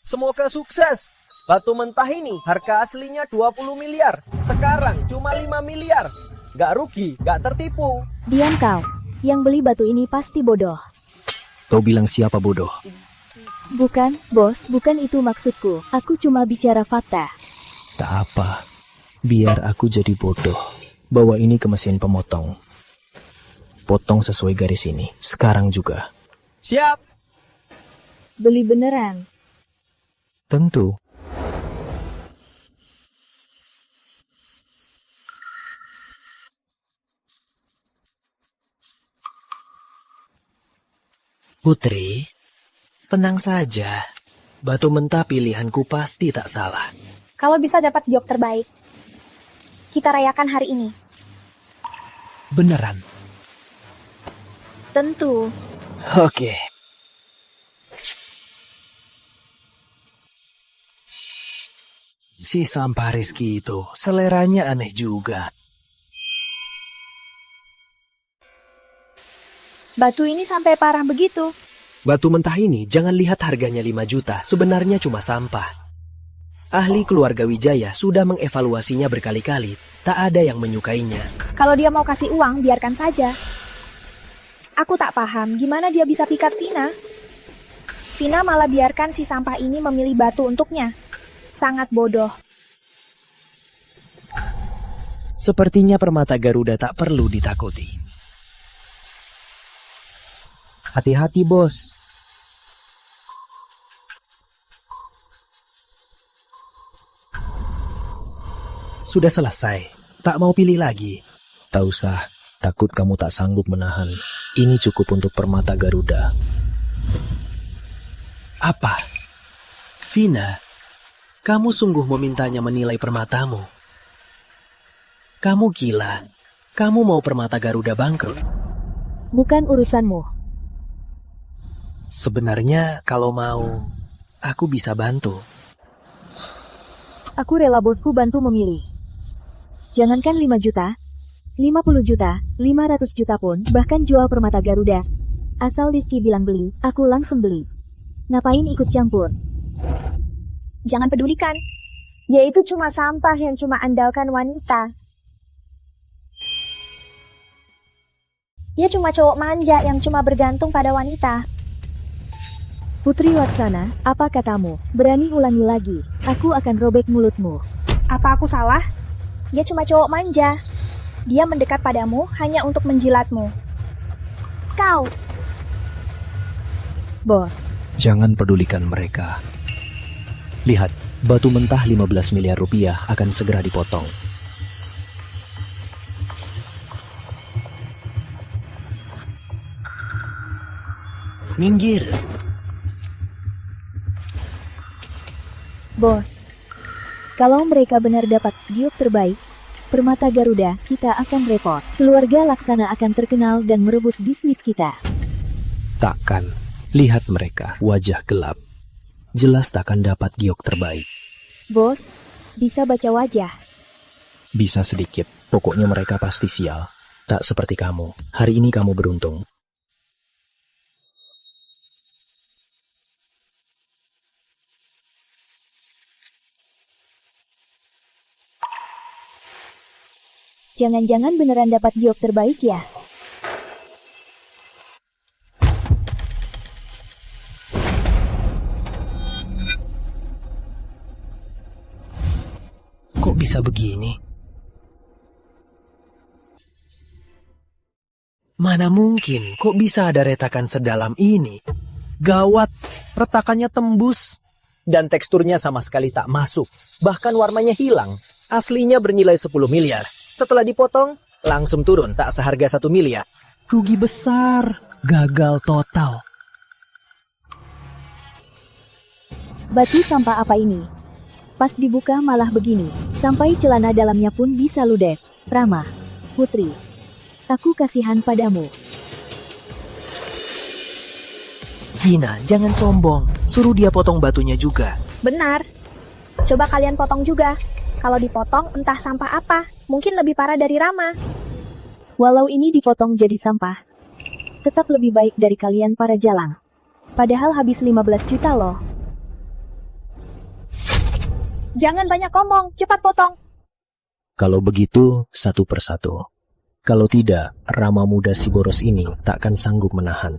[SPEAKER 11] semoga sukses. Batu mentah ini harga aslinya 20 miliar. Sekarang cuma 5 miliar. Gak rugi, gak tertipu.
[SPEAKER 2] Diam kau. Yang beli batu ini pasti bodoh.
[SPEAKER 1] Kau bilang siapa bodoh?
[SPEAKER 2] Bukan, bos, bukan itu maksudku. Aku cuma bicara fakta.
[SPEAKER 1] Tak apa. Biar aku jadi bodoh. Bawa ini ke mesin pemotong. Potong sesuai garis ini. Sekarang juga.
[SPEAKER 11] Siap.
[SPEAKER 2] Beli beneran.
[SPEAKER 1] Tentu.
[SPEAKER 6] Putri, tenang saja. Batu mentah pilihanku pasti tak salah.
[SPEAKER 3] Kalau bisa dapat giok terbaik, kita rayakan hari ini.
[SPEAKER 6] Beneran?
[SPEAKER 3] Tentu.
[SPEAKER 6] Oke. Si sampah Rizky itu, seleranya aneh juga.
[SPEAKER 3] Batu ini sampai parah begitu.
[SPEAKER 6] Batu mentah ini jangan lihat harganya 5 juta, sebenarnya cuma sampah. Ahli keluarga Wijaya sudah mengevaluasinya berkali-kali, tak ada yang menyukainya.
[SPEAKER 3] Kalau dia mau kasih uang, biarkan saja. Aku tak paham gimana dia bisa pikat Vina. Vina malah biarkan si sampah ini memilih batu untuknya. Sangat bodoh.
[SPEAKER 6] Sepertinya permata Garuda tak perlu ditakuti.
[SPEAKER 8] Hati-hati, bos.
[SPEAKER 6] Sudah selesai. Tak mau pilih lagi.
[SPEAKER 1] Tak usah. Takut kamu tak sanggup menahan. Ini cukup untuk permata Garuda.
[SPEAKER 6] Apa? Vina, kamu sungguh memintanya menilai permatamu. Kamu gila. Kamu mau permata Garuda bangkrut?
[SPEAKER 2] Bukan urusanmu.
[SPEAKER 6] Sebenarnya kalau mau, aku bisa bantu.
[SPEAKER 2] Aku rela bosku bantu memilih. Jangankan 5 juta, 50 juta, 500 juta pun, bahkan jual permata Garuda. Asal Rizky bilang beli, aku langsung beli. Ngapain ikut campur?
[SPEAKER 3] Jangan pedulikan. Dia itu cuma sampah yang cuma andalkan wanita. Dia cuma cowok manja yang cuma bergantung pada wanita.
[SPEAKER 2] Putri Laksana, apa katamu? Berani ulangi lagi, aku akan robek mulutmu.
[SPEAKER 3] Apa aku salah? Dia cuma cowok manja. Dia mendekat padamu hanya untuk menjilatmu. Kau.
[SPEAKER 2] Bos.
[SPEAKER 1] Jangan pedulikan mereka. Lihat, batu mentah 15 miliar rupiah akan segera dipotong.
[SPEAKER 6] Minggir.
[SPEAKER 2] Bos, kalau mereka benar dapat giok terbaik, permata Garuda, kita akan repot. Keluarga Laksana akan terkenal dan merebut bisnis kita.
[SPEAKER 1] Takkan. Lihat mereka, wajah gelap. Jelas takkan dapat giok terbaik.
[SPEAKER 2] Bos, bisa baca wajah.
[SPEAKER 1] Bisa sedikit, pokoknya mereka pasti sial. Tak seperti kamu. Hari ini kamu beruntung.
[SPEAKER 2] Jangan-jangan beneran dapat giok terbaik ya?
[SPEAKER 6] Kok bisa begini? Mana mungkin, kok bisa ada retakan sedalam ini? Gawat, retakannya tembus.
[SPEAKER 11] Dan teksturnya sama sekali tak masuk. Bahkan warnanya hilang. Aslinya bernilai 10 miliar. Setelah dipotong, langsung turun tak seharga 1 miliar.
[SPEAKER 6] Rugi besar, gagal total.
[SPEAKER 2] Batu sampah apa ini? Pas dibuka malah begini. Sampai celana dalamnya pun bisa ludes. Ramah. Putri. Aku kasihan padamu.
[SPEAKER 6] Vina, jangan sombong. Suruh dia potong batunya juga.
[SPEAKER 3] Benar. Coba kalian potong juga. Kalau dipotong, entah sampah apa. Mungkin lebih parah dari Rama.
[SPEAKER 2] Walau ini dipotong jadi sampah, tetap lebih baik dari kalian para jalang. Padahal habis 15 juta loh.
[SPEAKER 14] Jangan banyak ngomong, cepat potong.
[SPEAKER 1] Kalau begitu, satu persatu. Kalau tidak, Rama muda si boros ini takkan sanggup menahan.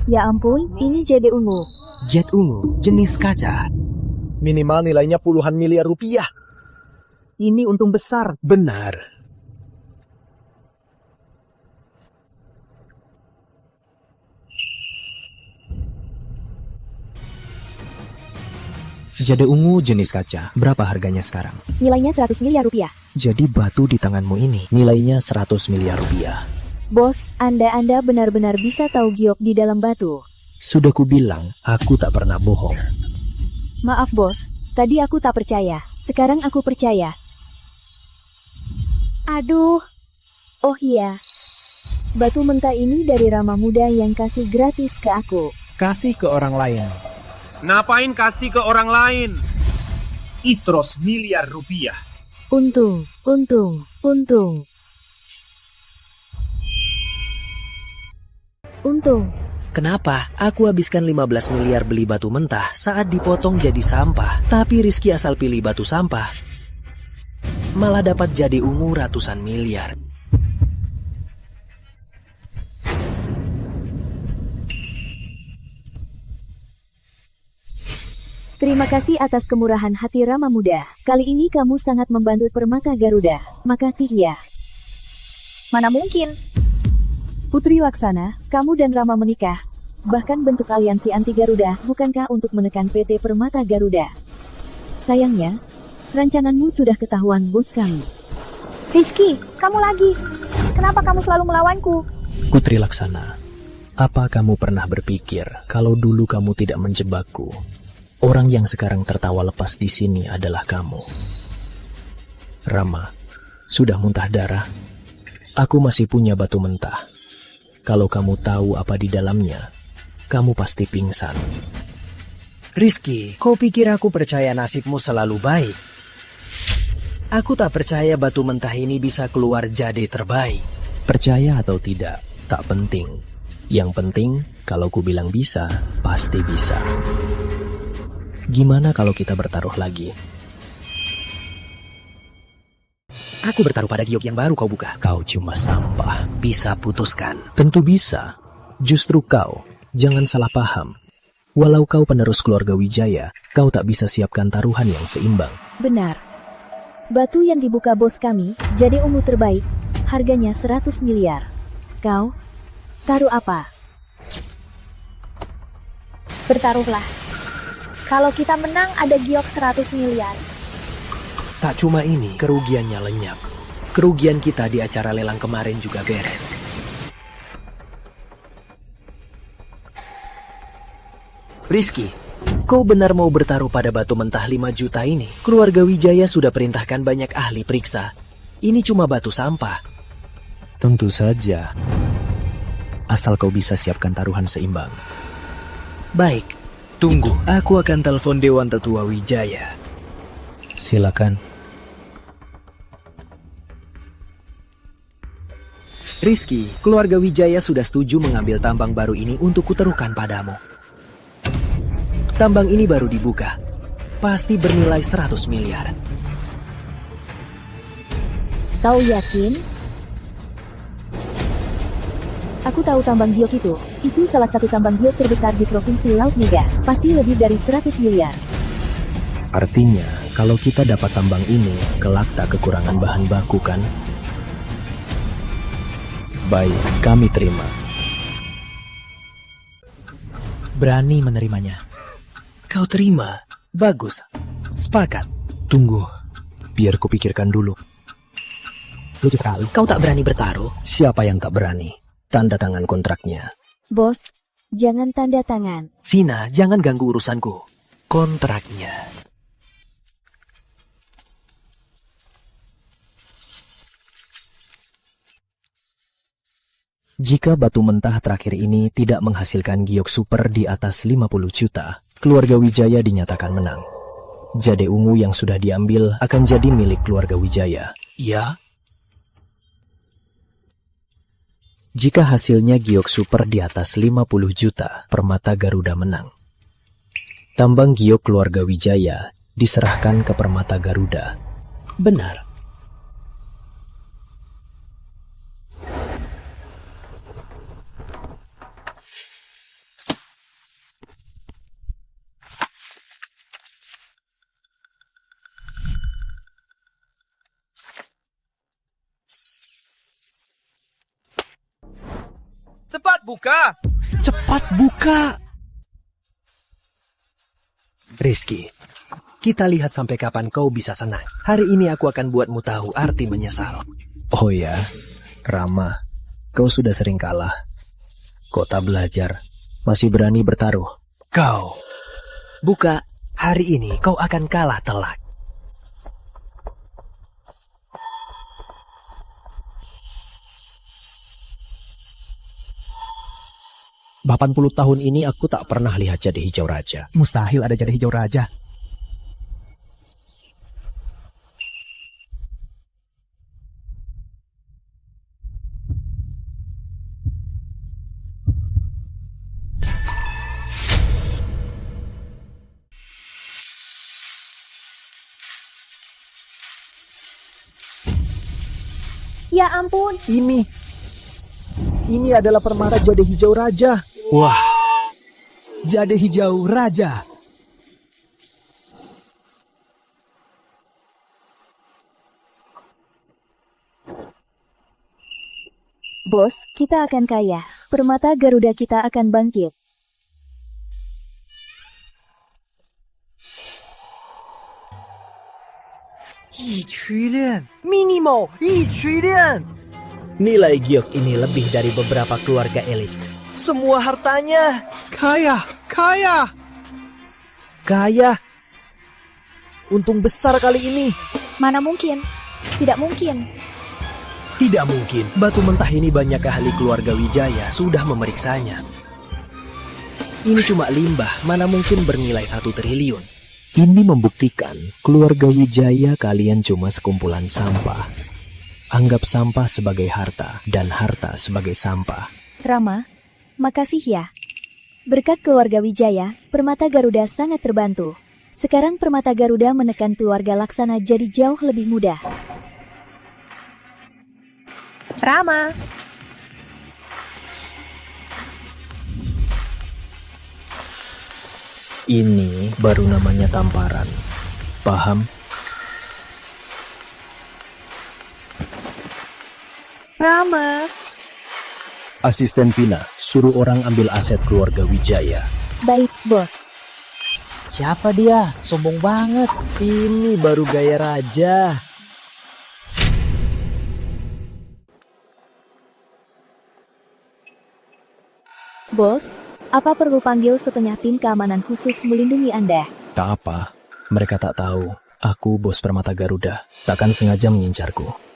[SPEAKER 2] Ya ampun, ini JD ungu.
[SPEAKER 6] Jet ungu, jenis kaca.
[SPEAKER 11] Minimal nilainya puluhan miliar rupiah. Ini untung besar.
[SPEAKER 6] Benar. Jade ungu jenis kaca. Berapa harganya sekarang?
[SPEAKER 2] Nilainya 100 miliar rupiah.
[SPEAKER 1] Jadi batu di tanganmu ini nilainya 100 miliar rupiah.
[SPEAKER 2] Bos, Anda benar-benar bisa tahu giok di dalam batu.
[SPEAKER 1] Sudah kubilang, aku tak pernah bohong.
[SPEAKER 2] Maaf bos, tadi aku tak percaya. Sekarang aku percaya.
[SPEAKER 3] Aduh. Oh iya.
[SPEAKER 2] Batu mentah ini dari Rama muda yang kasih gratis ke aku.
[SPEAKER 8] Kasih ke orang lain.
[SPEAKER 7] Ngapain kasih ke orang lain?
[SPEAKER 13] Itros miliar rupiah.
[SPEAKER 2] Untung.
[SPEAKER 6] Kenapa aku habiskan 15 miliar beli batu mentah saat dipotong jadi sampah, tapi Rizky asal pilih batu sampah, malah dapat jadi ungu ratusan miliar.
[SPEAKER 2] Terima kasih atas kemurahan hati Rama muda. Kali ini kamu sangat membantu Permata Garuda. Makasih ya.
[SPEAKER 14] Mana mungkin?
[SPEAKER 2] Putri Laksana, kamu dan Rama menikah. Bahkan bentuk aliansi anti Garuda, bukankah untuk menekan PT Permata Garuda? Sayangnya, rancanganmu sudah ketahuan bos kami.
[SPEAKER 14] Rizky, kamu lagi. Kenapa kamu selalu melawanku?
[SPEAKER 1] Putri Laksana, apa kamu pernah berpikir kalau dulu kamu tidak menjebakku? Orang yang sekarang tertawa lepas di sini adalah kamu. Rama, sudah muntah darah. Aku masih punya batu mentah. Kalau kamu tahu apa di dalamnya, kamu pasti pingsan.
[SPEAKER 6] Rizky, kau pikir aku percaya nasibmu selalu baik? Aku tak percaya batu mentah ini bisa keluar jadi terbaik.
[SPEAKER 1] Percaya atau tidak, tak penting. Yang penting, kalau ku bilang bisa, pasti bisa. Gimana kalau kita bertaruh lagi?
[SPEAKER 6] Aku bertaruh pada giok yang baru kau buka.
[SPEAKER 1] Kau cuma sampah.
[SPEAKER 6] Bisa putuskan.
[SPEAKER 1] Tentu bisa. Justru kau, jangan salah paham. Walau kau penerus keluarga Wijaya, kau tak bisa siapkan taruhan yang seimbang.
[SPEAKER 2] Benar. Batu yang dibuka bos kami, jadi ungu terbaik. Harganya 100 miliar. Kau, taruh apa?
[SPEAKER 14] Bertaruhlah. Kalau kita menang ada giok 100 miliar.
[SPEAKER 6] Tak cuma ini, kerugiannya lenyap. Kerugian kita di acara lelang kemarin juga beres. Rizky, kau benar mau bertaruh pada batu mentah 5 juta ini? Keluarga Wijaya sudah perintahkan banyak ahli periksa. Ini cuma batu sampah.
[SPEAKER 1] Tentu saja. Asal kau bisa siapkan taruhan seimbang.
[SPEAKER 6] Baik, tunggu. Aku akan telepon Dewan Tetua Wijaya.
[SPEAKER 1] Silakan.
[SPEAKER 6] Rizky, keluarga Wijaya sudah setuju mengambil tambang baru ini untuk kuterukan padamu. Tambang ini baru dibuka. Pasti bernilai 100 miliar.
[SPEAKER 2] Kau yakin? Aku tahu tambang giok itu. Itu salah satu tambang giok terbesar di Provinsi Laut Mega. Pasti lebih dari 100 miliar.
[SPEAKER 1] Artinya, kalau kita dapat tambang ini, kelak tak kekurangan bahan baku kan? Baik, kami terima.
[SPEAKER 6] Berani menerimanya. Kau terima? Bagus. Sepakat.
[SPEAKER 1] Tunggu, biar kupikirkan dulu.
[SPEAKER 6] Lucu sekali. Kau tak berani bertaruh?
[SPEAKER 1] Siapa yang tak berani? Tanda tangan kontraknya.
[SPEAKER 2] Bos, jangan tanda tangan.
[SPEAKER 6] Vina, jangan ganggu urusanku. Kontraknya.
[SPEAKER 1] Jika batu mentah terakhir ini tidak menghasilkan giok super di atas 50 juta, keluarga Wijaya dinyatakan menang. Jade ungu yang sudah diambil akan jadi milik keluarga Wijaya.
[SPEAKER 6] Ya?
[SPEAKER 1] Jika hasilnya giok super di atas 50 juta, Permata Garuda menang. Tambang giok keluarga Wijaya diserahkan ke Permata Garuda.
[SPEAKER 6] Benar.
[SPEAKER 11] Cepat buka!
[SPEAKER 6] Cepat buka! Rizky, kita lihat sampai kapan kau bisa senang. Hari ini aku akan buatmu tahu arti menyesal.
[SPEAKER 1] Oh ya, Rama, kau sudah sering kalah. Kau tak belajar, masih berani bertaruh.
[SPEAKER 6] Kau, buka, hari ini kau akan kalah telak.
[SPEAKER 18] Puluh tahun ini aku tak pernah lihat jade hijau raja.
[SPEAKER 6] Mustahil ada jade hijau raja.
[SPEAKER 14] Ya ampun.
[SPEAKER 18] Ini adalah permata jade hijau raja.
[SPEAKER 6] Wah, jade hijau raja.
[SPEAKER 2] Bos, kita akan kaya. Permata Garuda kita akan bangkit.
[SPEAKER 11] Minimal 1 triliun.
[SPEAKER 9] Nilai giok ini lebih dari beberapa keluarga elit.
[SPEAKER 11] Semua hartanya.
[SPEAKER 6] Kaya.
[SPEAKER 11] Untung besar kali ini.
[SPEAKER 14] Mana mungkin? Tidak mungkin.
[SPEAKER 6] Tidak mungkin. Batu mentah ini banyak ahli keluarga Wijaya sudah memeriksanya. Ini cuma limbah, mana mungkin bernilai 1 triliun.
[SPEAKER 1] Ini membuktikan keluarga Wijaya kalian cuma sekumpulan sampah. Anggap sampah sebagai harta dan harta sebagai sampah.
[SPEAKER 2] Rama, makasih ya. Berkat keluarga Wijaya, Permata Garuda sangat terbantu. Sekarang Permata Garuda menekan keluarga Laksana jadi jauh lebih mudah.
[SPEAKER 14] Rama.
[SPEAKER 1] Ini baru namanya tamparan. Paham?
[SPEAKER 14] Rama.
[SPEAKER 1] Asisten Vina, suruh orang ambil aset keluarga Wijaya.
[SPEAKER 2] Baik, bos.
[SPEAKER 9] Siapa dia? Sombong banget.
[SPEAKER 11] Ini baru gaya raja.
[SPEAKER 2] Bos, apa perlu panggil setengah tim keamanan khusus melindungi Anda?
[SPEAKER 1] Tak apa, mereka tak tahu. Aku bos Permata Garuda, takkan sengaja mengincarku.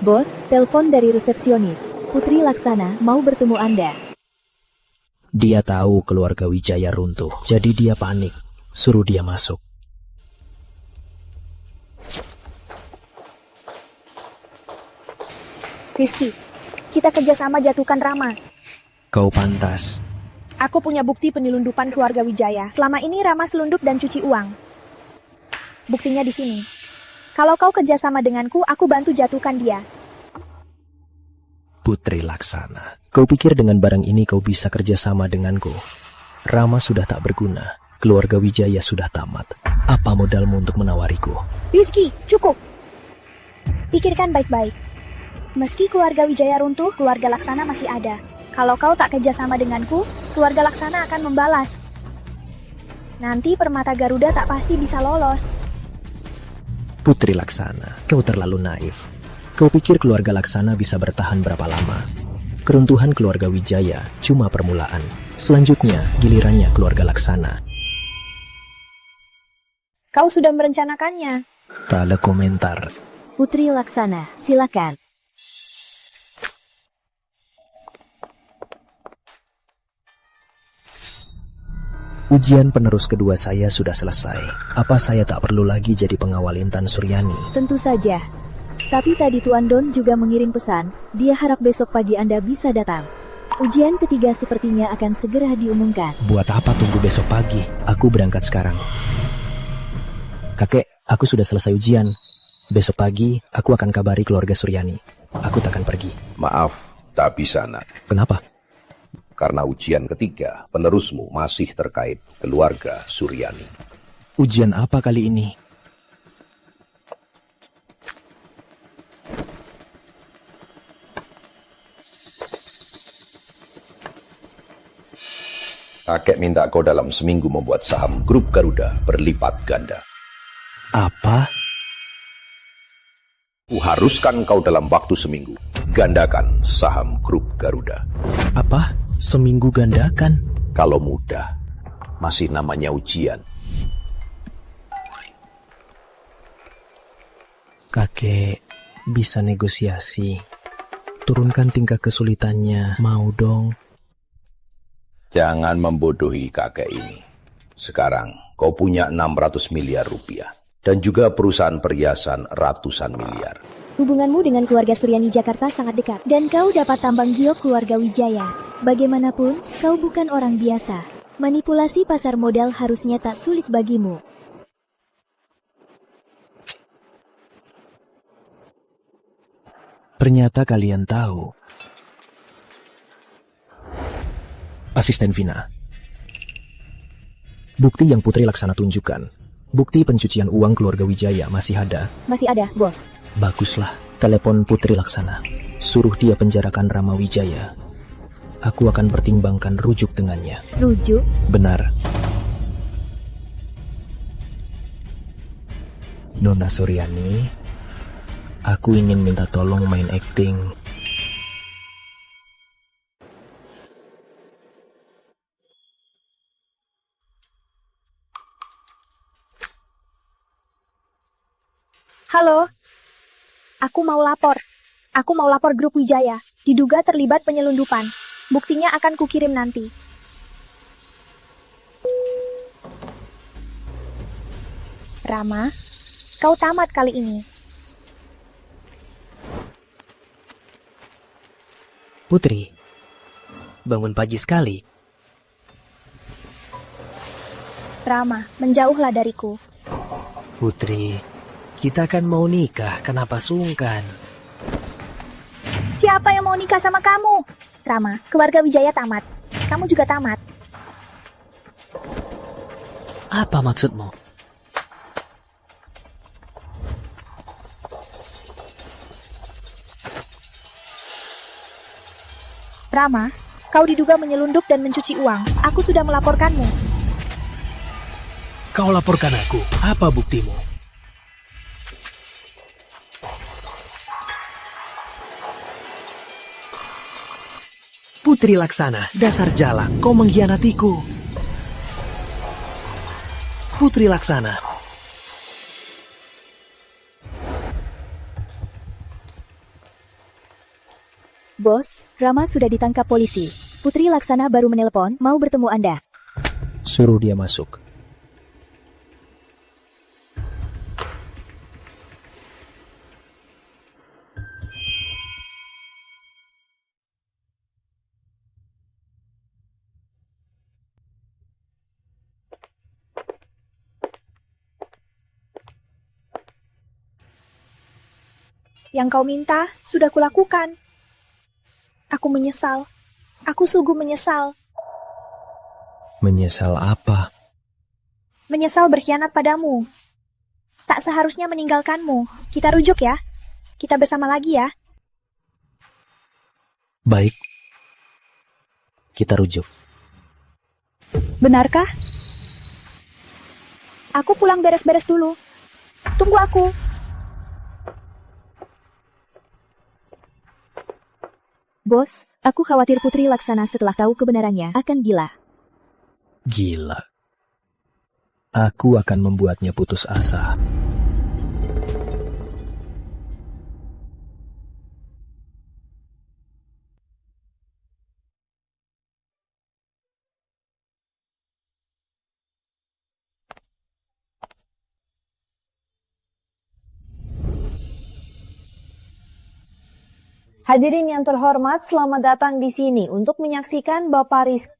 [SPEAKER 2] Bos, telepon dari resepsionis. Putri Laksana mau bertemu Anda.
[SPEAKER 1] Dia tahu keluarga Wijaya runtuh, jadi dia panik. Suruh dia masuk.
[SPEAKER 14] Rizky, kita kerjasama jatuhkan Rama.
[SPEAKER 1] Kau pantas.
[SPEAKER 14] Aku punya bukti penyelundupan keluarga Wijaya. Selama ini Rama selundup dan cuci uang. Buktinya di sini. Kalau kau kerjasama denganku, aku bantu jatuhkan dia.
[SPEAKER 1] Putri Laksana, kau pikir dengan barang ini kau bisa kerjasama denganku? Rama sudah tak berguna, keluarga Wijaya sudah tamat. Apa modalmu untuk menawariku?
[SPEAKER 3] Rizky, cukup. Pikirkan baik-baik. Meski keluarga Wijaya runtuh, keluarga Laksana masih ada. Kalau kau tak kerjasama denganku, keluarga Laksana akan membalas. Nanti permata Garuda tak pasti bisa lolos.
[SPEAKER 1] Putri Laksana, kau terlalu naif. Kau pikir keluarga Laksana bisa bertahan berapa lama? Keruntuhan keluarga Wijaya cuma permulaan. Selanjutnya, gilirannya keluarga Laksana.
[SPEAKER 3] Kau sudah merencanakannya.
[SPEAKER 1] Tak ada komentar.
[SPEAKER 2] Putri Laksana, silakan.
[SPEAKER 1] Ujian penerus kedua saya sudah selesai. Apa saya tak perlu lagi jadi pengawal Intan Suryani?
[SPEAKER 2] Tentu saja. Tapi tadi Tuan Don juga mengirim pesan. Dia harap besok pagi Anda bisa datang. Ujian ketiga sepertinya akan segera diumumkan.
[SPEAKER 1] Buat apa tunggu besok pagi? Aku berangkat sekarang. Kakek, aku sudah selesai ujian. Besok pagi, aku akan kabari keluarga Suryani. Aku takkan pergi.
[SPEAKER 4] Maaf, tak bisa, Nak.
[SPEAKER 1] Kenapa?
[SPEAKER 4] Karena ujian ketiga, penerusmu masih terkait keluarga Suryani.
[SPEAKER 1] Ujian apa kali ini?
[SPEAKER 4] Kakek minta kau dalam seminggu membuat saham grup Garuda berlipat ganda.
[SPEAKER 1] Apa?
[SPEAKER 4] Kuharuskan kau dalam waktu seminggu gandakan saham grup Garuda.
[SPEAKER 1] Apa? Seminggu gandakan?
[SPEAKER 4] Kalau mudah, masih namanya ujian.
[SPEAKER 1] Kakek, bisa negosiasi. Turunkan tingkat kesulitannya, mau dong.
[SPEAKER 4] Jangan membodohi kakek ini. Sekarang kau punya 600 miliar rupiah. Dan juga perusahaan perhiasan ratusan miliar.
[SPEAKER 2] Hubunganmu dengan keluarga Suryani Jakarta sangat dekat. Dan kau dapat tambang giok keluarga Wijaya. Bagaimanapun, kau bukan orang biasa. Manipulasi pasar modal harusnya tak sulit bagimu.
[SPEAKER 1] Ternyata kalian tahu. Asisten Vina. Bukti yang Putri Laksana tunjukkan. Bukti pencucian uang keluarga Wijaya masih ada.
[SPEAKER 2] Masih ada, bos.
[SPEAKER 1] Baguslah. Telepon Putri Laksana. Suruh dia penjarakan Rama Wijaya. Aku akan pertimbangkan rujuk dengannya.
[SPEAKER 2] Rujuk?
[SPEAKER 1] Benar. Nona Suryani, aku ingin minta tolong main acting.
[SPEAKER 3] Halo, aku mau lapor. Aku mau lapor grup Wijaya. Diduga terlibat penyelundupan. Buktinya akan kukirim nanti. Rama, kau tamat kali ini.
[SPEAKER 9] Putri, bangun pagi sekali.
[SPEAKER 3] Rama, menjauhlah dariku.
[SPEAKER 9] Putri, kita kan mau nikah, kenapa sungkan?
[SPEAKER 3] Siapa yang mau nikah sama kamu? Rama, keluarga Wijaya tamat. Kamu juga tamat.
[SPEAKER 9] Apa maksudmu?
[SPEAKER 3] Rama, kau diduga menyelundup dan mencuci uang. Aku sudah melaporkanmu.
[SPEAKER 6] Kau laporkan aku, apa buktimu?
[SPEAKER 9] Putri Laksana, dasar jalak, kau mengkhianatiku. Putri Laksana.
[SPEAKER 2] Bos, Rama sudah ditangkap polisi. Putri Laksana baru menelpon, mau bertemu Anda.
[SPEAKER 1] Suruh dia masuk.
[SPEAKER 3] Yang kau minta, sudah kulakukan. Aku menyesal. Aku sungguh menyesal.
[SPEAKER 1] Menyesal apa?
[SPEAKER 3] Menyesal berkhianat padamu. Tak seharusnya meninggalkanmu. Kita rujuk ya. Kita bersama lagi ya.
[SPEAKER 1] Baik. Kita rujuk.
[SPEAKER 3] Benarkah? Aku pulang beres-beres dulu. Tunggu aku. Bos, aku khawatir Putri Laksana setelah tahu kebenarannya akan gila.
[SPEAKER 1] Gila. Aku akan membuatnya putus asa.
[SPEAKER 14] Hadirin yang terhormat, selamat datang di sini untuk menyaksikan Bapak Rizky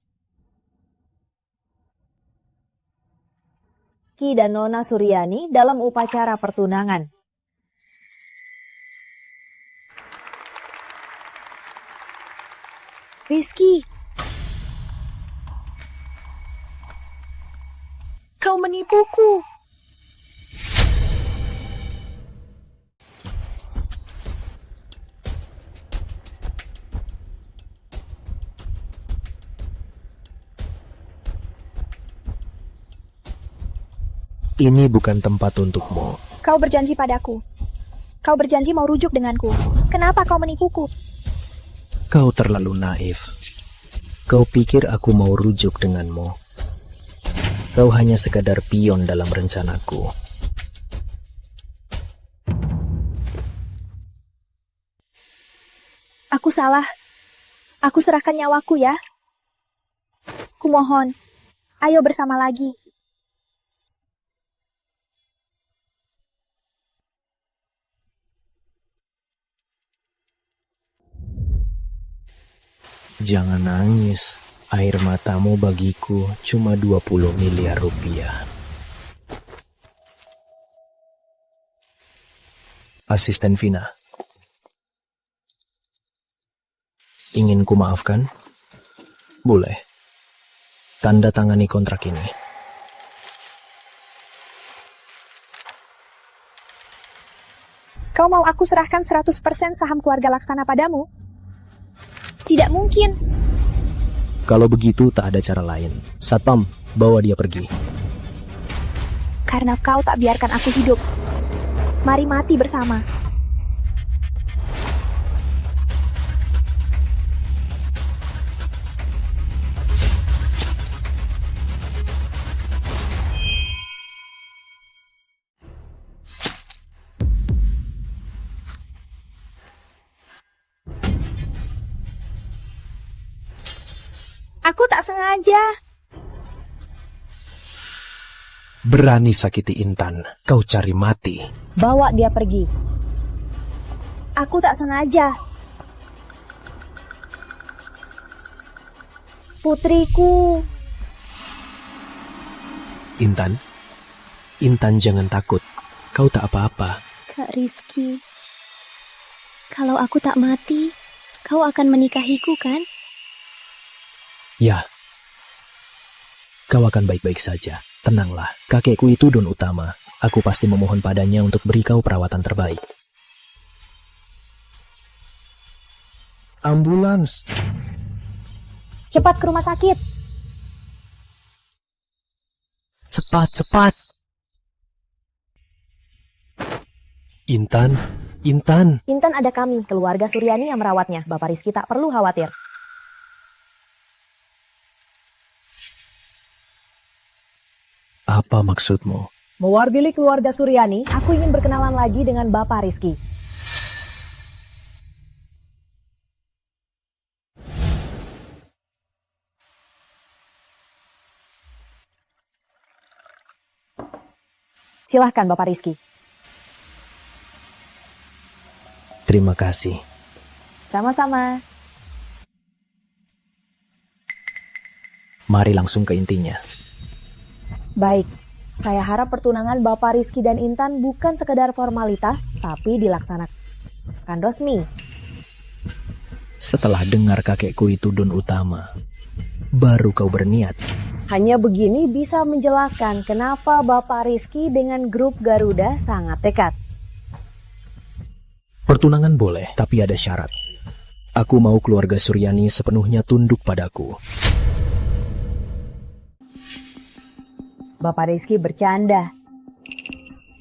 [SPEAKER 14] dan Nona Suryani dalam upacara pertunangan.
[SPEAKER 3] Rizky, kau menipuku.
[SPEAKER 1] Ini bukan tempat untukmu.
[SPEAKER 3] Kau berjanji padaku. Kau berjanji mau rujuk denganku. Kenapa kau menipuku?
[SPEAKER 1] Kau terlalu naif. Kau pikir aku mau rujuk denganmu. Kau hanya sekadar pion dalam rencanaku.
[SPEAKER 3] Aku salah. Aku serahkan nyawaku ya. Kumohon, ayo bersama lagi.
[SPEAKER 1] Jangan nangis. Air matamu bagiku cuma 20 miliar rupiah. Asisten Vina. Ingin ku maafkan? Boleh. Tanda tangani kontrak ini.
[SPEAKER 3] Kau mau aku serahkan 100% saham keluarga Laksana padamu? Tidak mungkin.
[SPEAKER 1] Kalau begitu tak ada cara lain. Satpam, bawa dia pergi.
[SPEAKER 3] Karena kau tak biarkan aku hidup. Mari mati bersama. Aku tak sengaja.
[SPEAKER 1] Berani sakiti Intan, kau cari mati.
[SPEAKER 14] Bawa dia pergi.
[SPEAKER 3] Aku tak sengaja. Putriku.
[SPEAKER 1] Intan, Intan jangan takut. Kau tak apa-apa.
[SPEAKER 3] Kak Rizky, kalau aku tak mati, kau akan menikahiku kan?
[SPEAKER 1] Ya, kau akan baik-baik saja. Tenanglah, kakekku itu Don Utama. Aku pasti memohon padanya untuk beri kau perawatan terbaik.
[SPEAKER 18] Ambulans.
[SPEAKER 14] Cepat ke rumah sakit.
[SPEAKER 1] Cepat. Intan.
[SPEAKER 14] Intan ada kami, keluarga Suryani yang merawatnya. Bapak Rizky tak perlu khawatir.
[SPEAKER 1] Apa maksudmu?
[SPEAKER 14] Mewakili keluarga Suryani, aku ingin berkenalan lagi dengan Bapak Rizky. Silahkan Bapak Rizky.
[SPEAKER 1] Terima kasih.
[SPEAKER 14] Sama-sama.
[SPEAKER 1] Mari langsung ke intinya.
[SPEAKER 14] Baik, saya harap pertunangan Bapak Rizky dan Intan bukan sekedar formalitas, tapi dilaksanakan resmi.
[SPEAKER 1] Setelah dengar kakekku itu Don Utama, baru kau berniat.
[SPEAKER 14] Hanya begini bisa menjelaskan kenapa Bapak Rizky dengan grup Garuda sangat dekat.
[SPEAKER 1] Pertunangan boleh, tapi ada syarat. Aku mau keluarga Suryani sepenuhnya tunduk padaku.
[SPEAKER 14] Bapak Rizky bercanda.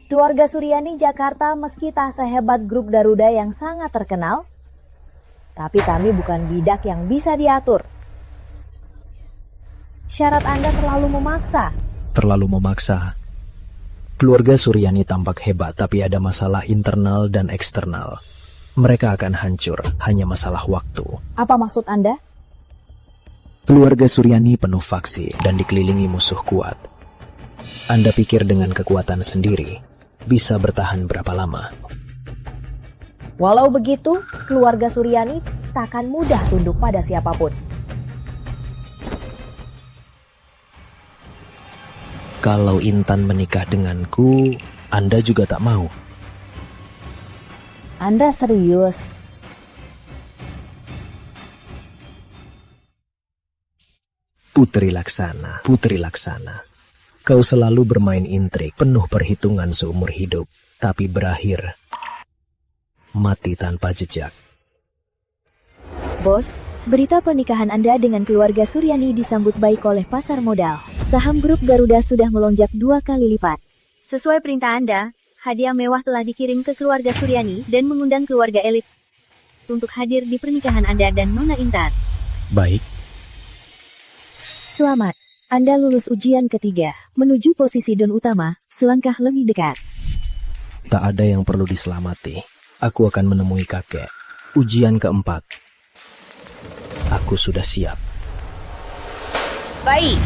[SPEAKER 14] Keluarga Suryani Jakarta meski tak sehebat grup Garuda yang sangat terkenal, tapi kami bukan bidak yang bisa diatur. Syarat Anda terlalu memaksa.
[SPEAKER 1] Terlalu memaksa. Keluarga Suryani tampak hebat, tapi ada masalah internal dan eksternal. Mereka akan hancur, hanya masalah waktu.
[SPEAKER 14] Apa maksud Anda?
[SPEAKER 1] Keluarga Suryani penuh faksi dan dikelilingi musuh kuat. Anda pikir dengan kekuatan sendiri bisa bertahan berapa lama?
[SPEAKER 14] Walau begitu, keluarga Suryani takkan mudah tunduk pada siapapun.
[SPEAKER 1] Kalau Intan menikah denganku, Anda juga tak mau.
[SPEAKER 14] Anda serius?
[SPEAKER 1] Putri Laksana, Putri Laksana. Kau selalu bermain intrik, penuh perhitungan seumur hidup, tapi berakhir mati tanpa jejak.
[SPEAKER 2] Bos, berita pernikahan Anda dengan keluarga Suryani disambut baik oleh pasar modal. Saham grup Garuda sudah melonjak 2 kali lipat.
[SPEAKER 5] Sesuai perintah Anda, hadiah mewah telah dikirim ke keluarga Suryani dan mengundang keluarga elit untuk hadir di pernikahan Anda dan Nona Intan.
[SPEAKER 1] Baik.
[SPEAKER 2] Selamat, Anda lulus ujian ketiga, menuju posisi Don Utama, selangkah lebih dekat.
[SPEAKER 1] Tak ada yang perlu diselamati. Aku akan menemui kakek. Ujian keempat. Aku sudah siap.
[SPEAKER 5] Baik.